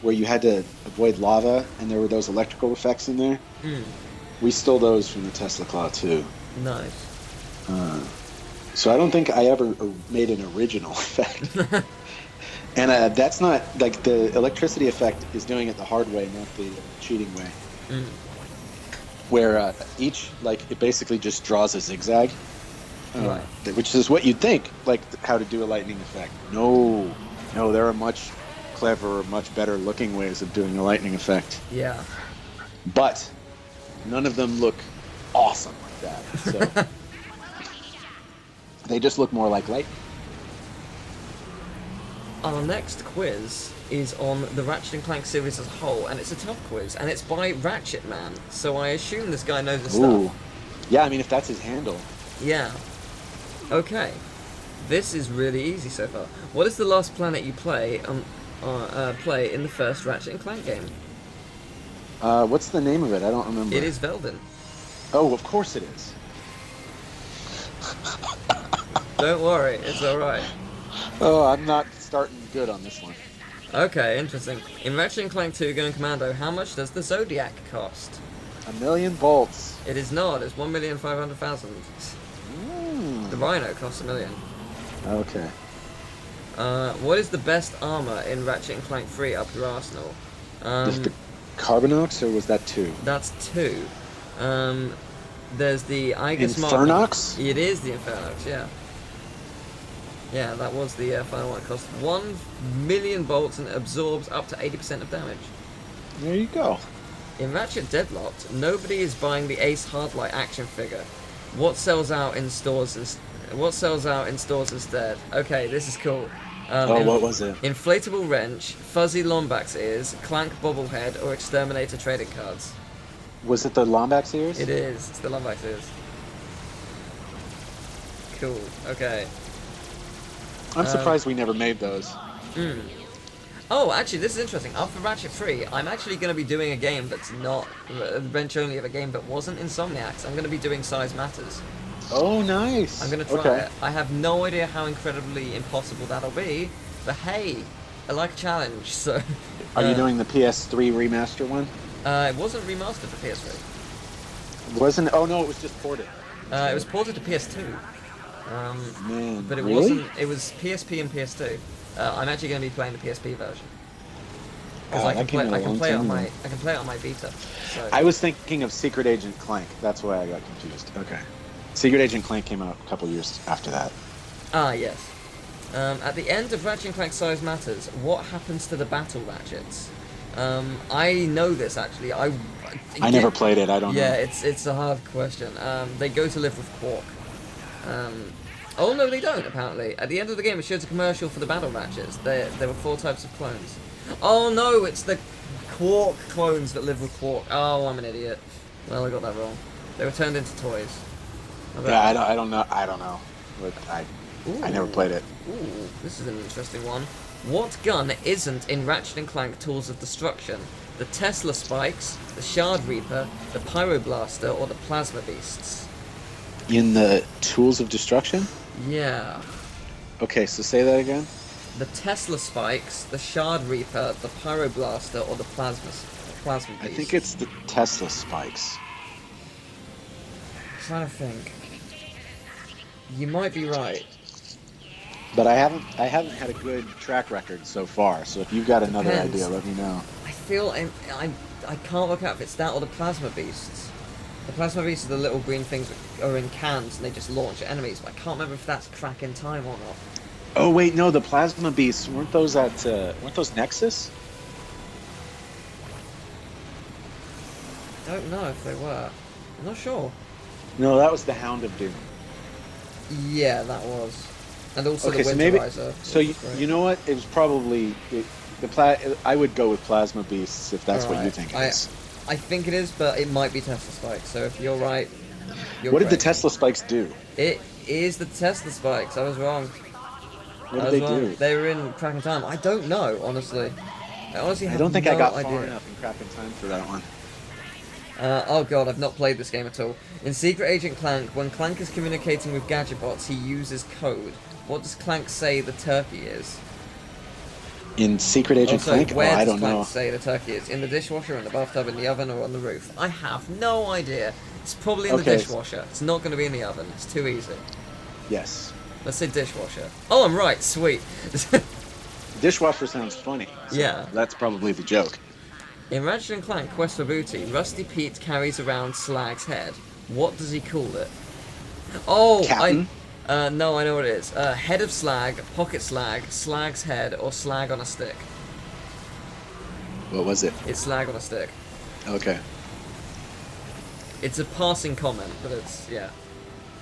where you had to avoid lava, and there were those electrical effects in there. Mm, We stole those from the Tesla Claw too. nice. So I don't think I ever made an original effect. And that's not, like, the electricity effect is doing it the hard way, not the cheating way. Mm. Where each, like, it basically just draws a zigzag. Right. Which is what you'd think, like, how to do a lightning effect. No, there are much cleverer, much better looking ways of doing a lightning effect. Yeah. But none of them look awesome like that. So they just look more like lightning. Our next quiz is on the Ratchet and Clank series as a whole, and it's a tough quiz, and it's by Ratchet Man, so I assume this guy knows his Ooh. stuff. Yeah, I mean, if that's his handle. Yeah. Okay. This is really easy so far. What is the last planet you play in the first Ratchet and Clank game? What's the name of it? I don't remember. It is Veldin. Oh, of course it is. Don't worry, it's alright. Oh, I'm not starting good on this one. Okay, interesting. In Ratchet and Clank 2 Going Commando, how much does the Zodiac cost? 1,000,000 bolts. It is not, it's 1,500,000. The RYNO costs 1 million. Okay. What is the best armor in Ratchet and Clank 3 up your arsenal? Is the Carbonox, or was that 2? That's 2. There's the Aegis Infernox? It is the Infernox, yeah. Yeah, that was the final one. It costs 1 million bolts and it absorbs up to 80% of damage. There you go. In Ratchet Deadlocked, nobody is buying the Ace Hardlight action figure. What sells out in stores? What sells out in stores instead? Okay, this is cool. What was it? Inflatable wrench, fuzzy Lombax ears, Clank bobblehead, or Exterminator trading cards. Was it the Lombax ears? It is. It's the Lombax ears. Cool. Okay. I'm surprised we never made those. Oh, actually, this is interesting. After Ratchet 3, I'm actually going to be doing a game that's not a bench only of a game that wasn't Insomniac's. I'm going to be doing Size Matters. Oh, nice. I'm going to try it. I have no idea how incredibly impossible that'll be, but hey, I like a challenge, so... Are you doing the PS3 remaster one? It wasn't remastered for PS3. Wasn't? Oh no, it was just ported. It was ported to PS2. Man, But it really? wasn't... It was PSP and PS2. I'm actually going to be playing the PSP version. Because I can play it on my Vita. So. I was thinking of Secret Agent Clank. That's why I got confused. Okay. Secret Agent Clank came out a couple years after that. Ah, yes. At the end of Ratchet and Clank Size Matters, what happens to the battle ratchets? I know this actually. I never played it. I don't know. Yeah, it's a hard question. They go to live with Qwark. Oh no, they don't. Apparently, at the end of the game, it shows a commercial for the battle ratchets. There were 4 types of clones. Oh no, it's the Qwark clones that live with Qwark. Oh, I'm an idiot. Well, I got that wrong. They were turned into toys. Yeah, I don't know. I don't know. But I never played it. Ooh, this is an interesting one. What gun isn't in Ratchet and Clank Tools of Destruction? The Tesla Spikes, the Shard Reaper, the Pyroblaster, or the Plasma Beasts? In the Tools of Destruction? Yeah. Okay, so say that again. The Tesla Spikes, the Shard Reaper, the Pyroblaster, or the Plasma Beast? I think it's the Tesla Spikes. I'm trying to think. You might be right. But I haven't had a good track record so far. So if you've got another Depends. idea, let me know. I feel I can't work out if it's that or the Plasma Beasts. The Plasma Beasts are the little green things that are in cans and they just launch at enemies, but I can't remember if that's crack in time or not. Oh wait, no, the plasma beasts weren't those Nexus? Don't know if they were. I'm not sure. No, that was the Hound of Doom. Yeah, that was. And also Okay, the so maybe. Winterizer. So you know what? It was probably I would go with plasma beasts if that's what you think it is. I think it is, but it might be Tesla spikes. So if you're right, What did the Tesla spikes do? It is the Tesla spikes. I was wrong. What did they do? They were in Crack in Time. I don't know, honestly. I honestly have I don't think no I got idea. far enough in Crack in Time for that one. Oh god, I've not played this game at all. In Secret Agent Clank, when Clank is communicating with gadget bots, he uses code. What does Clank say the turkey is? In Secret Agent Also, Clank? where I does don't Clank know. say the turkey is? In the dishwasher, in the bathtub, in the oven, or on the roof? I have no idea. It's probably in the dishwasher. It's not going to be in the oven. It's too easy. Yes. Let's say dishwasher. Oh, I'm right. Sweet. Dishwasher sounds funny. So Yeah. That's probably the joke. In Ratchet and Clank Quest for Booty, Rusty Pete carries around Slag's head. What does he call it? Oh, Captain? no, I know what it is. Head of Slag, Pocket Slag, Slag's head, or Slag on a stick. What was it? It's Slag on a stick. Okay. It's a passing comment, but it's, yeah.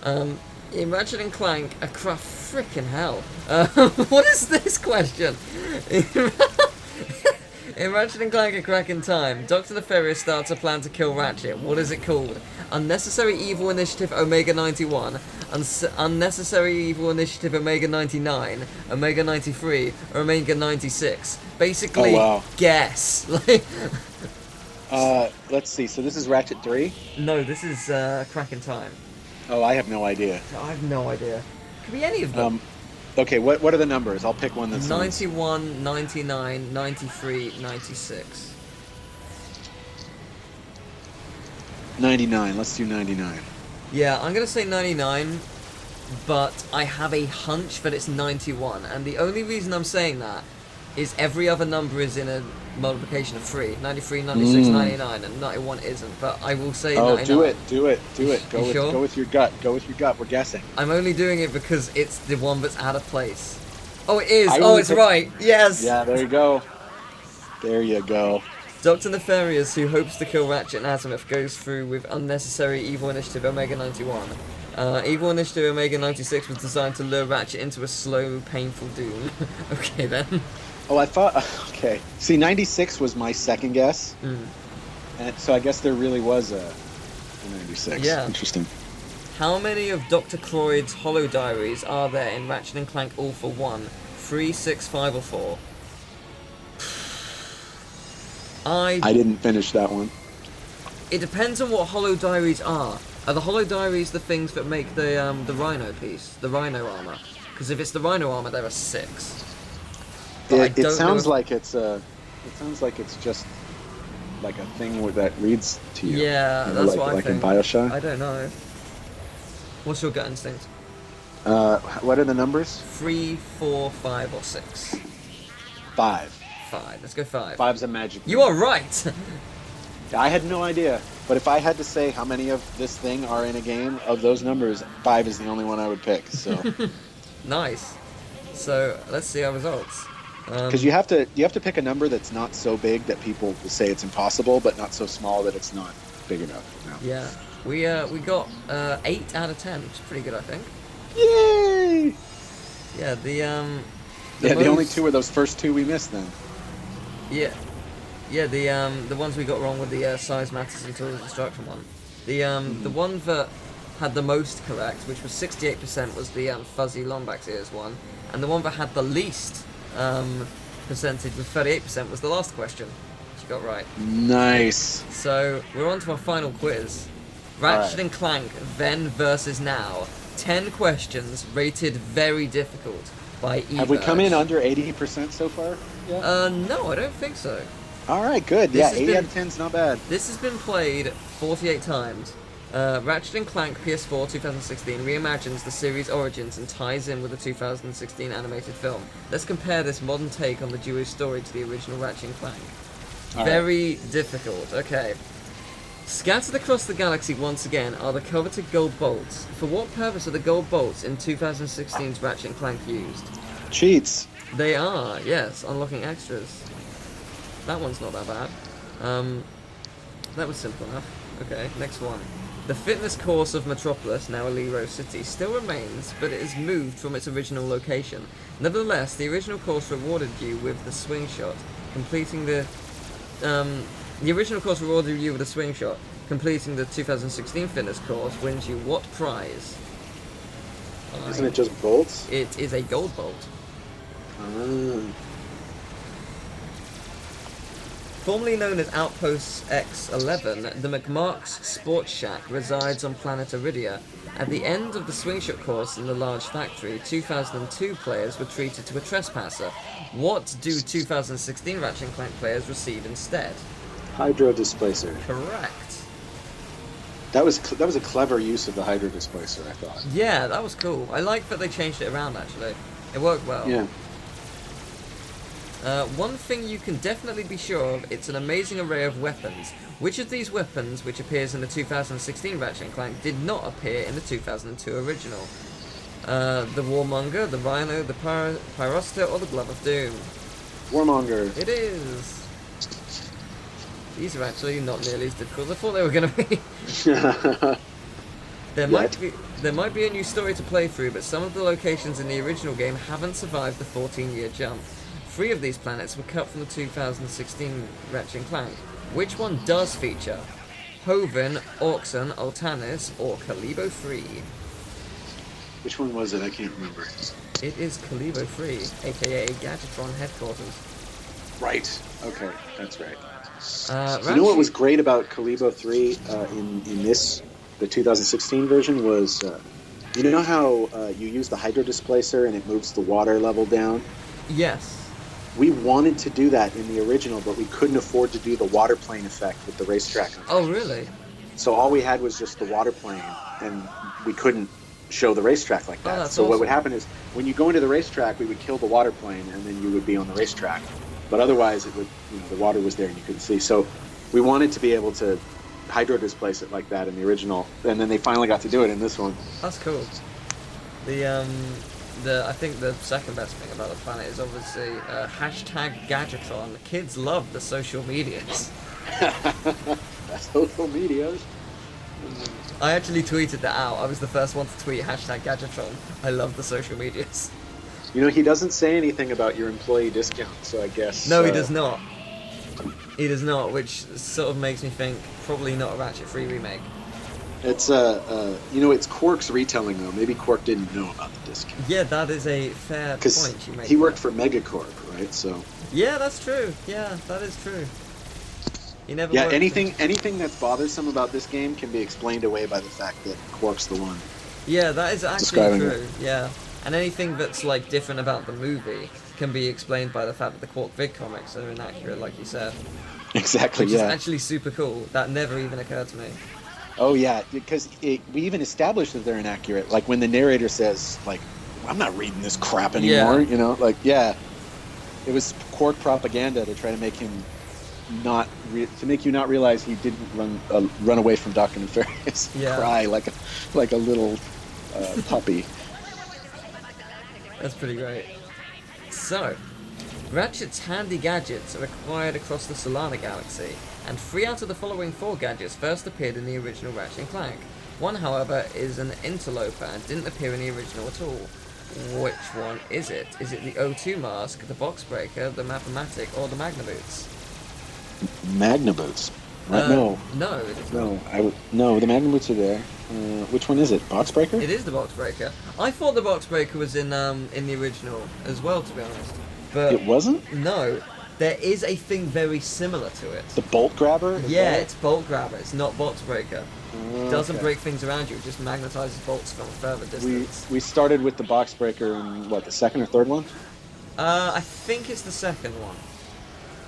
In Ratchet and Clank, frickin' hell. What is this question? In Ratchet and Clank: A Crack in Time, Doctor Nefarious starts a plan to kill Ratchet. What is it called? Unnecessary Evil Initiative Omega 91, Unnecessary Evil Initiative Omega 99, Omega 93, or Omega 96. Basically, guess. Let's see. So this is Ratchet 3? No, this is Crack in Time. Oh, I have no idea. I have no idea. Could be any of them. Okay, what are the numbers? I'll pick one that's 91, 99, 93, 96. 99. Let's do 99. Yeah, I'm going to say 99, but I have a hunch that it's 91. And the only reason I'm saying that is every other number is in a multiplication of 3. 93, 96, 99, and 91 isn't. But I will say 99. Do it. Go with your gut. We're guessing. I'm only doing it because it's the one that's out of place. Oh, it is. It's right. Yes. Yeah, there you go. There you go. Doctor Nefarious, who hopes to kill Ratchet and Azimuth, goes through with Unnecessary Evil Initiative Omega 91. Evil Initiative Omega 96 was designed to lure Ratchet into a slow, painful doom. Okay, then. Oh, I thought... Okay. See, 96 was my second guess. And so I guess there really was a 96. Yeah. Interesting. How many of Dr. Croyd's holo diaries are there in Ratchet and Clank All for One? 3, 6, 5, or 4? I didn't finish that one. It depends on what holo diaries are. Are the holo diaries the things that make the RYNO piece, the RYNO armor? Because if it's the RYNO armor, there are 6. It sounds like it's just like a thing that reads to you. Yeah, you know, that's what I think. think. Like in Bioshock. I don't know. What's your gut instinct? What are the numbers? 3, 4, 5, or 6? 5. 5. Let's go 5. 5's a magic You number. are right. I had no idea, but if I had to say how many of this thing are in a game of those numbers, 5 is the only one I would pick. So. Nice. So let's see our results. Because you have to pick a number that's not so big that people will say it's impossible, but not so small that it's not big enough. You know? Yeah, we got 8 out of 10, which is pretty good, I think. Yay! Yeah, the only 2 are those first 2 we missed then. Yeah, the ones we got wrong with the size matters and tools of destruction one. The one that had the most correct, which was 68%, was the fuzzy Lombax ears one, and the one that had the least percentage with 38% was the last question, which you got right. Nice. So we're on to our final quiz. Ratchet and Clank Then versus Now. 10 questions rated very difficult by eVerge. Have we come in under 80% so far? Yeah. No, I don't think so. All right, good. This 8 out of 10's not bad. This has been played 48 times. Ratchet and Clank PS4 2016 reimagines the series' origins and ties in with the 2016 animated film. Let's compare this modern take on the duo's story to the original Ratchet and Clank. Very difficult. Okay. Scattered across the galaxy once again are the coveted gold bolts. For what purpose are the gold bolts in 2016's Ratchet and Clank used? Cheats. They are, yes, unlocking extras. That one's not that bad. That was simple enough. Okay, next one. The fitness course of Metropolis, now Aliro City, still remains, but it has moved from its original location. Nevertheless, the original course rewarded you with the swing shot. Completing the original course rewarded you with a swing shot. Completing the 2016 fitness course wins you what prize? Isn't it just bolts? It is a gold bolt. Formerly known as Outpost X11, the McMark's Sports Shack resides on planet Iridia. At the end of the swingshot course in the large factory, 2002 players were treated to a trespasser. What do 2016 Ratchet and Clank players receive instead? Hydro displacer. Correct. That was a clever use of the hydro displacer, I thought. Yeah, that was cool. I like that they changed it around, actually. It worked well. Yeah. One thing you can definitely be sure of, it's an amazing array of weapons. Which of these weapons, which appears in the 2016 Ratchet and Clank, did not appear in the 2002 original? The Warmonger, the RYNO, the Pyrociter, or the Glove of Doom? Warmonger. It is! These are actually not nearly as difficult as I thought they were going to be. There might be a new story to play through, but some of the locations in the original game haven't survived the 14-year jump. 3 of these planets were cut from the 2016 Ratchet and Clank. Which one does feature? Hoven, Auxon, Altanis, or Calibo 3? Which one was it? I can't remember. It is Calibo 3, aka Gadgetron headquarters. Right. Okay, that's right. Ratchet... You know what was great about Calibo 3 in the 2016 version was, you know how you use the hydro displacer and it moves the water level down? Yes. We wanted to do that in the original, but we couldn't afford to do the water plane effect with the racetrack. Oh, really? So all we had was just the water plane, and we couldn't show the racetrack like that. That's so awesome. What would happen is, when you go into the racetrack, we would kill the water plane, and then you would be on the racetrack. But otherwise, it would, the water was there and you couldn't see. So we wanted to be able to hydro displace it like that in the original, and then they finally got to do it in this one. That's cool. I think the second best thing about the planet is obviously hashtag Gadgetron. Kids love the social medias. Social medias. I actually tweeted that out. I was the first one to tweet hashtag Gadgetron. I love the social medias. You know, he doesn't say anything about your employee discount, so I guess... No, he does not. He does not, which sort of makes me think probably not a Ratchet 3 remake. It's it's Qwark's retelling though. Maybe Qwark didn't know about the discount. Yeah, that is a fair point you make. He worked for Megacorp, right? So. Yeah, that's true. Yeah, that is true. He never. Yeah, anything that's bothersome about this game can be explained away by the fact that Qwark's the one. Yeah, that is actually true. Yeah, and anything that's like different about the movie can be explained by the fact that the Qwark Vid comics are inaccurate, like you said. Exactly. Which yeah. is actually super cool. That never even occurred to me. Oh yeah, because we even established that they're inaccurate. Like when the narrator says, like, "I'm not reading this crap anymore," it was Qwark propaganda to try to make him make you not realize he didn't run away from Doctor Nefarious, cry like a little puppy. That's pretty great. So, Ratchet's handy gadgets are acquired across the Solana galaxy, and 3 out of the following 4 gadgets first appeared in the original Ratchet and Clank. One, however, is an interloper and didn't appear in the original at all. Which one is it? Is it the O2 mask, the box breaker, the mathematic, or the magna boots? Magna boots? No. No, it is not. No, the magna boots are there. Which one is it? Box breaker? It is the box breaker. I thought the box breaker was in the original as well, to be honest. But it wasn't? No. There is a thing very similar to it. The bolt grabber? It's bolt grabber. It's not box breaker. It doesn't break things around you. It just magnetizes bolts from a further distance. We started with the box breaker in, the second or third one? I think it's the second one.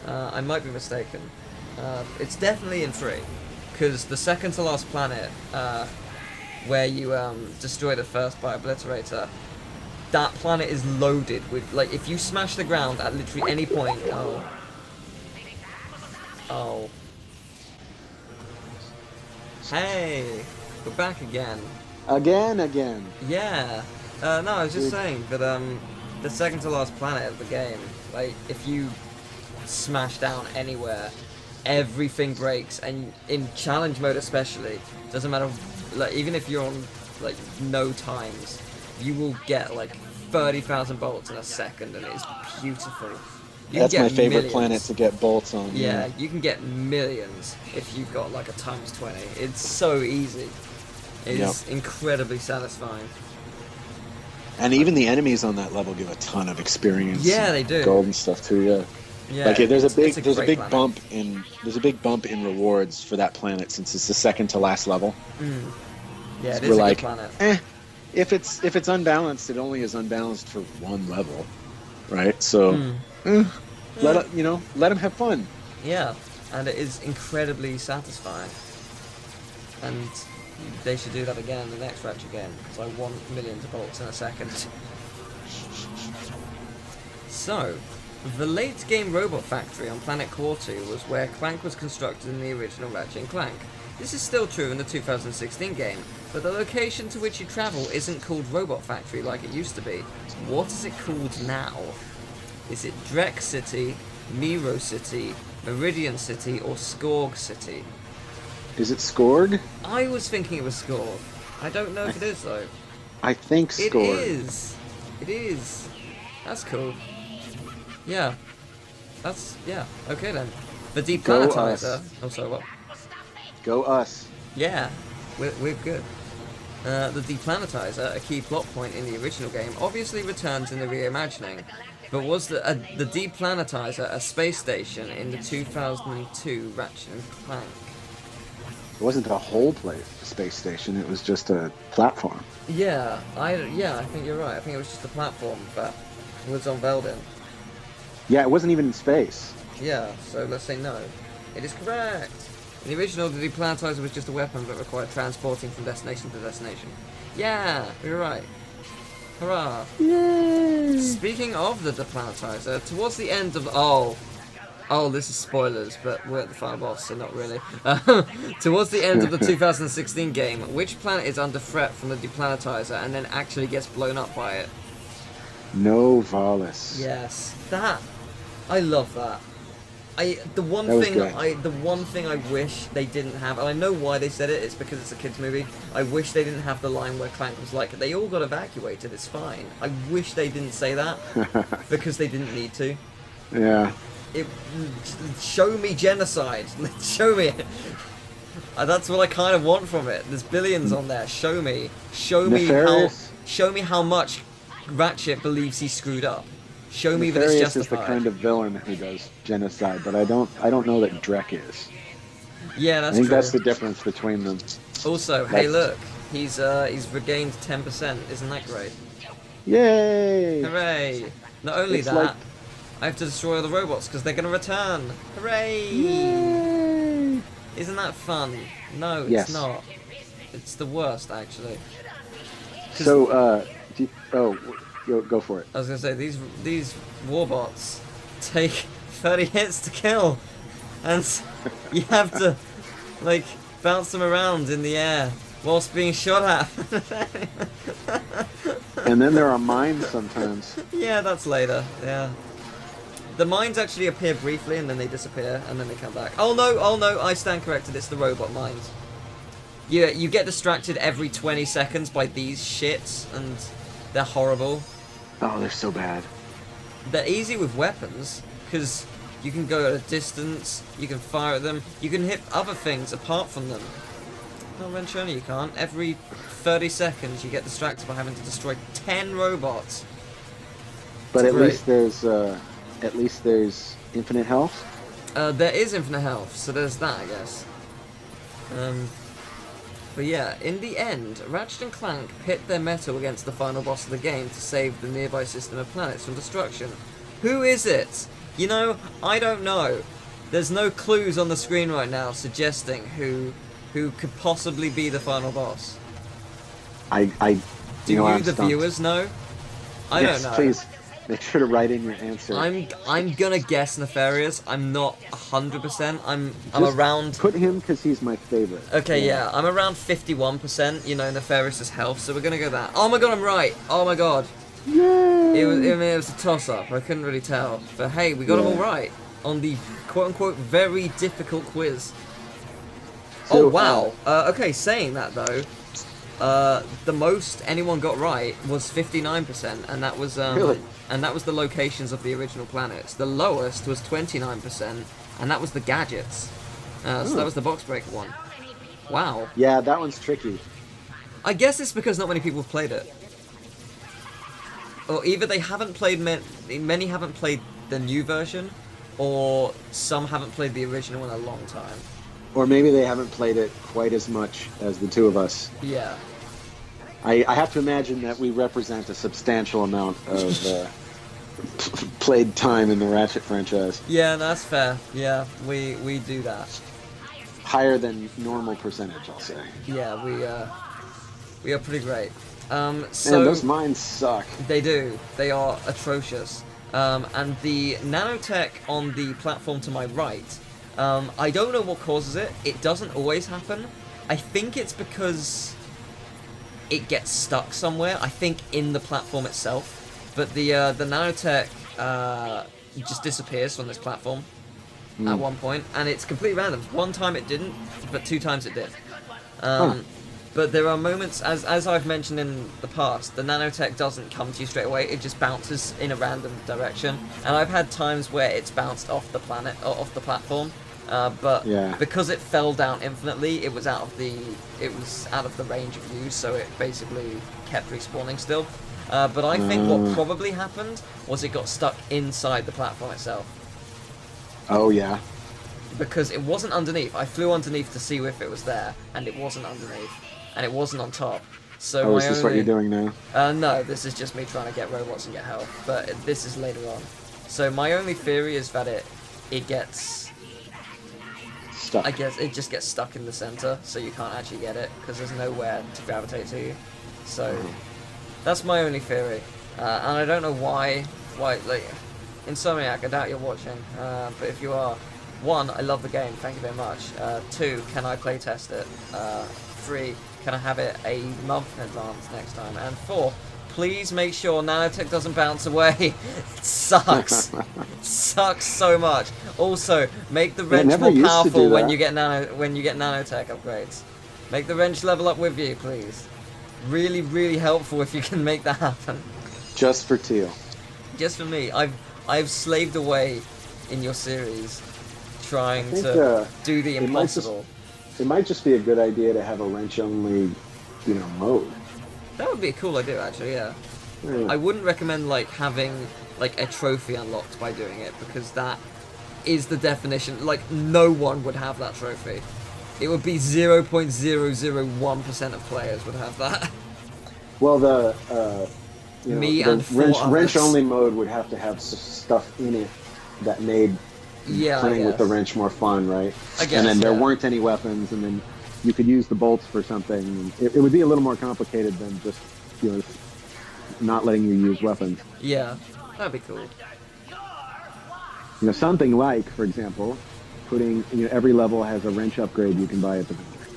I might be mistaken. It's definitely in 3. Because the second to last planet, where you destroy the first by Obliterator, that planet is loaded with, like, if you smash the ground at literally any point... Oh. Hey! We're back again. Again. Yeah. No, I was just saying that, the second to last planet of the game. Like, if you smash down anywhere, everything breaks, and in challenge mode especially, doesn't matter, like, even if you're on, like, no times, you will get, like, 30,000 bolts in a second, and it's beautiful. You That's can my get favorite millions. planet to get bolts on. Yeah, you can get millions if you've got, like, a times 20. It's so easy. It's incredibly satisfying. And even the enemies on that level give a ton of experience. Yeah, they do. Gold and stuff too. Yeah. Yeah, Like there's a it's big great planet. bump in rewards for that planet since it's the second to last level. Yeah, it So is we're a like, good planet. if it's unbalanced, it only is unbalanced for one level, right? So let them have fun. Yeah, and it is incredibly satisfying. And they should do that again in the next Ratchet game, because I want millions of bolts in a second. So, the late game robot factory on planet Quartu was where Clank was constructed in the original Ratchet and Clank. This is still true in the 2016 game, but the location to which you travel isn't called Robot Factory like it used to be. What is it called now? Is it Drek City, Miro City, Meridian City, or Qwark City? Is it Skorg? I was thinking it was Qwark. I don't know if it is though. I think It Skorg. is. It is. That's cool. Yeah. Yeah. Okay then. The Go Deplanetizer. us. Oh, sorry, what? Go us. Yeah. We're good. The Deplanetizer, a key plot point in the original game, obviously returns in the reimagining. But was the Deplanetizer a space station in the 2002 Ratchet and Clank? It wasn't a whole space station. It was just a platform. Yeah, I think you're right. I think it was just a platform that was on Veldin. Yeah, it wasn't even in space. Yeah, so let's say no. It is correct. In the original, the Deplanetizer was just a weapon that required transporting from destination to destination. Yeah, you're right. Hurrah! Yay! Speaking of the Deplanetizer, towards the end of oh, this is spoilers, but we're at the final boss, so not really. Towards the end of the 2016 game, which planet is under threat from the Deplanetizer and then actually gets blown up by it? No Valis. Yes, I love that. The one That was thing I wish they didn't have, and I know why they said it. It's because it's a kids movie. I wish they didn't have the line where Clank was like, "They all got evacuated. It's fine." I wish they didn't say that because they didn't need to. Yeah. Show me genocide. Show me it. That's what I kind of want from it. There's billions on there. Show me Nefarious. show me how much Ratchet believes he screwed up. Show me that it's Nefarious justified. is the kind of villain who does genocide, but I don't know that Drek is. Yeah, I that's think true. that's the difference between them. Also, hey, look, he's regained 10%. Isn't that great? Yay! Hooray! Not only It's that, like- I have to destroy all the robots because they're going to return. Hooray! Yay! Isn't that fun? No, it's Yes. not. It's the worst, actually. 'Cause So, go for it. I was going to say, these warbots take 30 hits to kill. And you have to, like, bounce them around in the air whilst being shot at. And then there are mines sometimes. Yeah, that's later. Yeah. The mines actually appear briefly and then they disappear and then they come back. Oh no, I stand corrected. It's the robot mines. Yeah, you get distracted every 20 seconds by these shits and they're horrible. Oh, they're so bad. They're easy with weapons because you can go at a distance, you can fire at them, you can hit other things apart from them. No, Venturni, you can't. Every 30 seconds you get distracted by having to destroy 10 robots. But It's at least there's infinite health. There is infinite health, so there's that, I guess. But yeah, in the end, Ratchet and Clank pit their metal against the final boss of the game to save the nearby system of planets from destruction. Who is it? You know, I don't know. There's no clues on the screen right now suggesting who could possibly be the final boss. Do Do you, I'm the stumped. viewers, know? I Yes, don't know. please make sure to write in your answer. I'm gonna guess Nefarious. I'm not 100%. I'm Just around. Put him because he's my favorite. Okay, yeah, I'm around 51%. You know, Nefarious's health, so we're gonna go that. Oh my god, I'm right. Oh my god. Yay! it was a toss-up. I couldn't really tell. But hey, we got them all right on the quote-unquote very difficult quiz. So, oh wow. Okay, saying that though, the most anyone got right was 59%, and that was Really? and that was the locations of the original planets. The lowest was 29%, and that was the gadgets. So that was the box breaker one. Wow. Yeah, that one's tricky. I guess it's because not many people have played it. Or either they haven't played, many haven't played the new version, or some haven't played the original in a long time. Or maybe they haven't played it quite as much as the two of us. Yeah. I have to imagine that we represent a substantial amount of played time in the Ratchet franchise. Yeah, that's fair. Yeah, we do that. Higher than normal percentage, I'll say. Yeah, we are pretty great. So Man, those mines suck. They do. They are atrocious. And the nanotech on the platform to my right, I don't know what causes it. It doesn't always happen. I think it's because it gets stuck somewhere. I think in the platform itself. But the nanotech just disappears from this platform at one point, and it's completely random. One time it didn't, but 2 times it did. But there are moments, as I've mentioned in the past, the nanotech doesn't come to you straight away. It just bounces in a random direction, and I've had times where it's bounced off the planet or off the platform. But because it fell down infinitely, it was out of the range of use, so it basically kept respawning still. But I think what probably happened was it got stuck inside the platform itself. Oh, yeah. Because it wasn't underneath. I flew underneath to see if it was there, and it wasn't underneath. And it wasn't on top. So is this what you're doing now? No, this is just me trying to get robots and get health. But this is later on. So my only theory is that it gets... Stuck. I guess it just gets stuck in the center, so you can't actually get it, because there's nowhere to gravitate to you. So... That's my only theory, and I don't know why, like, Insomniac, I doubt you're watching, but if you are, 1, I love the game, thank you very much, 2, can I play test it, 3, can I have it a month in advance next time, and 4, please make sure nanotech doesn't bounce away, it sucks, it sucks so much. Also, make the wrench more powerful when you get nanotech upgrades. Make the wrench level up with you, please. Really, really helpful if you can make that happen. Just for Teal. Just for me. I've slaved away in your series trying to do the impossible. It might just be a good idea to have a wrench-only, mode. That would be a cool idea, actually. Yeah. I wouldn't recommend having a trophy unlocked by doing it, because that is the definition. No one would have that trophy. It would be 0.001% of players would have that. Well, the and wrench-only mode would have to have stuff in it that made playing with the wrench more fun, right? I guess. And then there weren't any weapons, and then you could use the bolts for something. It would be a little more complicated than just not letting you use weapons. Yeah, that'd be cool. Something like, for example, putting every level has a wrench upgrade you can buy at the vendor.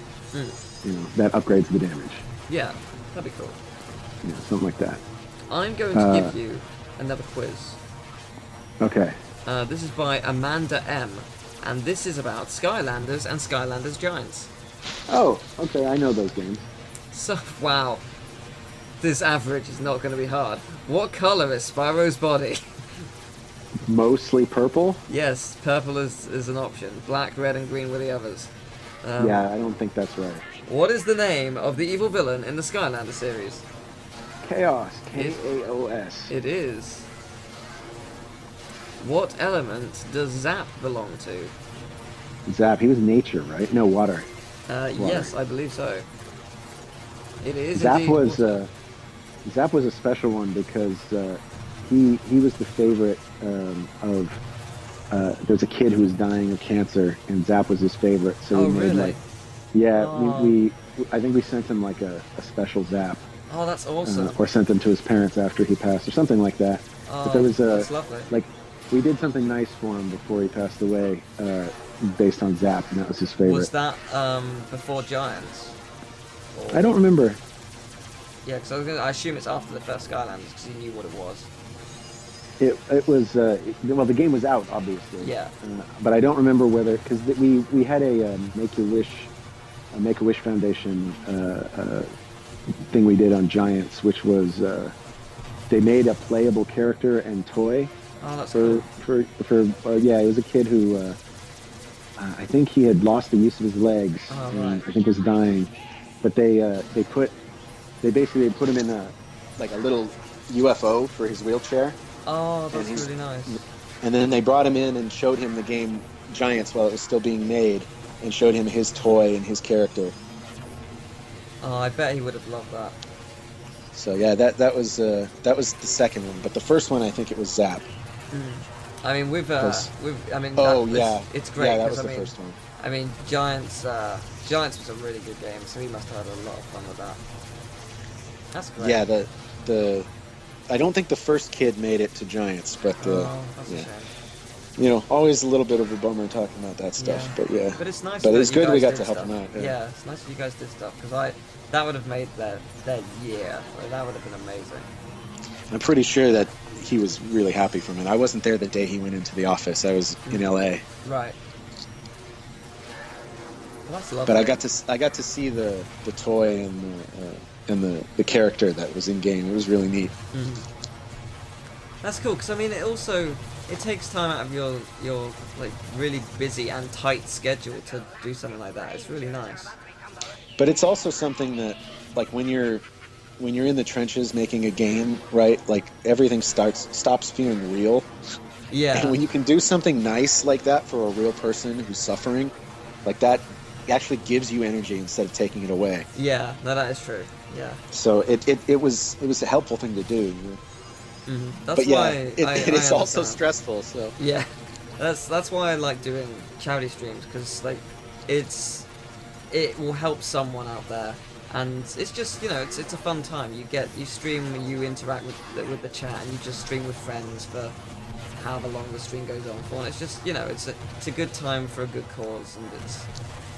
That upgrades the damage. Yeah, that'd be cool. Something like that. I'm going to give you another quiz. Okay. This is by Amanda M, and this is about Skylanders and Skylanders Giants. Oh, okay, I know those games. So, wow. This average is not going to be hard. What color is Spyro's body? Mostly purple? Yes, purple is an option. Black, red, and green were the others. Yeah, I don't think that's right. What is the name of the evil villain in the Skylander series? Chaos. Chaos. It is. What element does Zap belong to? Zap, he was nature, right? No, water. Yes, I believe so. It is Zap indeed. Zap was a special one because he was the favorite of. There's a kid who was dying of cancer, and Zap was his favorite. So we made really? I think we sent him a special Zap. Oh, that's awesome. Or sent him to his parents after he passed, or something like that. Oh, but there was that's lovely. We did something nice for him before he passed away, based on Zap, and that was his favorite. Was that before Giants? I don't remember. Yeah, because I assume it's after the first Skylanders, because he knew what it was. It was well, the game was out, obviously. Yeah. But I don't remember whether, because we had a Make-A-Wish Foundation thing we did on Giants, which was they made a playable character and toy. Oh, that's for yeah, it was a kid who I think he had lost the use of his legs, and I think was dying. But they basically put him in a little UFO for his wheelchair. Oh, that's really nice. And then they brought him in and showed him the game Giants while it was still being made, and showed him his toy and his character. Oh, I bet he would have loved that. So yeah, that was the second one, but the first one I think it was Zap. I mean, it's great. Yeah, that was the first one. I mean, Giants was a really good game, so he must have had a lot of fun with that. That's great. Yeah, the I don't think the first kid made it to Giants, but that's a shame. Always a little bit of a bummer talking about that stuff. Yeah. But yeah, but it's nice. But that it's you good we guys got to did help stuff. them out. Yeah, it's nice that you guys did stuff because that would have made their year. That would have been amazing. I'm pretty sure that he was really happy from it. I wasn't there the day he went into the office. I was in LA. Right. Well, that's lovely. But I got to see the toy and the character that was in game. It was really neat. That's cool because I mean it takes time out of your like really busy and tight schedule to do something like that. It's really nice. But it's also something that, like, when you're in the trenches making a game, right? Like, everything stops feeling real. Yeah. And when you can do something nice like that for a real person who's suffering, like that actually gives you energy instead of taking it away. Yeah, no, that is true. Yeah. So it was a helpful thing to do. That's but yeah, why it is also stressful. So yeah, that's why I like doing charity streams because like it will help someone out there, and it's just it's a fun time. You stream, you interact with the chat, and you just stream with friends for however long the stream goes on for. And it's just it's a good time for a good cause, and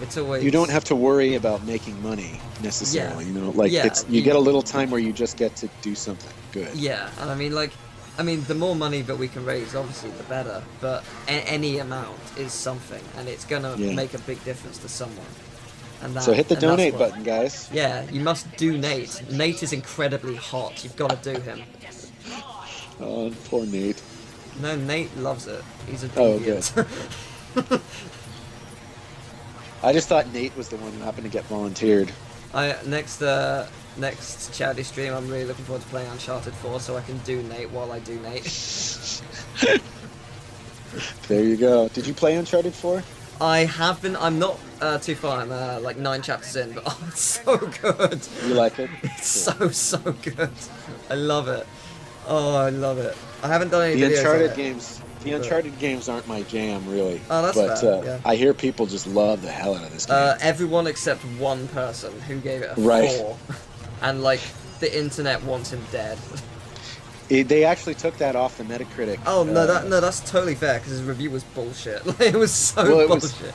it's always you don't have to worry about making money necessarily. Yeah. You get a little time where you just get to do something good. Yeah, and I mean, the more money that we can raise, obviously, the better. But any amount is something, and it's gonna make a big difference to someone. And so hit the donate button, guys. Yeah, you must do Nate. Nate is incredibly hot. You've got to do him. Oh, poor Nate. No, Nate loves it. He's a deviant. Oh, good. I just thought Nate was the one who happened to get volunteered. Next charity stream, I'm really looking forward to playing Uncharted 4 so I can do Nate while I do Nate. There you go. Did you play Uncharted 4? I have been. I'm not too far. I'm like 9 chapters in, but it's so good. You like it? It's so good. I love it. Oh, I love it. I haven't done any videos on it. The Uncharted games aren't my jam, really. Oh, that's fair. Yeah. I hear people just love the hell out of this game. Everyone except one person who gave it a 4. And, like, the internet wants him dead. They actually took that off the Metacritic. Oh, no, that's totally fair, because his review was bullshit. It was so bullshit.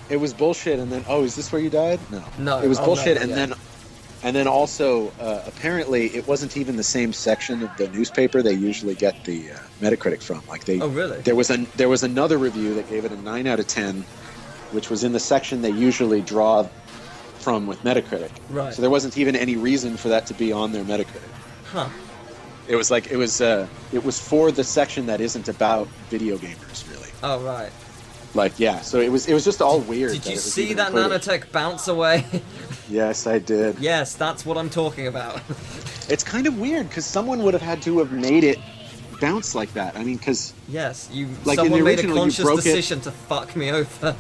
It was bullshit, and then, is this where you died? No. It was bullshit, and then also, apparently, it wasn't even the same section of the newspaper they usually get the Metacritic from. Oh, really? There was another review that gave it a 9 out of 10, which was in the section they usually draw from with Metacritic. Right. So there wasn't even any reason for that to be on their Metacritic. Huh. It was for the section that isn't about video gamers, really. Oh, right. So it was just all weird. Did you see that nanotech bounce away? Yes, I did. Yes, that's what I'm talking about. It's kind of weird because someone would have had to have made it bounce like that. I mean, because yes, someone made a conscious decision to fuck me over.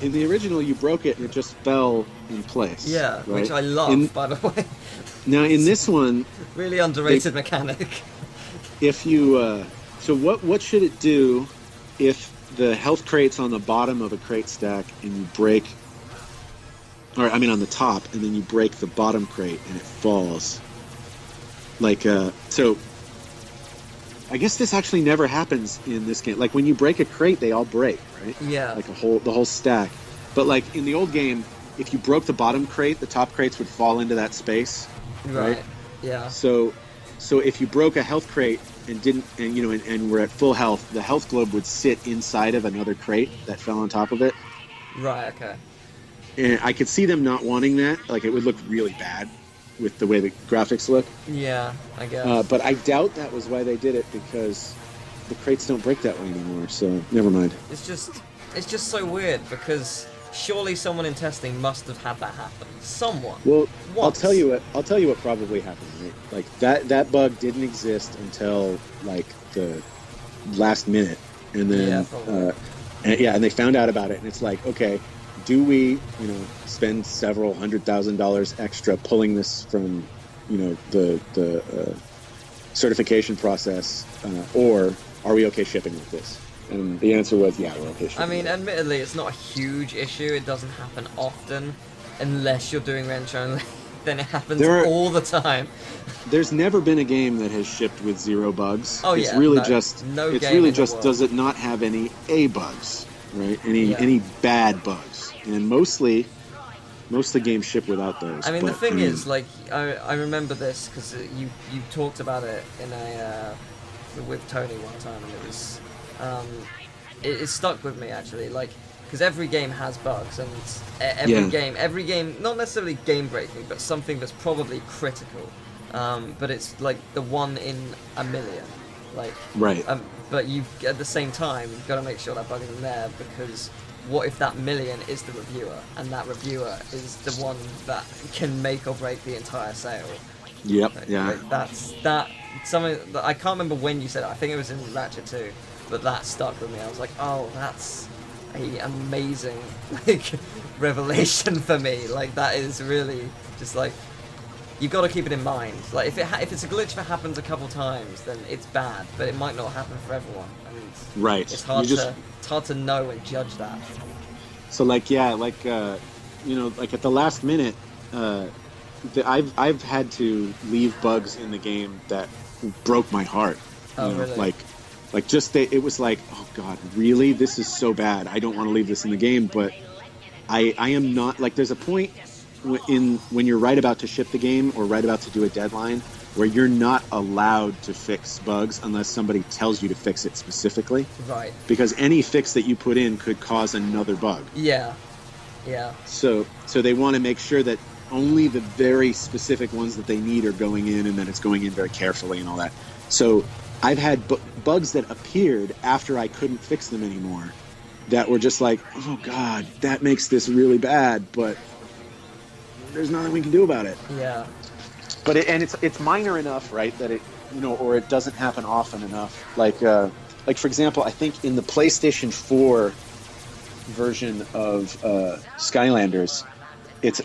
In the original, you broke it and it just fell in place. Yeah, right? which I love, by the way. Now, in this one, really underrated mechanic. If you, so what should it do if the health crate's on the bottom of a crate stack and you break, or I mean on the top, and then you break the bottom crate and it falls? So I guess this actually never happens in this game. Like when you break a crate, they all break, right? Yeah. Like the whole stack. But like in the old game, if you broke the bottom crate, the top crates would fall into that space. Right? Yeah. So if you broke a health crate and didn't, and you know, and were at full health, the health globe would sit inside of another crate that fell on top of it. Right. Okay. And I could see them not wanting that. Like, it would look really bad with the way the graphics look. Yeah, I guess. But I doubt that was why they did it, because the crates don't break that way anymore. So never mind. It's just so weird because surely someone in testing must have had that happen. Someone. Well, Once. I'll tell you what probably happened. Right? Like that bug didn't exist until like the last minute, and then and they found out about it, and it's like, okay, do we, spend several $100,000 extra pulling this from, the certification process, or are we okay shipping with this? And the answer was, yeah, we're okay shipping. I mean, admittedly, it's not a huge issue. It doesn't happen often, unless you're doing wrench only. Then it happens all the time. There's never been a game that has shipped with 0 bugs. Oh, it's yeah, really no, just, no it's game really in the just, world. does it not have any A bugs, right? Any bad bugs? And mostly, most of the games ship without those. I mean, but, the thing is, like, I remember this because you talked about it in with Tony one time, and it was it stuck with me actually, like, because every game has bugs, and every game, not necessarily game breaking, but something that's probably critical, but it's like the one in a million, like, right. But you've at the same time got to make sure that bug isn't there, because what if that million is the reviewer, and that reviewer is the one that can make or break the entire sale? Yep. Like, Yeah. like that's something that I can't remember when you said it. I think it was in Ratchet 2, but that stuck with me. I was like, oh, that's a amazing revelation for me. Like, that is really just like, you've got to keep it in mind. Like, if it's a glitch that happens a couple times, then it's bad, but it might not happen for everyone. And Right. it's hard to know and judge that. So like like at the last minute, I've had to leave bugs in the game that broke my heart. Oh, really? Like just it was like, oh god, really? This is so bad. I don't want to leave this in the game, but I am not, like, there's a point when you're right about to ship the game or right about to do a deadline where you're not allowed to fix bugs unless somebody tells you to fix it specifically. Right. Because any fix that you put in could cause another bug. Yeah. So they want to make sure that only the very specific ones that they need are going in, and that it's going in very carefully and all that. So I've had bugs that appeared after I couldn't fix them anymore that were just like, oh god, that makes this really bad, but there's nothing we can do about it. Yeah. But it's minor enough, right, that it, or it doesn't happen often enough. Like for example, I think in the PlayStation 4 version of Skylanders, it's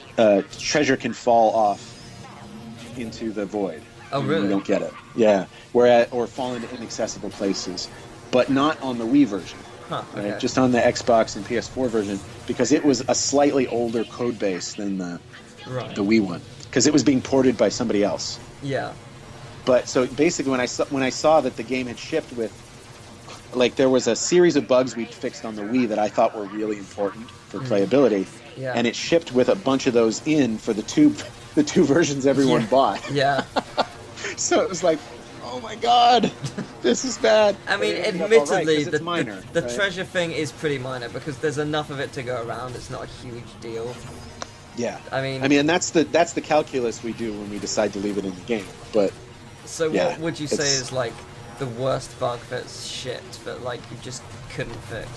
treasure can fall off into the void. Oh, really? You don't get it. Yeah. Or fall into inaccessible places, but not on the Wii version. Huh. Okay. Right? Just on the Xbox and PS4 version, because it was a slightly older code base than the Wii one, because it was being ported by somebody else. Yeah. But so basically, when I saw that the game had shipped with, like, there was a series of bugs we'd fixed on the Wii that I thought were really important for playability, Yeah. and it shipped with a bunch of those in for the two versions everyone bought. Yeah. So it was like, oh my god, this is bad. I mean, But it ended up all right, admittedly, 'cause it's minor, the right? treasure thing is pretty minor because there's enough of it to go around. It's not a huge deal. Yeah. I mean, and that's the calculus we do when we decide to leave it in the game. But so yeah, what would you say it's- is like the worst bug that's shipped that like you just couldn't fix?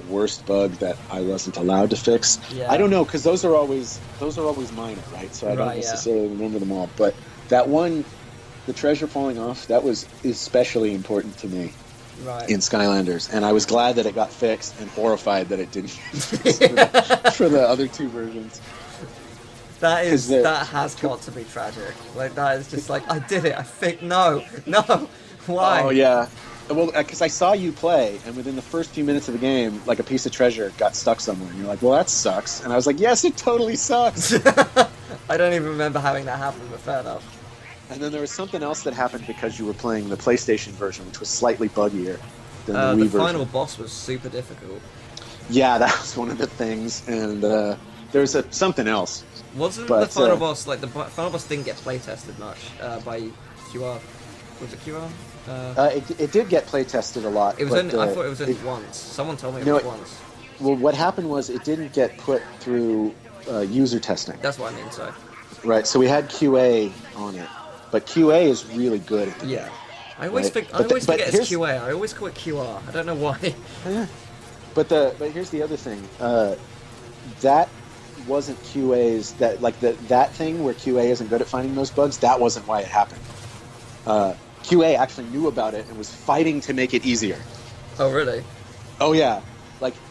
the worst bug that I wasn't allowed to fix, Yeah. I don't know, because those are always minor, right? So I don't Right, yeah. necessarily remember them all. But that one, the treasure falling off, that was especially important to me Right. in Skylanders, and I was glad that it got fixed and horrified that it didn't for the other two versions. That 'Cause they're- that has got to be tragic. Like, that is just like, I did it. I think no. Why? Oh yeah. Well, because I saw you play, and within the first few minutes of the game, like, a piece of treasure got stuck somewhere, and you're like, well, that sucks. And I was like, yes, it totally sucks. I don't even remember having that happen, but fair enough. And then there was something else that happened because you were playing the PlayStation version, which was slightly buggier than the Wii The version. final boss was super difficult. Yeah, that was one of the things. And there was something else. Wasn't But, the final boss, like, the final boss didn't get play tested much by Qwark? Was it QR? It did get play tested a lot. It was but, only, I thought it was only once. Someone told me it No, was once. Well, what happened was it didn't get put through user testing. That's what I mean, so. Right, so we had QA on it, but QA is really good at the Yeah. game. I always, Right. I always But forget here's- it's QA. I always call it QR. I don't know why. Yeah. But here's the other thing. That wasn't QA's that thing where QA isn't good at finding those bugs. That wasn't why it happened. QA actually knew about it and was fighting to make it easier. Oh, really? Oh yeah,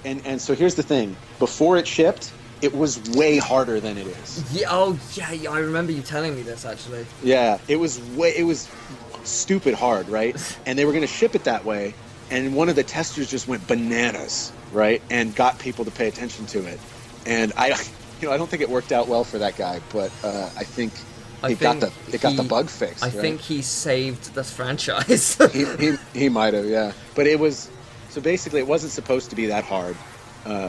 and so here's the thing. Before it shipped, it was way harder than it is. Yeah. Oh, yeah. I remember you telling me this actually. Yeah, it was stupid hard, right? And they were going to ship it that way, and one of the testers just went bananas, right, and got people to pay attention to it. And I don't think it worked out well for that guy, but I think it got the bug fixed. I right? think he saved this franchise. he might have, yeah. But it was so basically it wasn't supposed to be that hard.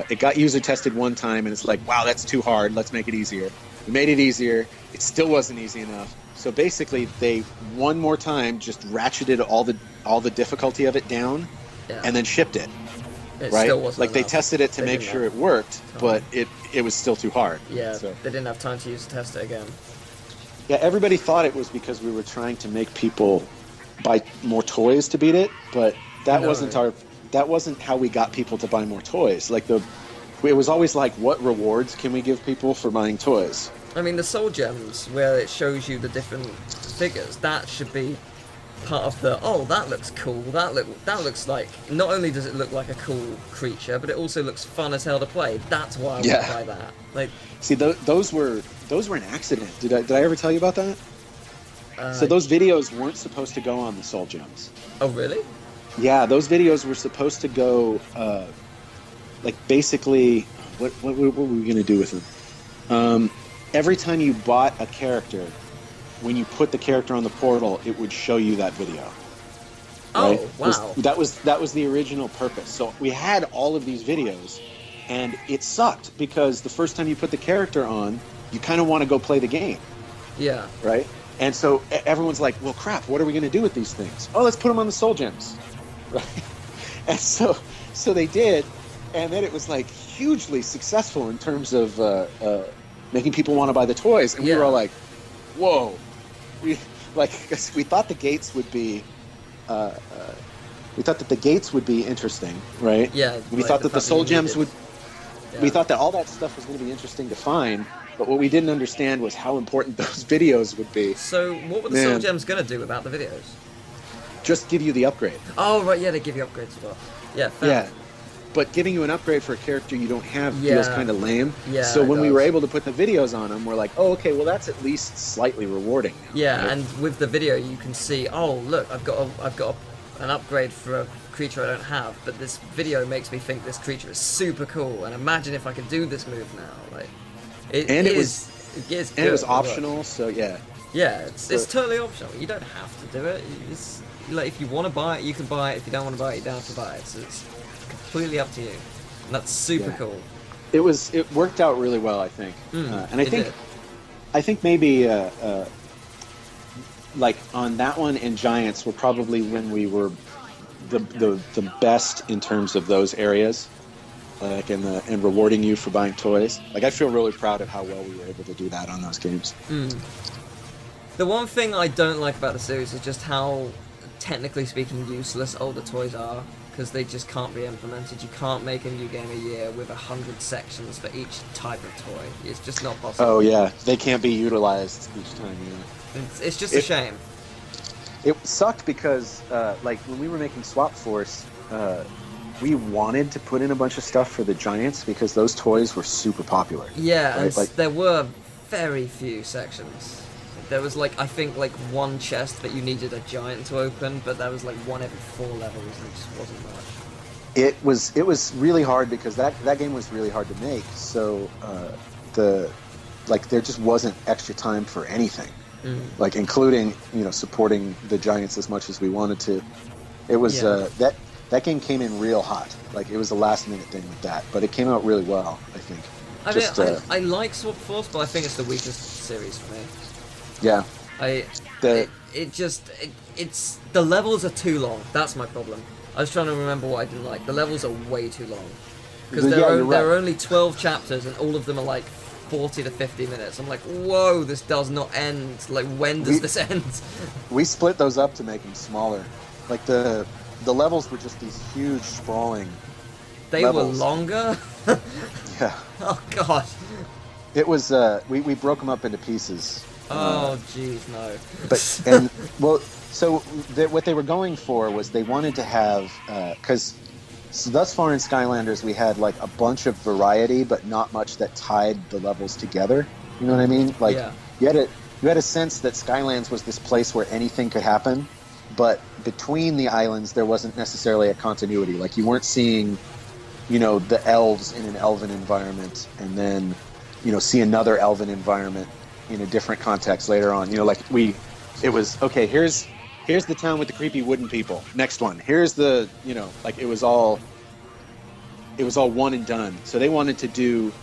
It got user tested one time, and it's like, wow, that's too hard. Let's make it easier. We made it easier. It still wasn't easy enough. So basically, they one more time just ratcheted all the difficulty of it down, Yeah. and then shipped it. It Right? still wasn't Like they enough. tested it to They make didn't sure have it worked, time. but it was still too hard. Yeah, So, they didn't have time to use the tester again. yeah, everybody thought it was because we were trying to make people buy more toys to beat it, but that No. wasn't how we got people to buy more toys. Like it was always like, what rewards can we give people for buying toys? I mean, the soul gems, where it shows you the different figures, that should be part of the, oh, that looks cool, that looks like, not only does it look like a cool creature, but it also looks fun as hell to play. That's why I want to buy that. Like, See, those were an accident. Did I ever tell you about that? So those videos weren't supposed to go on the soul gems. Oh, really? Yeah, those videos were supposed to go, like basically, what were we going to do with them? Every time you bought a character, when you put the character on the portal, it would show you that video. Oh, right? wow. That was the original purpose. So we had all of these videos, and it sucked because the first time you put the character on, you kind of want to go play the game, Yeah. right? And so everyone's like, well, crap, what are we going to do with these things? Oh, let's put them on the soul gems. Right? And so they did, and then it was like hugely successful in terms of making people want to buy the toys. And we Yeah. were all like, whoa. Cause we thought the gates would be, we thought that the gates would be interesting, right? Yeah. We like thought that the fact soul you gems needed- would. Yeah. We thought that all that stuff was going to be interesting to find, but what we didn't understand was how important those videos would be. So, what were the soul Man. gems gonna do without the videos? Just give you the upgrade. Oh, right, yeah, they give you upgrades as well. Yeah, fair Yeah. enough. But giving you an upgrade for a character you don't have Yeah. feels kind of lame. Yeah, So it when we does. were able to put the videos on them, we're like, oh, okay, well that's at least slightly rewarding now. Yeah, right? and with the video you can see, oh look, I've got an upgrade for a creature I don't have, but this video makes me think this creature is super cool, and imagine if I could do this move now. Like, it And it is and it was good, look. optional, so yeah. Yeah, it's So- totally optional. You don't have to do it. It's like if you want to buy it, you can buy it. If you don't want to buy it, you don't have to buy it. So it's completely up to you. And that's super Yeah. cool. It worked out really well, I think. And it did. I think maybe like on that one and Giants were probably when we were the best in terms of those areas, like and rewarding you for buying toys. Like I feel really proud of how well we were able to do that on those games. The one thing I don't like about the series is just how, technically speaking, useless older toys are, because they just can't be implemented. You can't make a new game a year with 100 sections for each type of toy. It's just not possible. Oh yeah, they can't be utilized each time. Yeah. It's just a shame. It sucked because, like, when we were making Swap Force, we wanted to put in a bunch of stuff for the Giants because those toys were super popular. Yeah, right? and Like, there were very few sections. There was like one chest that you needed a giant to open, but there was like one every 4 levels, and it just wasn't much. it was really hard because that game was really hard to make. So there just wasn't extra time for anything, like including supporting the Giants as much as we wanted to. It was that game came in real hot. Like it was a last minute thing with that, but it came out really well, I think. I like Swap Force, but I think it's the weakest series for me. Yeah. It it's the levels are too long. That's my problem. I was trying to remember what I didn't like. The levels are way too long. Because there are only 12 chapters and all of them are like 40 to 50 minutes. I'm like, whoa, this does not end. Like, when does this end? We split those up to make them smaller. Like, the levels were just these huge, sprawling They levels. were longer? Yeah. Oh, God. It was, we broke them up into pieces. Oh, jeez, no. So what they were going for was they wanted to have, because thus far in Skylanders we had like a bunch of variety, but not much that tied the levels together. You know what I mean? Like, Yeah. you had a sense that Skylands was this place where anything could happen, but between the islands there wasn't necessarily a continuity. Like, you weren't seeing, you know, the elves in an elven environment and then, you know, see another elven environment in a different context later on. You know, like it was, okay, here's the town with the creepy wooden people. Next one. Here's the, you know, like it was all one and done. So they wanted to do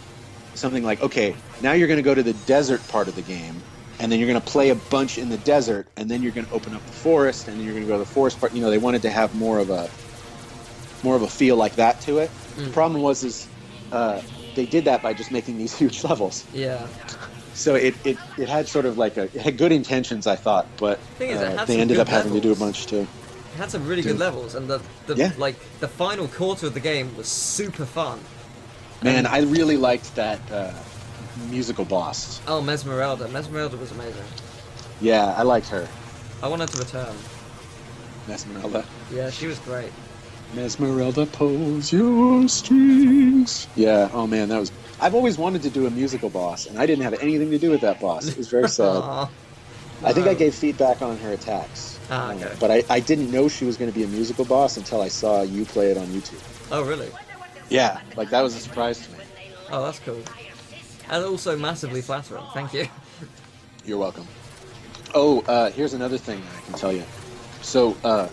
something like, okay, now you're going to go to the desert part of the game, and then you're going to play a bunch in the desert, and then you're going to open up the forest, and then you're going to go to the forest part. You know, they wanted to have more of a feel like that to it. The problem was they did that by just making these huge levels. Yeah. So it had sort of like it had good intentions, I thought, but Thing is, it had they some ended good up having to do a levels. bunch too. It had some really good levels, and the final quarter of the game was super fun. Man, I really liked that musical boss. Oh, Mesmeralda. Mesmeralda was amazing. Yeah, I liked her. I want her to return. Mesmeralda. Yeah, she was great. Mesmeralda, pulls your strings. Yeah, oh man, that was... I've always wanted to do a musical boss, and I didn't have anything to do with that boss. It was very sad. Aw. I think I gave feedback on her attacks. Okay. But I didn't know she was going to be a musical boss until I saw you play it on YouTube. Oh, really? Yeah, like that was a surprise to me. Oh, that's cool. And also massively flattering. Thank you. You're welcome. Oh, here's another thing I can tell you. So, I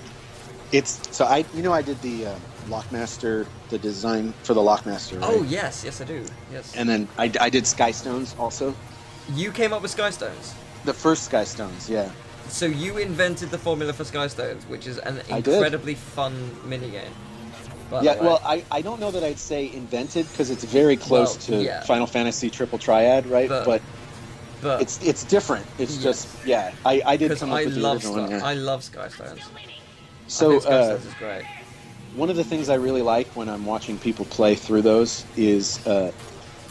did the Lockmaster, the design for the Lockmaster, right? Oh, yes, I do. Yes. And then I did Skystones also. You came up with Skystones. The first Skystones, yeah. So you invented the formula for Skystones, which is an I did. incredibly fun minigame. Yeah, well, I don't know that I'd say invented, because it's very close to Final Fantasy Triple Triad, right? But it's different. It's just, yeah, I did come up with the original one. Yeah. I love Skystones. So, I think Skystones is great. One of the things I really like when I'm watching people play through those is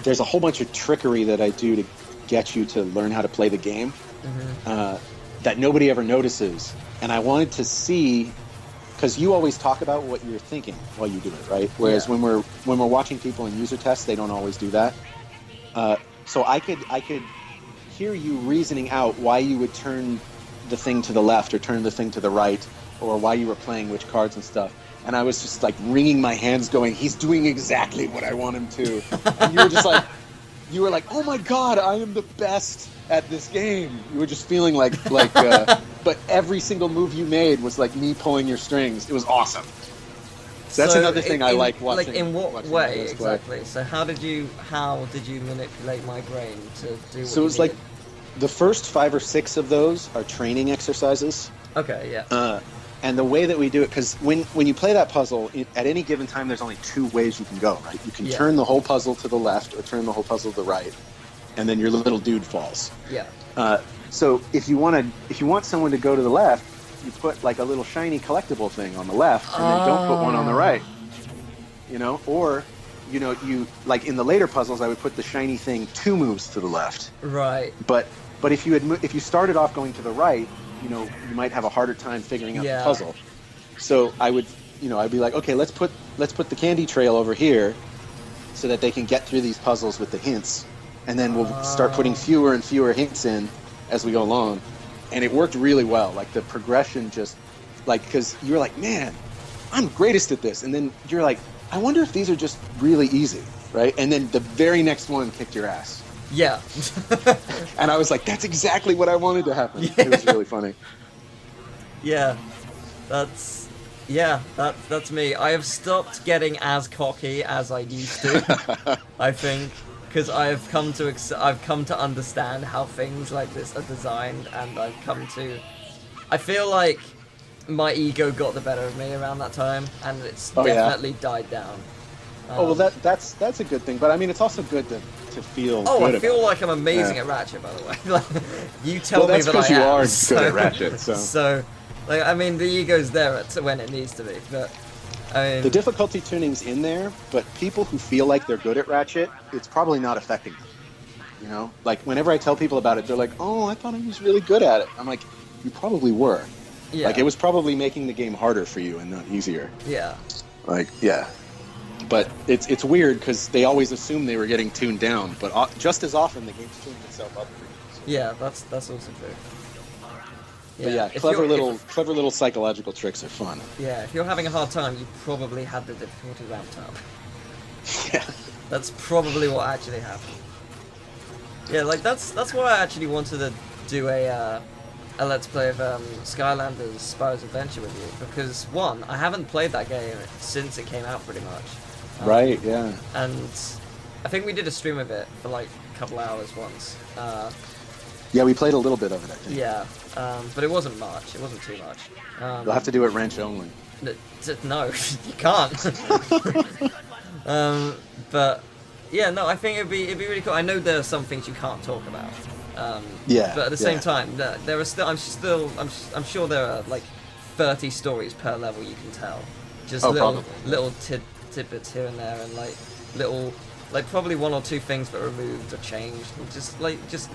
there's a whole bunch of trickery that I do to get you to learn how to play the game that nobody ever notices. And I wanted to see, because you always talk about what you're thinking while you do it, right? Whereas when we're watching people in user tests, they don't always do that. So I could hear you reasoning out why you would turn the thing to the left or turn the thing to the right, or why you were playing which cards and stuff. And I was just like wringing my hands going, he's doing exactly what I want him to. And you were just like, oh my god, I am the best at this game. You were just feeling like but every single move you made was like me pulling your strings. It was awesome. So that's another thing I like watching. Like, in what watching way others play. exactly? So how did you manipulate my brain to do what So it was you like needed? the first 5 or 6 of those are training exercises. Okay, yeah. And the way that we do it, because when you play that puzzle, at any given time, there's only 2 ways you can go, right? You can turn the whole puzzle to the left or turn the whole puzzle to the right, and then your little dude falls. Yeah. So if you want someone to go to the left, you put like a little shiny collectible thing on the left, and then don't put one on the right. You know, or you like in the later puzzles, I would put the shiny thing 2 moves to the left. Right. But if you started off going to the right, you might have a harder time figuring out the puzzle. So I'd be like, okay, let's put the candy trail over here, so that they can get through these puzzles with the hints, and then we'll start putting fewer and fewer hints in as we go along. And it worked really well. Like the progression, just like, because you were like, man, I'm greatest at this, and then you're like, I wonder if these are just really easy, right? And then the very next one kicked your ass. Yeah. And I was like, that's exactly what I wanted to happen. Yeah. It was really funny. Yeah. That's me. I have stopped getting as cocky as I used to. I think, because I've come to understand how things like this are designed, and I've come to I feel like my ego got the better of me around that time, and it's Oh, yeah? definitely died down. Oh well, that's a good thing. But I mean, it's also good to feel. Oh, good I feel about like I'm amazing Yeah. at Ratchet, by the way. Like, you tell Well, me that's that I 'cause you am. are good so, at Ratchet, so. like, I mean, the ego's there when it needs to be, but I mean, The difficulty tuning's in there, but people who feel like they're good at Ratchet, it's probably not affecting them. You know, like whenever I tell people about it, they're like, "Oh, I thought I was really good at it." I'm like, "You probably were. yeah, Like, it was probably making the game harder for you and not easier." yeah, Like, yeah. But it's weird because they always assume they were getting tuned down, but just as often the game's tuning itself up for you. So. yeah. That's also true. But yeah, if clever you're- little psychological tricks are fun. Yeah, if you're having a hard time, you probably had the difficulty ramped up. Yeah. That's probably what actually happened. Yeah, like that's why I actually wanted to do a Let's Play of Skylanders Spyro's Adventure with you, because one, I haven't played that game since it came out pretty much. Right. Yeah. And I think we did a stream of it for like a couple hours once. Yeah, we played a little bit of it, I think. Yeah, but it wasn't much. It wasn't too much. You'll have to do it wrench only. No, you can't. But yeah, no, I think it'd be really cool. I know there are some things you can't talk about. Yeah, But at the same yeah. time, there are still. I'm sure there are like 30 stories per level you can tell. Just Oh, little probably. little tidbits here and there, and like little. Like probably one or two things that were removed or changed, and just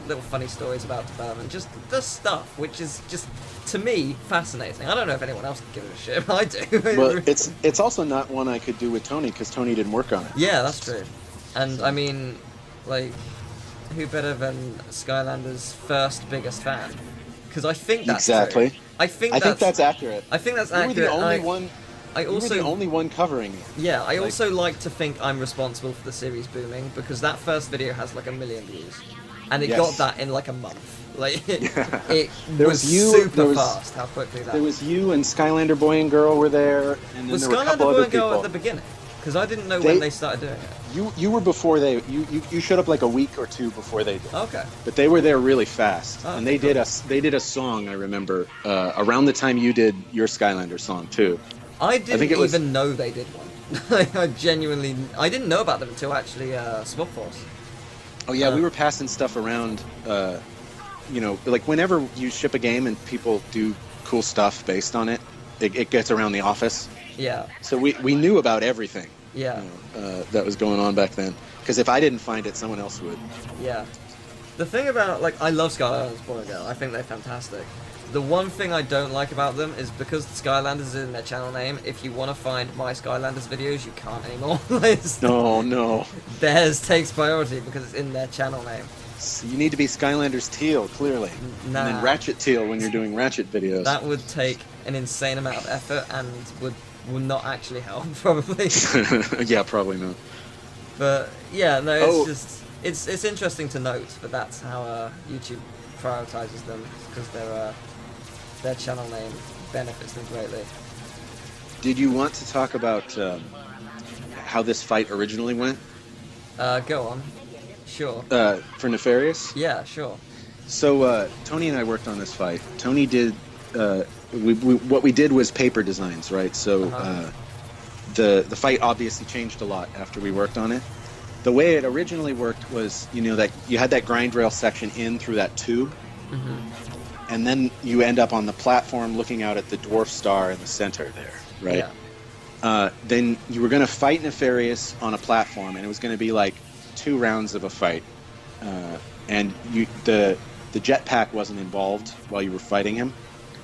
little funny stories about development, just the stuff which is just to me fascinating. I don't know if anyone else can give it a shit, but I do. Well, it's also not one I could do with Tony because Tony didn't work on it. Yeah, that's true. And I mean, like, who better than Skylanders' first biggest fan? Because I think that's Exactly. true. I think that's accurate. I think that's You were accurate. the only and one. I You were also the only one covering it. Yeah, I Like- also like to think I'm responsible for the series booming, because that first video has like 1 million views, and it Yes. got that in like a month. Like it There was was you- super there was- fast how quickly that. There was you and Skylander Boy and Girl were there, and then Was there were a Skylander couple Boy other and Girl people. at the beginning? Because I didn't know when they started doing it. You were before they. You showed up like a week or two before they did. Okay. But they were there really fast, Oh, and they cool. did a song. I remember around the time you did your Skylander song too. I didn't think it was- even know they did one. Like, I didn't know about them until actually Swap Force. Oh yeah, we were passing stuff around. You know, like whenever you ship a game and people do cool stuff based on it, it gets around the office. Yeah, So we knew about everything. yeah, That was going on back then. Because if I didn't find it, someone else would. yeah. The thing about, like, I love Skylanders Boy and Girl. I think they're fantastic. The one thing I don't like about them is because Skylanders is in their channel name, if you want to find my Skylanders videos, you can't anymore. No. Theirs takes priority because it's in their channel name. So you need to be Skylanders Teal, clearly. And Nah. then Ratchet Teal when you're doing Ratchet videos. That would take an insane amount of effort and would not actually help, probably. Yeah, probably not. But yeah, no, it's Oh. just it's interesting to note that that's how YouTube prioritizes them, because their channel name benefits them greatly. Did you want to talk about how this fight originally went Go on. Sure. for Nefarious? Yeah, sure. So Tony and I worked on this fight. Tony did. What we did was paper designs, right? So Uh-huh. the fight obviously changed a lot after we worked on it. The way it originally worked was, that you had that grind rail section in through that tube, and then you end up on the platform looking out at the dwarf star in the center there, right? Yeah. Then you were going to fight Nefarious on a platform, and it was going to be like 2 rounds of a fight, and the jetpack wasn't involved while you were fighting him.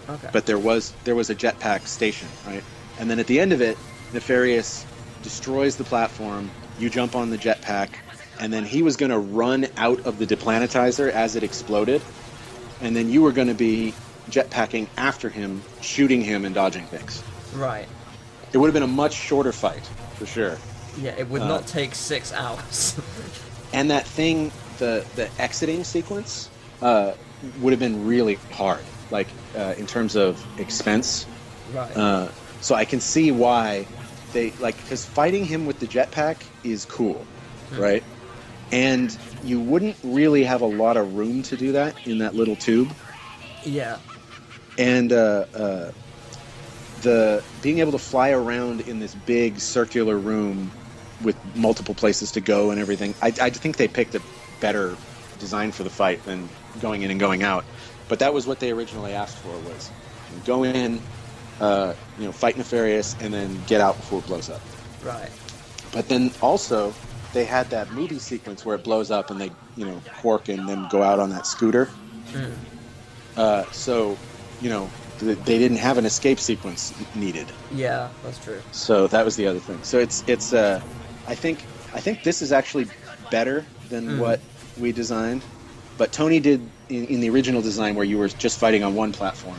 Okay. But there was a jetpack station, right? And then at the end of it, Nefarious destroys the platform, you jump on the jetpack, and then he was going to run out of the deplanetizer as it exploded, and then you were going to be jetpacking after him, shooting him and dodging things. Right. It would have been a much shorter fight, for sure. Yeah, it would not take 6 hours. And that thing, the exiting sequence, would have been really hard, like in terms of expense. Right. So I can see why they because fighting him with the jetpack is cool, right? And you wouldn't really have a lot of room to do that in that little tube. Yeah. And the being able to fly around in this big circular room with multiple places to go and everything, I think they picked a better design for the fight than going in and going out. But that was what they originally asked for, was go in, fight Nefarious, and then get out before it blows up. Right. But then also, they had that movie sequence where it blows up and they, Qwark and them go out on that scooter. So, they didn't have an escape sequence needed. Yeah, that's true. So that was the other thing. So it's I think this is actually better than what we designed. But Tony did in the original design where you were just fighting on one platform.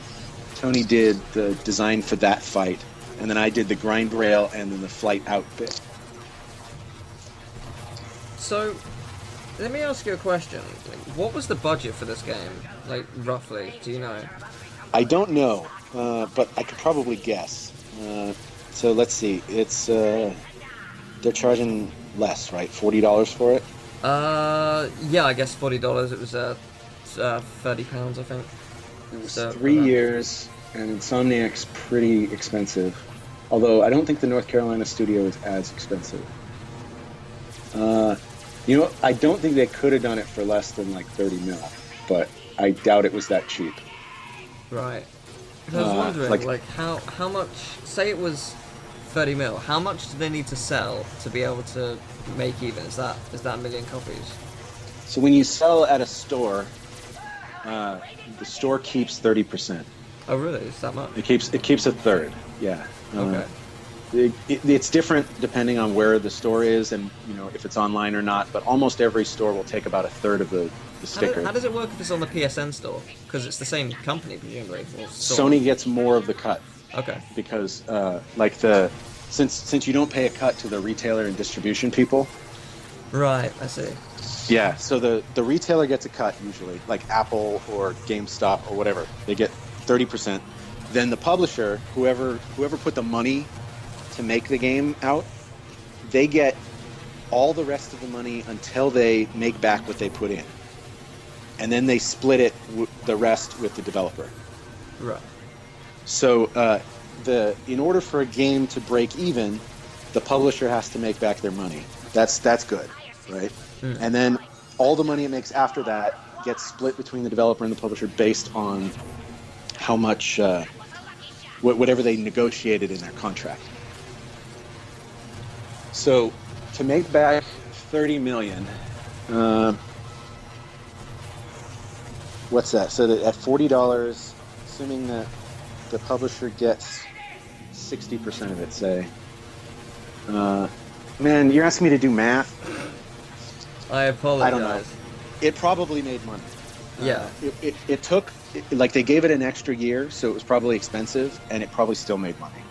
Tony did the design for that fight, and then I did the grind rail and then the flight out bit. So, let me ask you a question. What was the budget for this game? Roughly, do you know? I don't know, but I could probably guess. So let's see. It's they're charging less, right? $40 for it. Yeah, I guess $40. It was £30, I think. It was 3 years, and Insomniac's pretty expensive. Although I don't think the North Carolina studio is as expensive. I don't think they could have done it for less than 30 mil, but I doubt it was that cheap. Right. I was wondering, how much, say it was 30 mil, how much do they need to sell to be able to make even? Is that a million copies? So when you sell at a store, the store keeps 30%. Oh really? Is that much? It keeps a third, yeah. Okay. It's different depending on where the store is and if it's online or not, but almost every store will take about a third of the sticker. How does it work if it's on the PSN store? Because it's the same company, presumably. Sony gets more of the cut. Okay. Because since you don't pay a cut to the retailer and distribution people. Right, I see. Yeah, so the retailer gets a cut usually, like Apple or GameStop or whatever. They get 30%. Then the publisher, whoever put the money to make the game out, they get all the rest of the money until they make back what they put in. And then they split it the rest with the developer. Right. So in order for a game to break even, the publisher has to make back their money. That's good, right? And then all the money it makes after that gets split between the developer and the publisher based on how much whatever they negotiated in their contract. So to make back 30 million, what's that? So that at $40, assuming that the publisher gets 60% of it, say. Man, you're asking me to do math? I apologize. I don't know. It probably made money. Yeah. It took, they gave it an extra year, so it was probably expensive, and it probably still made money.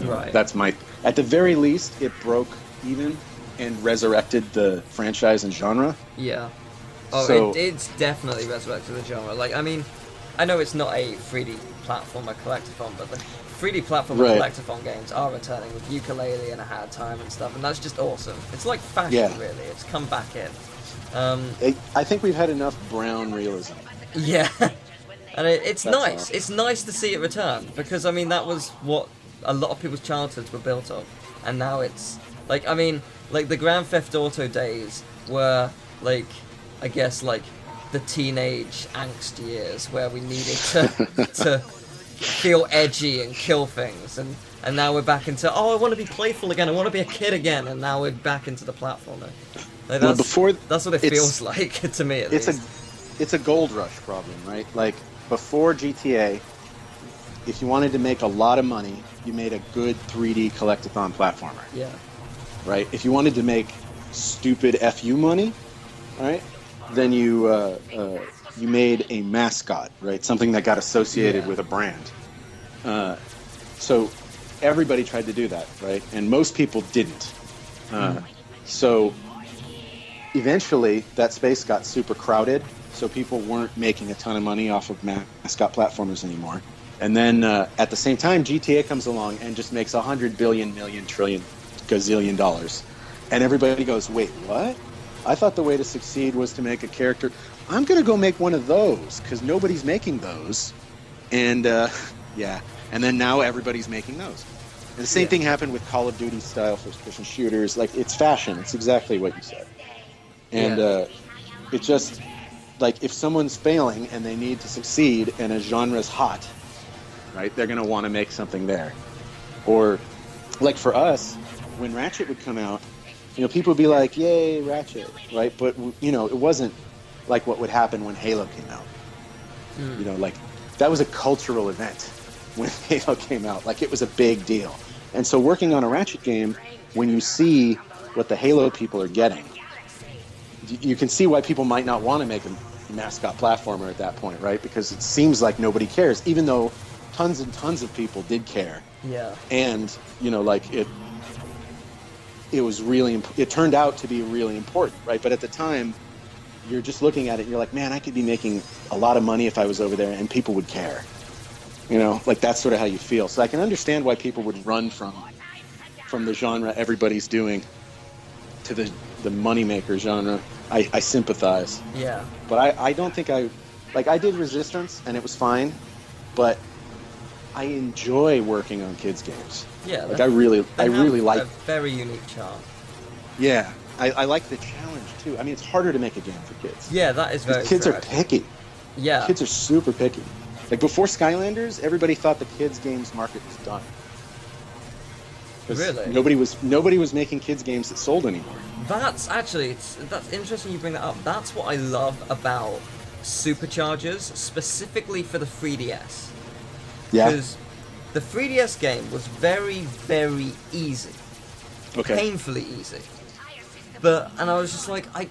Right. At the very least, it broke even and resurrected the franchise and genre. Yeah. Oh, so, it's definitely resurrected the genre. I know it's not a 3D platformer collectathon, but the 3D platformer collectathon games are returning with Yooka-Laylee and A Hat Time and stuff, and that's just awesome. It's like fashion, really. It's come back in. I think we've had enough brown realism. Yeah. And it's nice. It's nice to see it return, because, that was what a lot of people's childhoods were built of. And now it's, the Grand Theft Auto days were, I guess, the teenage angst years where we needed to feel edgy and kill things, and now we're back into, I want to be playful again, I want to be a kid again, and now we're back into the platformer. That's what it feels like to me, at least. It's a gold rush problem, right? Before GTA, if you wanted to make a lot of money, you made a good 3D collectathon platformer. Yeah. Right? If you wanted to make stupid FU money, right, then you made a mascot, right? Something that got associated with a brand. So everybody tried to do that, right? And most people didn't. So eventually that space got super crowded, so people weren't making a ton of money off of mascot platformers anymore. And then at the same time, GTA comes along and just makes $100 billion, million, trillion, gazillion dollars. And everybody goes, wait, what? I thought the way to succeed was to make a character. I'm going to go make one of those because nobody's making those. And yeah, and then now everybody's making those. And the same thing happened with Call of Duty style first-person shooters. Like, it's fashion. It's exactly what you said. And it's just like, if someone's failing and they need to succeed and a genre's hot, right, they're gonna want to make something there. Or like for us, when Ratchet would come out, you know, people would be like, "Yay, Ratchet!" Right? But you know, it wasn't like what would happen when Halo came out. You know, like, that was a cultural event when Halo came out. Like, it was a big deal. And so working on a Ratchet game, when you see what the Halo people are getting, you can see why people might not want to make a mascot platformer at that point, right? Because it seems like nobody cares, even though tons and tons of people did care. Yeah. And, you know, like, it was really, it turned out to be really important, right? But at the time, you're just looking at it and you're like, man, I could be making a lot of money if I was over there and people would care. You know, like, that's sort of how you feel. So I can understand why people would run from the genre everybody's doing to the moneymaker genre. I sympathize. Yeah. But I don't think I did Resistance and it was fine, but I enjoy working on kids games. Yeah. Like, I really like a very unique charm. Yeah. I like the challenge too. I mean, it's harder to make a game for kids. Yeah, that is very kids true, are picky. Yeah. Kids are super picky. Like, before Skylanders, everybody thought the kids games market was done. Really? Nobody was making kids games that sold anymore. That's actually, that's interesting you bring that up. That's what I love about Superchargers, specifically for the 3DS. Yeah. Because the 3DS game was very, very easy. Okay. Painfully easy. And I was just like, I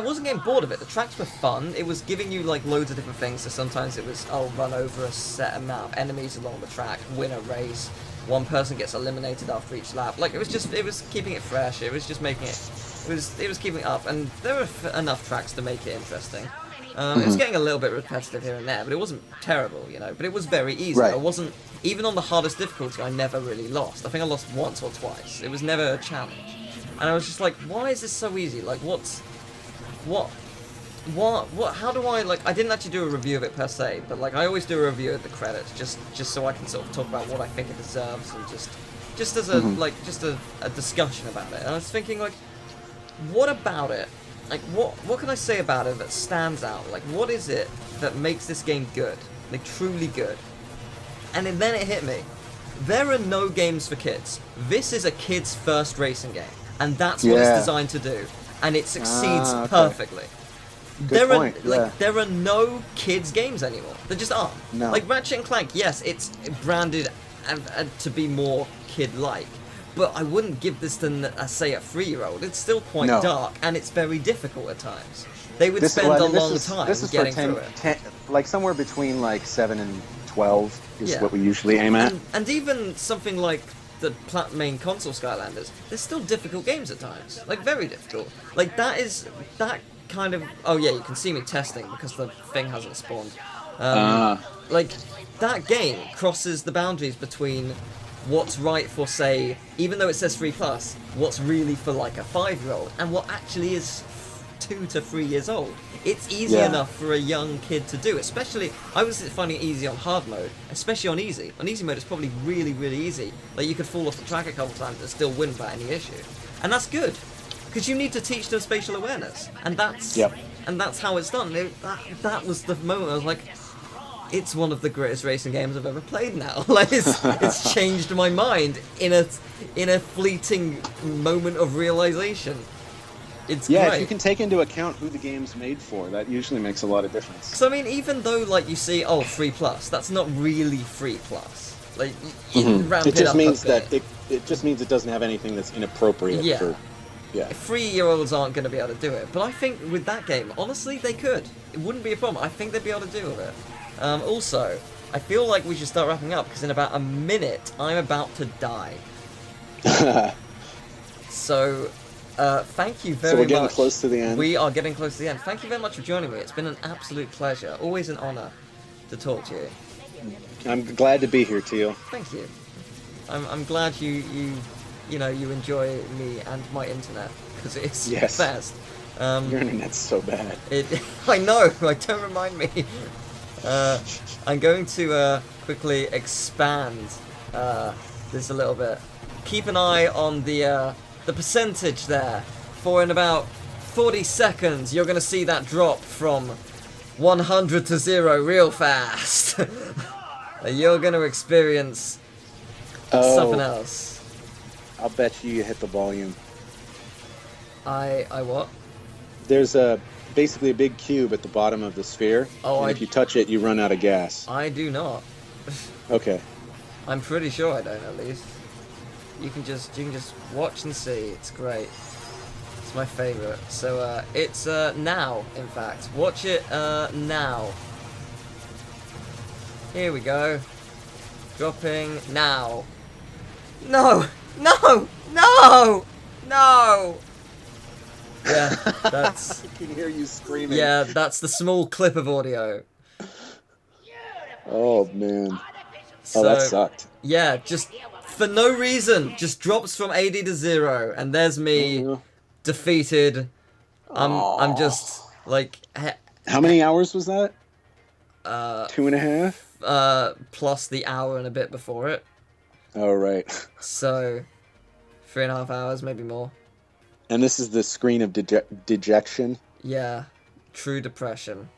wasn't getting bored of it. The tracks were fun. It was giving you, like, loads of different things. So sometimes it was, run over a set amount of enemies along the track, win a race. One person gets eliminated after each lap. Like, it was keeping it fresh. It was just making it, it was keeping it up. And there were enough tracks to make it interesting. It was getting a little bit repetitive here and there, but it wasn't terrible, you know. But it was very easy. Right. I wasn't, even on the hardest difficulty, I never really lost. I think I lost once or twice. It was never a challenge. And I was just like, why is this so easy? Like, how do I, like, I didn't actually do a review of it per se, but, like, I always do a review of the credits, just so I can sort of talk about what I think it deserves, and just as a, just a discussion about it. And I was thinking, like, what about it? Like, what can I say about it that stands out? Like, what is it that makes this game good? Like, truly good? And then it hit me. There are no games for kids. This is a kid's first racing game. And that's what it's designed to do. And it succeeds perfectly. Good point. There are no kids games anymore. There just aren't. No. Like Ratchet and Clank, yes, it's branded to be more kid-like. But I wouldn't give this to, say, a 3-year-old. It's still quite dark, and it's very difficult at times. They would spend a long time getting through it. Like, somewhere between, like, 7 and 12 is what we usually aim at. And even something like the main console Skylanders, they're still difficult games at times. Like, very difficult. Like, that kind of... Oh, yeah, you can see me testing because the thing hasn't spawned. Like, that game crosses the boundaries between what's right for, say, even though it says 3+, what's really for, like, a 5-year-old, and what actually is 2 to 3 years old. It's easy enough for a young kid to do, especially, I was finding it easy on hard mode, especially on easy. On easy mode, it's probably really, really easy. Like, you could fall off the track a couple times and still win without any issue. And that's good, because you need to teach them spatial awareness, and that's how it's done. That was the moment I was like, it's one of the greatest racing games I've ever played now. Like, it's changed my mind in a fleeting moment of realization. It's great. If you can take into account who the game's made for, that usually makes a lot of difference. So I mean, even though, like, you see, 3+, that's not really 3+. Like, it just means that it just means it doesn't have anything that's inappropriate for. Yeah. 3-year-olds aren't going to be able to do it, but I think with that game, honestly, they could. It wouldn't be a problem. I think they'd be able to do it. Also, I feel like we should start wrapping up, because in about a minute, I'm about to die. So, thank you very much. So we're getting close to the end? We are getting close to the end. Thank you very much for joining me. It's been an absolute pleasure. Always an honor to talk to you. I'm glad to be here, Teal. Thank you. I'm glad you enjoy me and my internet, because it's the best. Your internet's so bad. I know. Don't remind me. I'm going to quickly expand this a little bit. Keep an eye on the percentage there. For in about 40 seconds, you're going to see that drop from 100 to 0 real fast. You're going to experience something else. I'll bet you hit the volume. I what? There's basically a big cube at the bottom of the sphere. Oh, and if you touch it, you run out of gas. I do not. Okay. I'm pretty sure I don't, at least. You can just watch and see. It's great. It's my favorite. So it's now, in fact. Watch it now. Here we go. Dropping now. No! No! No! No! Yeah, that's... I can hear you screaming. Yeah, that's the small clip of audio. Oh, man. So, Oh, that sucked. Yeah, just for no reason. Just drops from 80 to 0. And there's me defeated. I'm just, like... How many hours was that? 2.5? Plus the hour and a bit before it. Oh, right. So, 3.5 hours, maybe more. And this is the screen of dejection? Yeah, true depression.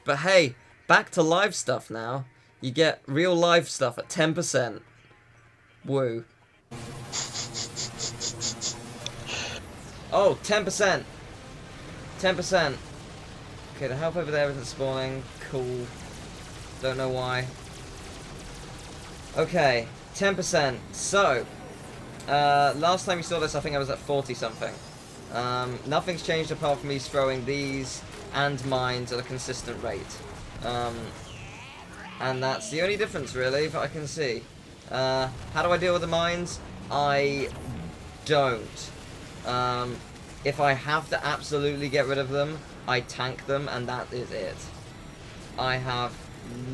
But hey, back to live stuff now. You get real live stuff at 10%. Woo. Oh, 10%. 10%. Okay, the help over there isn't spawning. Cool. Don't know why. Okay, 10%. So, last time you saw this, I think I was at 40 something. Nothing's changed apart from me throwing these and mines at a consistent rate. And that's the only difference, really, that I can see. How do I deal with the mines? I don't. If I have to absolutely get rid of them, I tank them, and that is it. I have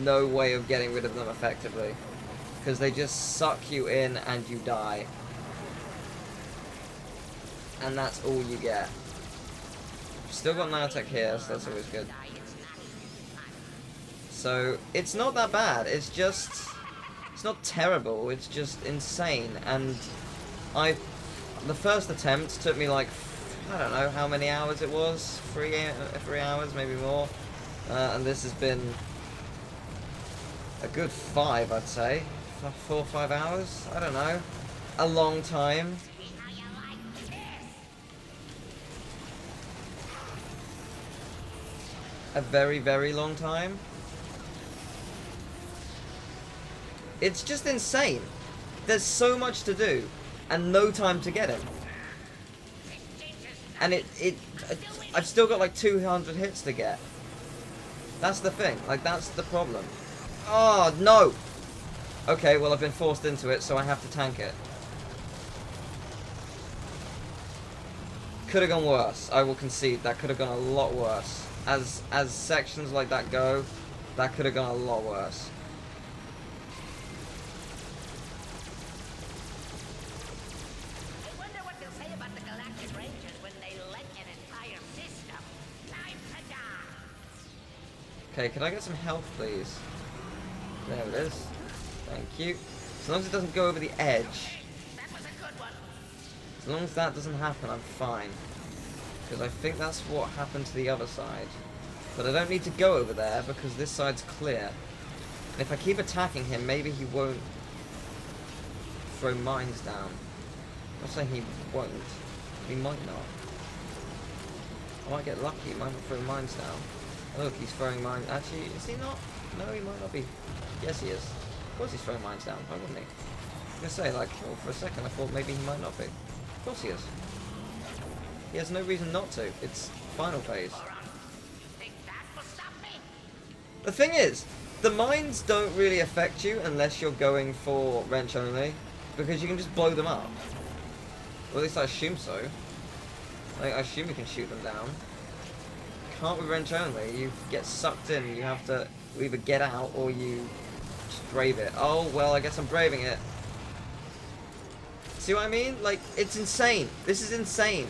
no way of getting rid of them effectively. Because they just suck you in and you die. And that's all you get. Still got nanotech here, so that's always good. So, it's not that bad, it's just... It's not terrible, it's just insane, and the first attempt took me like, I don't know how many hours it was, 3 hours, maybe more, and this has been a good 5, I'd say, 4 or 5 hours, I don't know, a long time. A very, very long time. It's just insane. There's so much to do, and no time to get him. And I've still got like 200 hits to get. That's the thing. Like, that's the problem. Oh, no! Okay, well, I've been forced into it, so I have to tank it. Could have gone worse. I will concede. That could have gone a lot worse. As sections like that go, that could have gone a lot worse. I wonder what they'll say about the Galactic Rangers when they let an entire system. Time to die. Okay, can I get some health, please? There it is. Thank you. As long as it doesn't go over the edge. That was a good one. As long as that doesn't happen, I'm fine. Because I think that's what happened to the other side. But I don't need to go over there because this side's clear. And if I keep attacking him, maybe he won't throw mines down. I'm not saying he won't. He might not. I might get lucky, he might not throw mines down. Oh, look, he's throwing mines. Actually, is he not? No, he might not be. Yes, he is. Of course he's throwing mines down. Why wouldn't he? I was gonna say, like, oh, for a second I thought maybe he might not be. Of course he is. He has no reason not to. It's final phase. The thing is, the mines don't really affect you unless you're going for wrench only, because you can just blow them up. Or at least I assume so. Like, I assume you can shoot them down. Can't with wrench only. You get sucked in. You have to either get out or you just brave it. Oh, well, I guess I'm braving it. See what I mean? Like, it's insane. This is insane.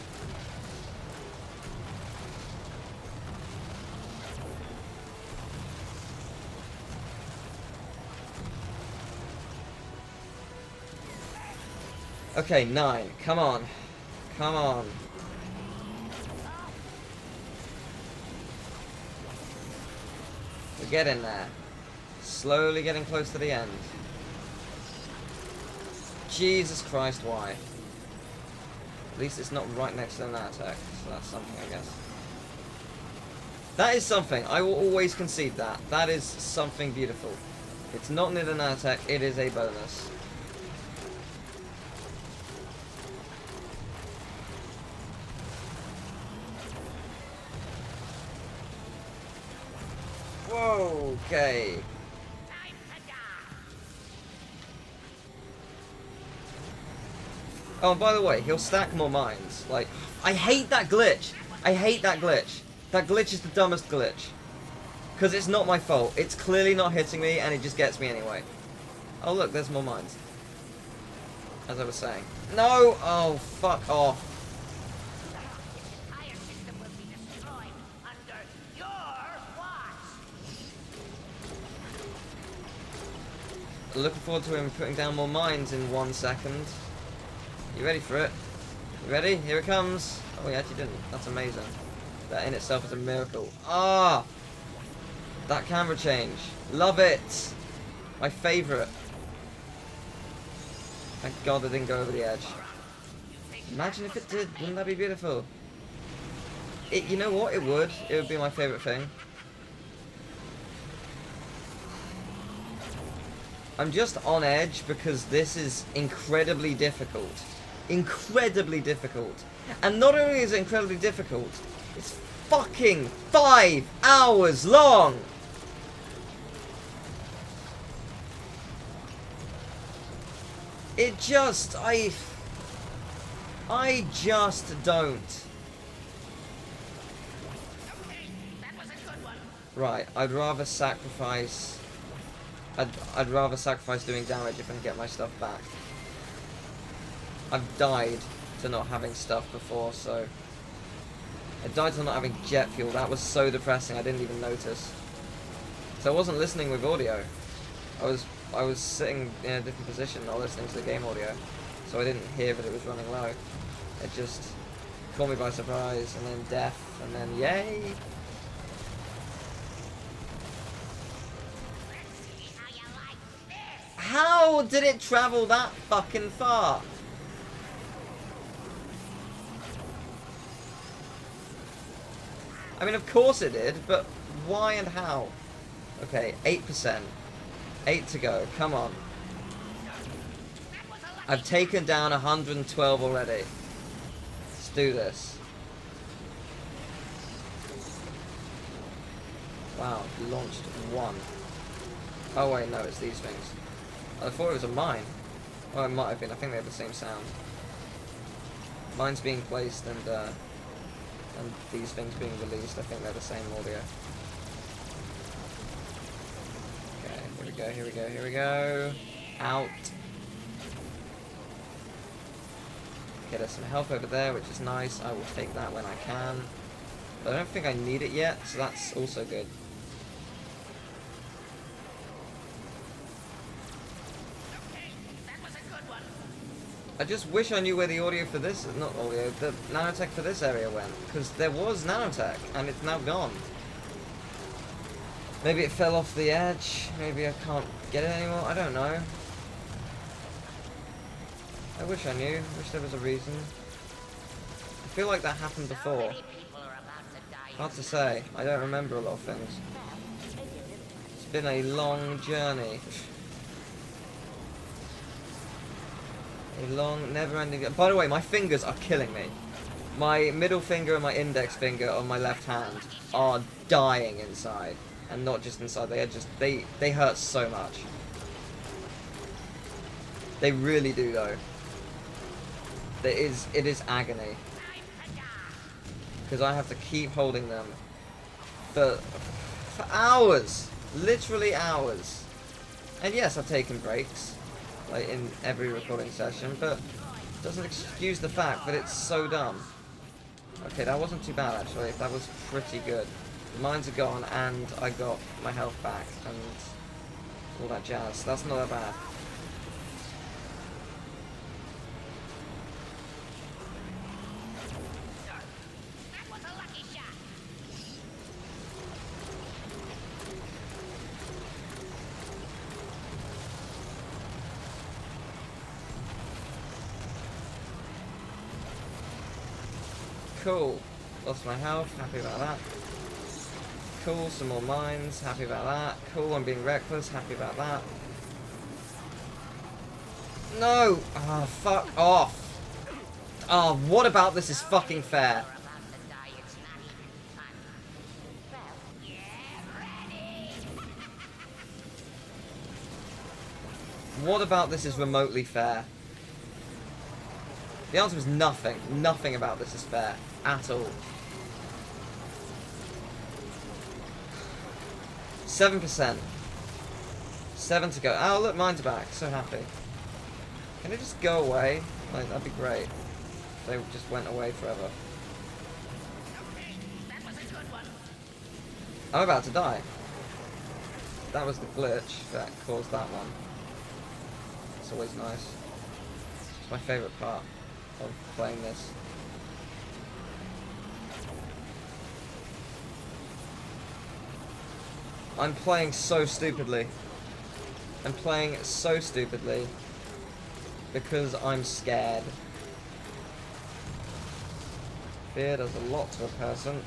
Okay, 9. Come on. Come on. We're getting there. Slowly getting close to the end. Jesus Christ, why? At least it's not right next to the nanotech, so that's something, I guess. That is something. I will always concede that. That is something beautiful. If it's not near the nanotech, it is a bonus. Whoa, okay. Oh, and by the way, he'll stack more mines. Like, I hate that glitch. I hate that glitch. That glitch is the dumbest glitch. Because it's not my fault. It's clearly not hitting me, and it just gets me anyway. Oh, look, there's more mines. As I was saying. No! Oh, fuck off. The entire system will be destroyed under your watch. Looking forward to him putting down more mines in 1 second. You ready for it? You ready? Here it comes. Oh, he actually didn't. That's amazing. That in itself is a miracle. Ah! That camera change. Love it! My favourite. Thank God I didn't go over the edge. Imagine if it did. Wouldn't that be beautiful? You know what? It would. It would be my favourite thing. I'm just on edge because this is incredibly difficult. Incredibly difficult. And not only is it incredibly difficult, it's fucking 5 hours long! It just, I just don't. Okay, that was a good one. Right, I'd rather sacrifice... I'd rather sacrifice doing damage if I can get my stuff back. I've died to not having stuff before, so... I died to not having jet fuel. That was so depressing, I didn't even notice. So I wasn't listening with audio. I was sitting in a different position, not listening to the game audio. So I didn't hear that it was running low. It just caught me by surprise, and then death, and then yay! Let's see how you like this. How did it travel that fucking far? I mean, of course it did, but why and how? Okay, 8%. 8 to go, come on. I've taken down 112 already. Let's do this. Wow, launched 1. Oh wait, no, it's these things. I thought it was a mine. Oh, it might have been. I think they have the same sound. Mine's being placed and these things being released. I think they're the same audio. Okay, here we go, here we go, here we go. Out. Okay, there's some health over there, which is nice. I will take that when I can. But I don't think I need it yet, so that's also good. Okay, that was a good one. I just wish I knew where the audio for this, not audio, the nanotech for this area went. Because there was nanotech, and it's now gone. Maybe it fell off the edge. Maybe I can't get it anymore. I don't know. I wish I knew. I wish there was a reason. I feel like that happened before. Many people are about to die. Hard to say. I don't remember a lot of things. It's been a long journey. A long, never-ending... By the way, my fingers are killing me. My middle finger and my index finger on my left hand are dying inside. And not just inside, they are just... They hurt so much. They really do, though. It is agony. Because I have to keep holding them for hours. Literally hours. And yes, I've taken breaks. Like in every recording session, but it doesn't excuse the fact that it's so dumb. Okay, that wasn't too bad actually. That was pretty good. The mines are gone and I got my health back and all that jazz. That's not that bad. Cool. Lost my health. Happy about that. Cool. Some more mines. Happy about that. Cool. I'm being reckless. Happy about that. No! Ah, fuck off. Oh, what about this is fucking fair? What about this is remotely fair? The answer is nothing. Nothing about this is fair. At all. 7%. 7 to go. Oh, look, mine's back. So happy. Can it just go away? Like, that'd be great. If they just went away forever. I'm about to die. That was the glitch that caused that one. It's always nice. It's my favourite part of playing this. I'm playing so stupidly. I'm playing so stupidly because I'm scared. Fear does a lot to a person.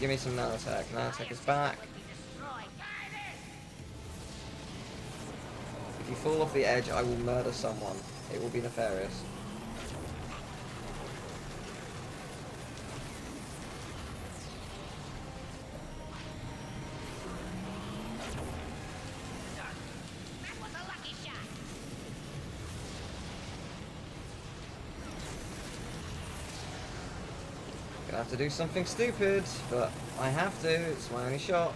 Give me some nanotech. Nanotech is back. If you fall off the edge, I will murder someone. It will be nefarious. Gonna have to do something stupid, but I have to. It's my only shot.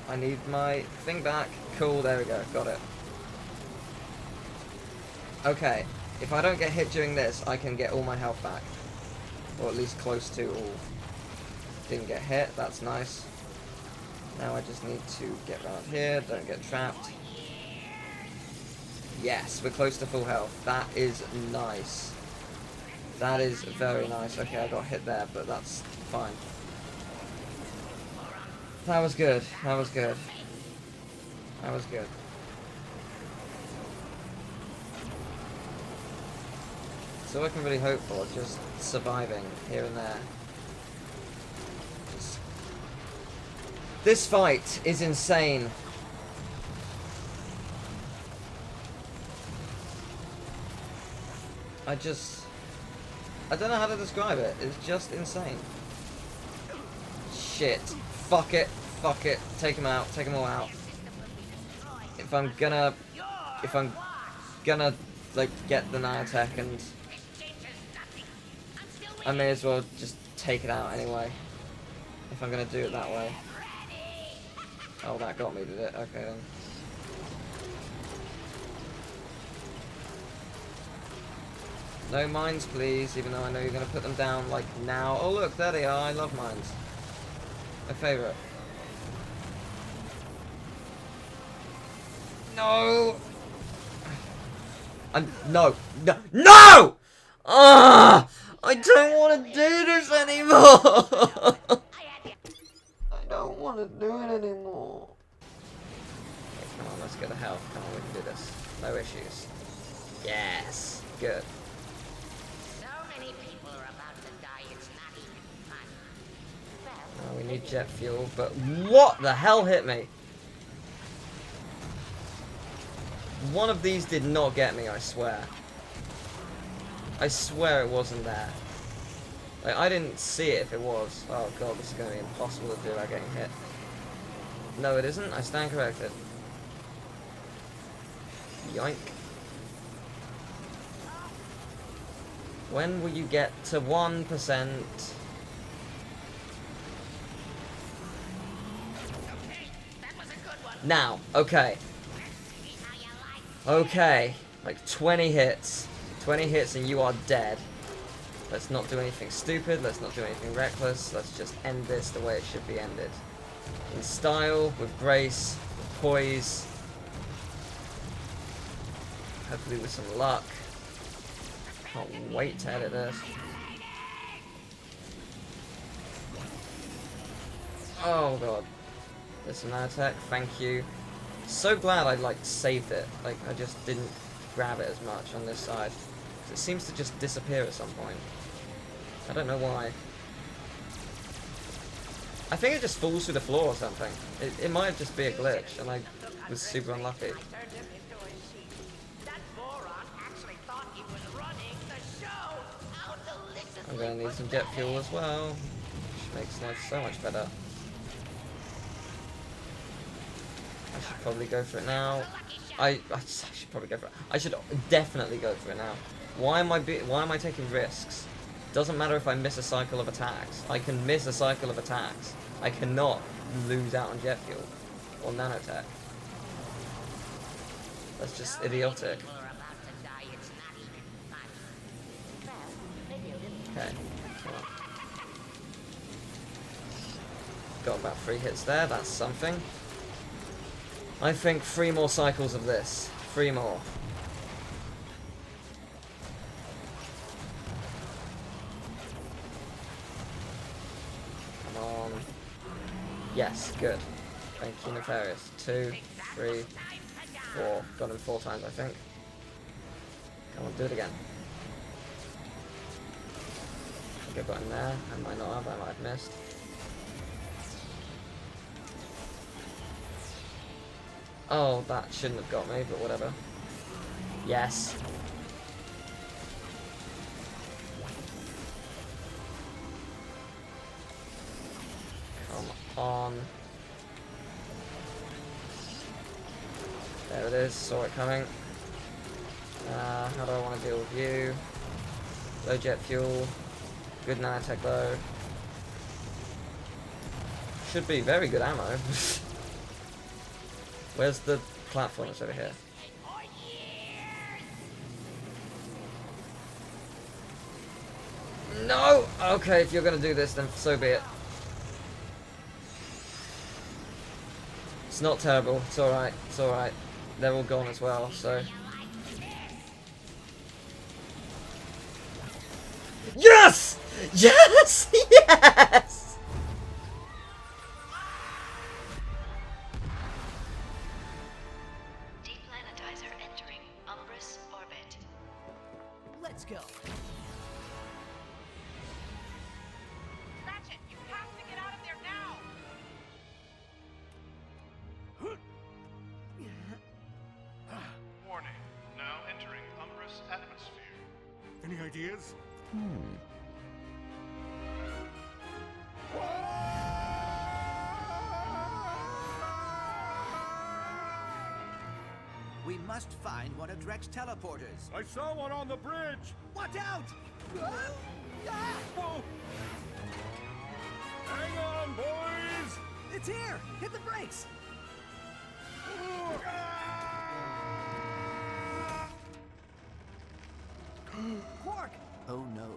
I need my thing back. Cool, there we go. Got it. Okay, if I don't get hit during this, I can get all my health back. Or at least close to all. Didn't get hit, that's nice. Now I just need to get around here, don't get trapped. Yes, we're close to full health. That is nice. That is very nice. Okay, I got hit there, but that's fine. That was good. That was good. That was good. So I can really hope for just surviving here and there. This fight is insane. I don't know how to describe it. It's just insane. Shit. Fuck it. Fuck it. Take them out. Take them all out. If I'm gonna like get the nanotech, and I may as well just take it out anyway. If I'm gonna do it that way. Oh, that got me, did it? Okay then. No mines, please, even though I know you're going to put them down, like, now. Oh, look, there they are. I love mines. My favourite. No! No! No! No! Ah! I don't want to do this anymore! I don't want to do it anymore. Okay, come on, let's get the health. Come on, we can do this. No issues. Yes! Good. We need jet fuel, but what the hell hit me? One of these did not get me, I swear. I swear it wasn't there. Like, I didn't see it if it was. Oh god, this is going to be impossible to do without getting hit. No, it isn't. I stand corrected. Yoink. When will you get to 1%? Now, okay. Okay, like 20 hits. 20 hits and you are dead. Let's not do anything stupid, let's not do anything reckless, let's just end this the way it should be ended. In style, with grace, with poise. Hopefully with some luck. Can't wait to edit this. Oh god. There's some nanotech, thank you. So glad I like saved it. Like I just didn't grab it as much on this side. It seems to just disappear at some point. I don't know why. I think it just falls through the floor or something. It might just be a glitch, and I was super unlucky. I turned him into a sheep. That moron actually thought he was running the show. How delicious. I'm gonna need some jet fuel as well, which makes life so much better. I should probably go for it now. I should probably go for it. I should definitely go for it now. Why am I taking risks? Doesn't matter if I miss a cycle of attacks. I can miss a cycle of attacks. I cannot lose out on jet fuel or nanotech. That's just idiotic. Okay. Come on. Got about 3 hits there. That's something. I think 3 more cycles of this. 3 more. Come on. Yes, good. Thank you, Nefarious. 2, 3, 4. Got him 4 times, I think. Come on, do it again. I think I got him there. I might not have. I might have missed. Oh, that shouldn't have got me, but whatever. Yes. Come on. There it is, saw it coming. How do I want to deal with you? Low jet fuel. Good nanotech though. Should be very good ammo. Where's the platform? It's over here. No! Okay, if you're gonna do this, then so be it. It's not terrible. It's alright. It's alright. They're all gone as well, so... Yes! Yes! Yes! Deplanetizer entering Umbrus orbit. Let's go. Ratchet, you have to get out of there now! Warning. Now entering Umbrus atmosphere. Any ideas? We must find one of Drek's teleporters. I saw one on the bridge! Watch out! Whoa! Hang on, boys! It's here! Hit the brakes! Qwark! Oh no.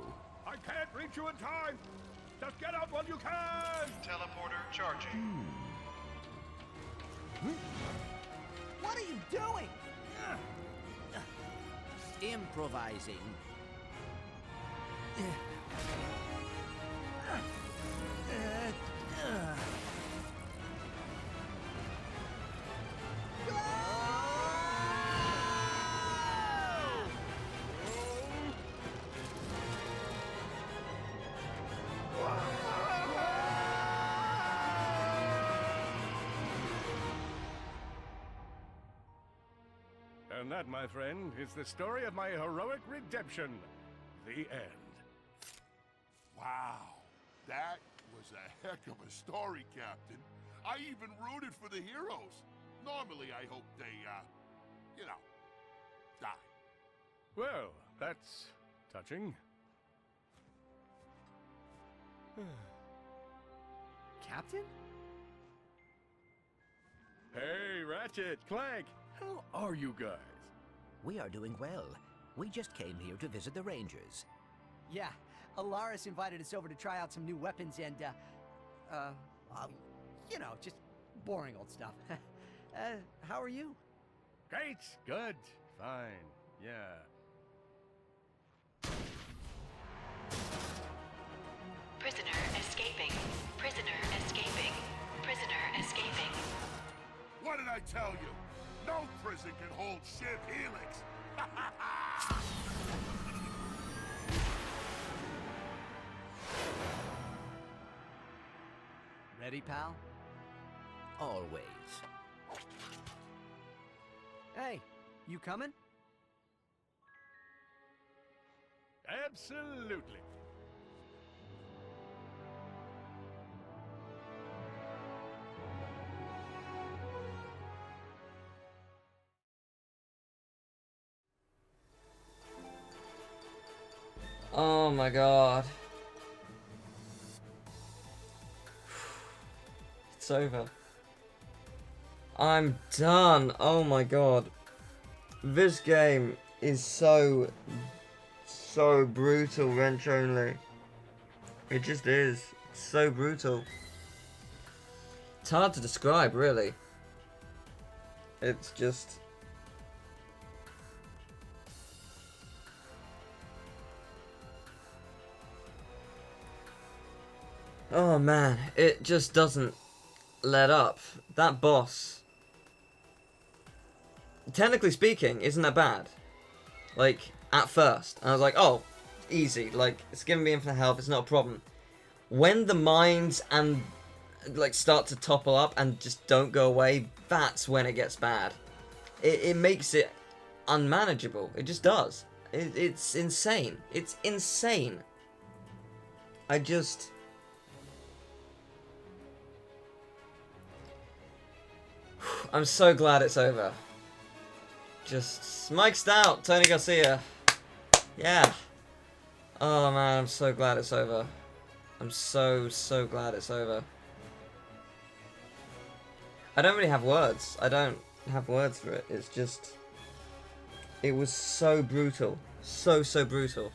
I can't reach you in time! Just get out while you can! Teleporter charging. What are you doing? Improvising. And that, my friend, is the story of my heroic redemption. The end. Wow, that was a heck of a story, Captain. I even rooted for the heroes. Normally, I hope they, you know, die. Well, that's touching. Captain? Hey, Ratchet, Clank, how are you guys? We are doing well. We just came here to visit the Rangers. Yeah, Alaris invited us over to try out some new weapons and, you know, just boring old stuff. How are you? Great, good, fine, yeah. Prisoner escaping. Prisoner escaping. Prisoner escaping. What did I tell you? No prison can hold Shiv Helix. Ready, pal? Always. Hey, you coming? Absolutely. Oh my god. It's over. I'm done. Oh my god. This game is so brutal, wrench only. It just is. It's so brutal. It's hard to describe, really. It's just... oh man, it just doesn't let up. That boss, technically speaking, isn't that bad. Like, at first. And I was like, oh, easy. Like, it's giving me infinite health, it's not a problem. When the mines and, like, start to topple up and just don't go away, that's when it gets bad. It makes it unmanageable. It just does. It's insane. It's insane. I just... I'm so glad it's over. Just Mike Stout, Tony Garcia. Yeah. Oh man, I'm so glad it's over. I'm so glad it's over. I don't really have words. I don't have words for it. It's just... it was so brutal. So brutal.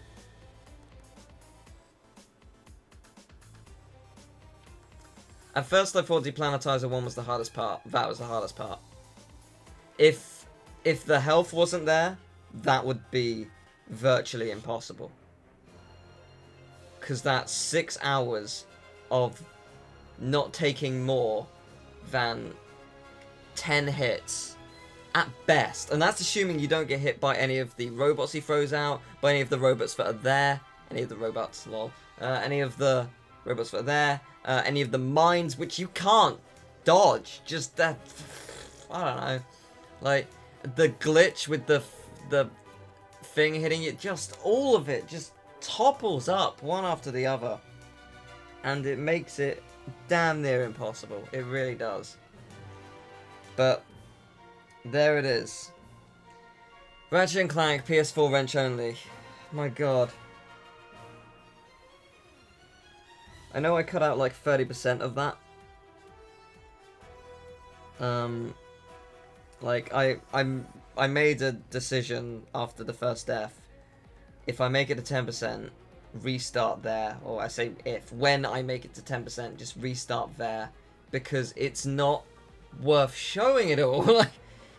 At first I thought Deplanetizer 1 was the hardest part. That was the hardest part. If the health wasn't there, that would be virtually impossible. Because that's 6 hours of not taking more than 10 hits at best. And that's assuming you don't get hit by any of the robots he throws out, by any of the robots that are there, any of the robots, lol, any of the robots that are there, any of the mines, which you can't dodge. Just that, I don't know, like the glitch with the thing hitting you, just all of it just topples up one after the other, and it makes it damn near impossible. It really does. But there it is. Ratchet and Clank PS4 wrench only. My god. I know I cut out like 30% of that. Like I made a decision after the first death. If I make it to 10%, restart there, or I say when I make it to 10%, just restart there, because it's not worth showing it all. Like,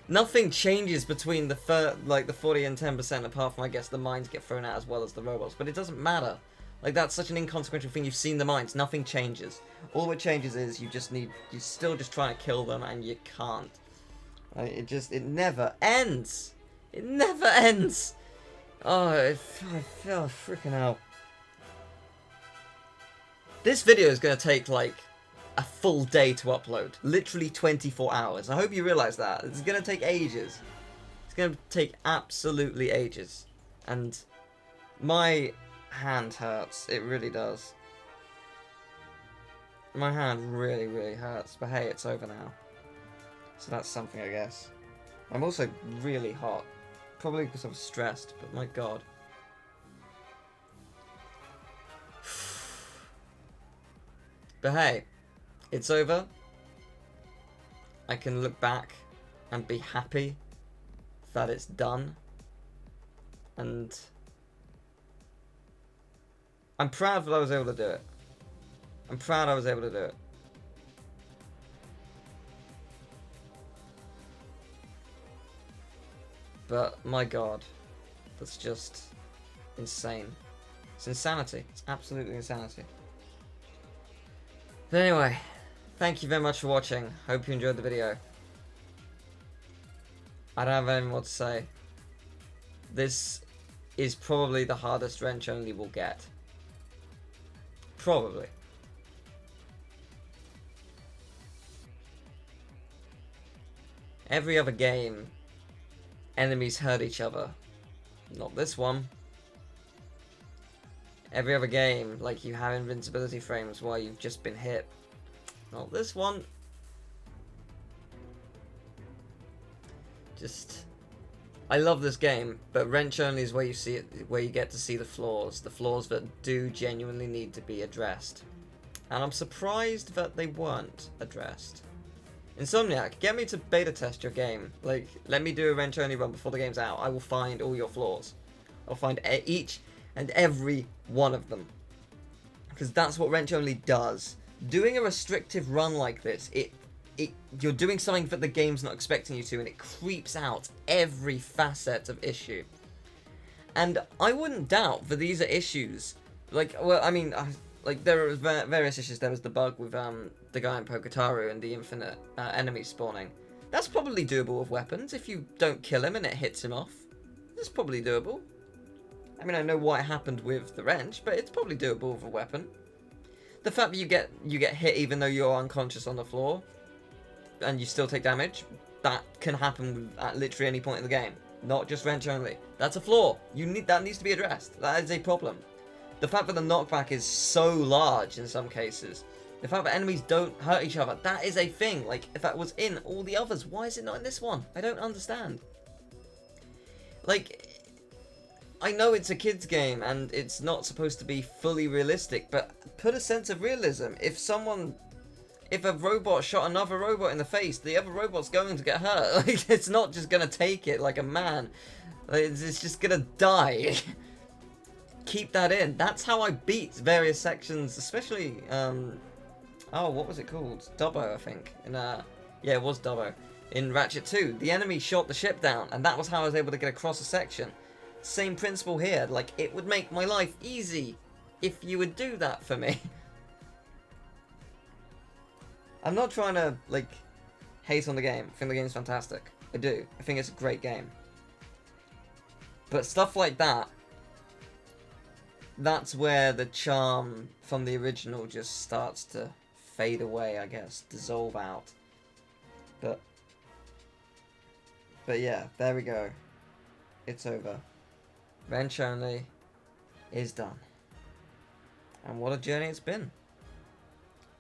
nothing changes between the 40 and 10%, apart from, I guess, the mines get thrown out as well as the robots, but it doesn't matter. Like, that's such an inconsequential thing. You've seen the mines, nothing changes. All that changes is you're still just trying to kill them, and you can't. Like, it never ends. It never ends. Oh, I feel freaking hell. This video is going to take, like, a full day to upload. Literally 24 hours. I hope you realize that. It's going to take ages. It's going to take absolutely ages. And my hand hurts. It really does. My hand really, really hurts. But hey, it's over now. So that's something, I guess. I'm also really hot. Probably because I'm stressed, but my god. But hey, it's over. I can look back and be happy that it's done. And I'm proud that I was able to do it. I'm proud I was able to do it. But, my god, that's just insane. It's insanity. It's absolutely insanity. But anyway, thank you very much for watching. Hope you enjoyed the video. I don't have any more to say. This is probably the hardest wrench only we'll get. Probably. every other game, enemies hurt each other. Not this one. Every other game, like, you have invincibility frames while you've just been hit. Not this one. Just... I love this game, but wrench only is where you see it, where you get to see the flaws that do genuinely need to be addressed. And I'm surprised that they weren't addressed. Insomniac, get me to beta test your game. Like, let me do a wrench only run before the game's out. I will find all your flaws. I'll find each and every one of them. Because that's what wrench only does. Doing a restrictive run like this, you're doing something that the game's not expecting you to, and it creeps out every facet of issue. And I wouldn't doubt that these are issues. Like, well, I mean, like, there are various issues. There was the bug with the guy in Poketaru and the infinite enemy spawning. That's probably doable with weapons. If you don't kill him and it hits him off, it's probably doable. I mean, I know what happened with the wrench, but it's probably doable with a weapon. The fact that you get hit even though you're unconscious on the floor, and you still take damage, that can happen at literally any point in the game. Not just wrench only. That's a flaw. That needs to be addressed. That is a problem. The fact that the knockback is so large in some cases. The fact that enemies don't hurt each other. That is a thing. Like, if that was in all the others, why is it not in this one? I don't understand. Like, I know it's a kid's game and it's not supposed to be fully realistic, but put a sense of realism. If a robot shot another robot in the face, the other robot's going to get hurt. Like, it's not just going to take it like a man. Like, it's just going to die. Keep that in. That's how I beat various sections, especially, oh, what was it called? Dubbo, I think. Yeah, it was Dubbo. In Ratchet 2, the enemy shot the ship down, and that was how I was able to get across a section. Same principle here. Like, it would make my life easy if you would do that for me. I'm not trying to, like, hate on the game. I think the game's fantastic. I do. I think it's a great game. But stuff like that, that's where the charm from the original just starts to fade away, I guess. Dissolve out. But yeah, there we go. It's over. Wrench only is done. And what a journey it's been.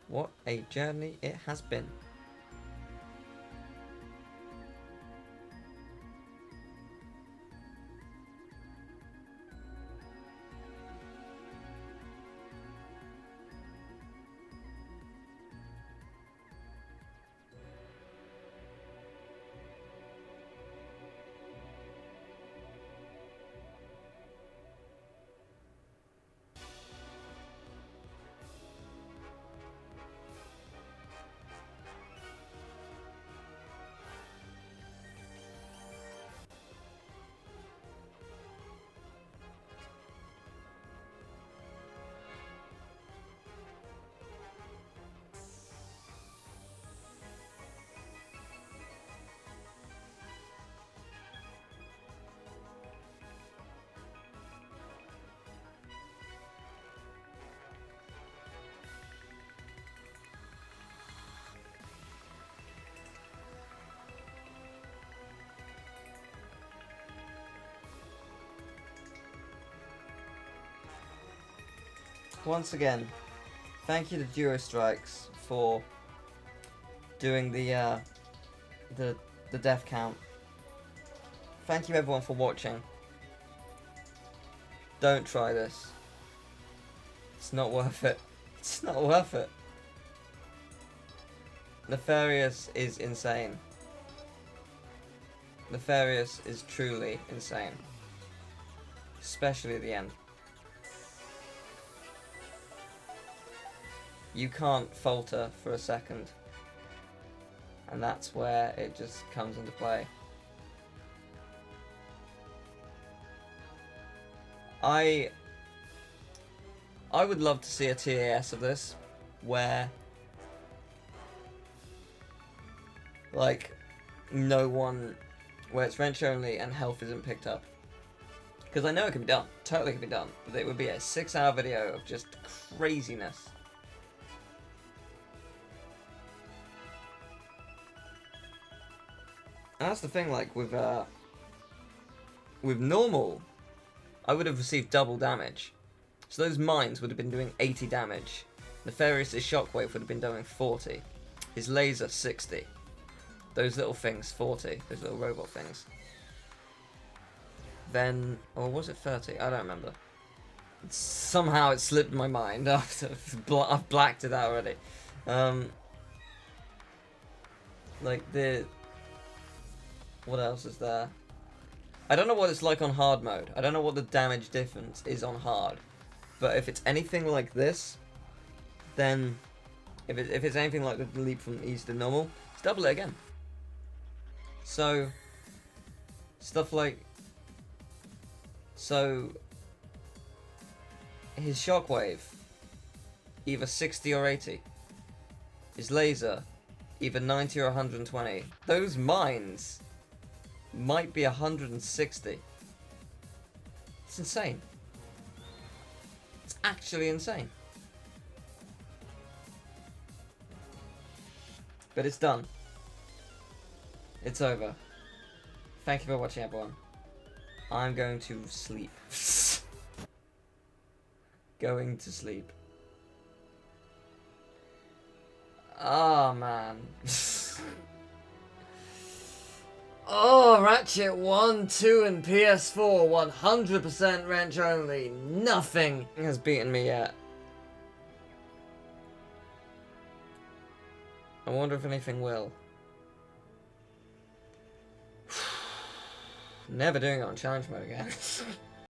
What a journey it has been. Once again, thank you to Duo Strikes for doing the death count. Thank you everyone for watching. Don't try this. It's not worth it. It's not worth it. Nefarious is insane. Nefarious is truly insane. Especially at the end. You can't falter for a second. And that's where it just comes into play. I would love to see a TAS of this, where, like, where it's wrench only and health isn't picked up. Because I know it can be done, totally can be done, but it would be a 6-hour video of just craziness. And that's the thing, like, with normal, I would have received double damage. So those mines would have been doing 80 damage. Nefarious' shockwave would have been doing 40. His laser, 60. Those little things, 40. Those little robot things. Then, or was it 30? I don't remember. Somehow it slipped my mind. I've blacked it out already. Like the... What else is there? I don't know what it's like on hard mode. I don't know what the damage difference is on hard. But if it's anything like this, then... If it's anything like the leap from easy to normal, let's double it again. So... Stuff like... So... His shockwave, either 60 or 80. His laser, either 90 or 120. Those mines might be 160. It's insane. It's actually insane. But it's done. It's over. Thank you for watching, everyone. I'm going to sleep. Going to sleep. Oh, man. Oh, Ratchet 1, 2, and PS4, 100% wrench only. Nothing has beaten me yet. I wonder if anything will. Never doing it on challenge mode again.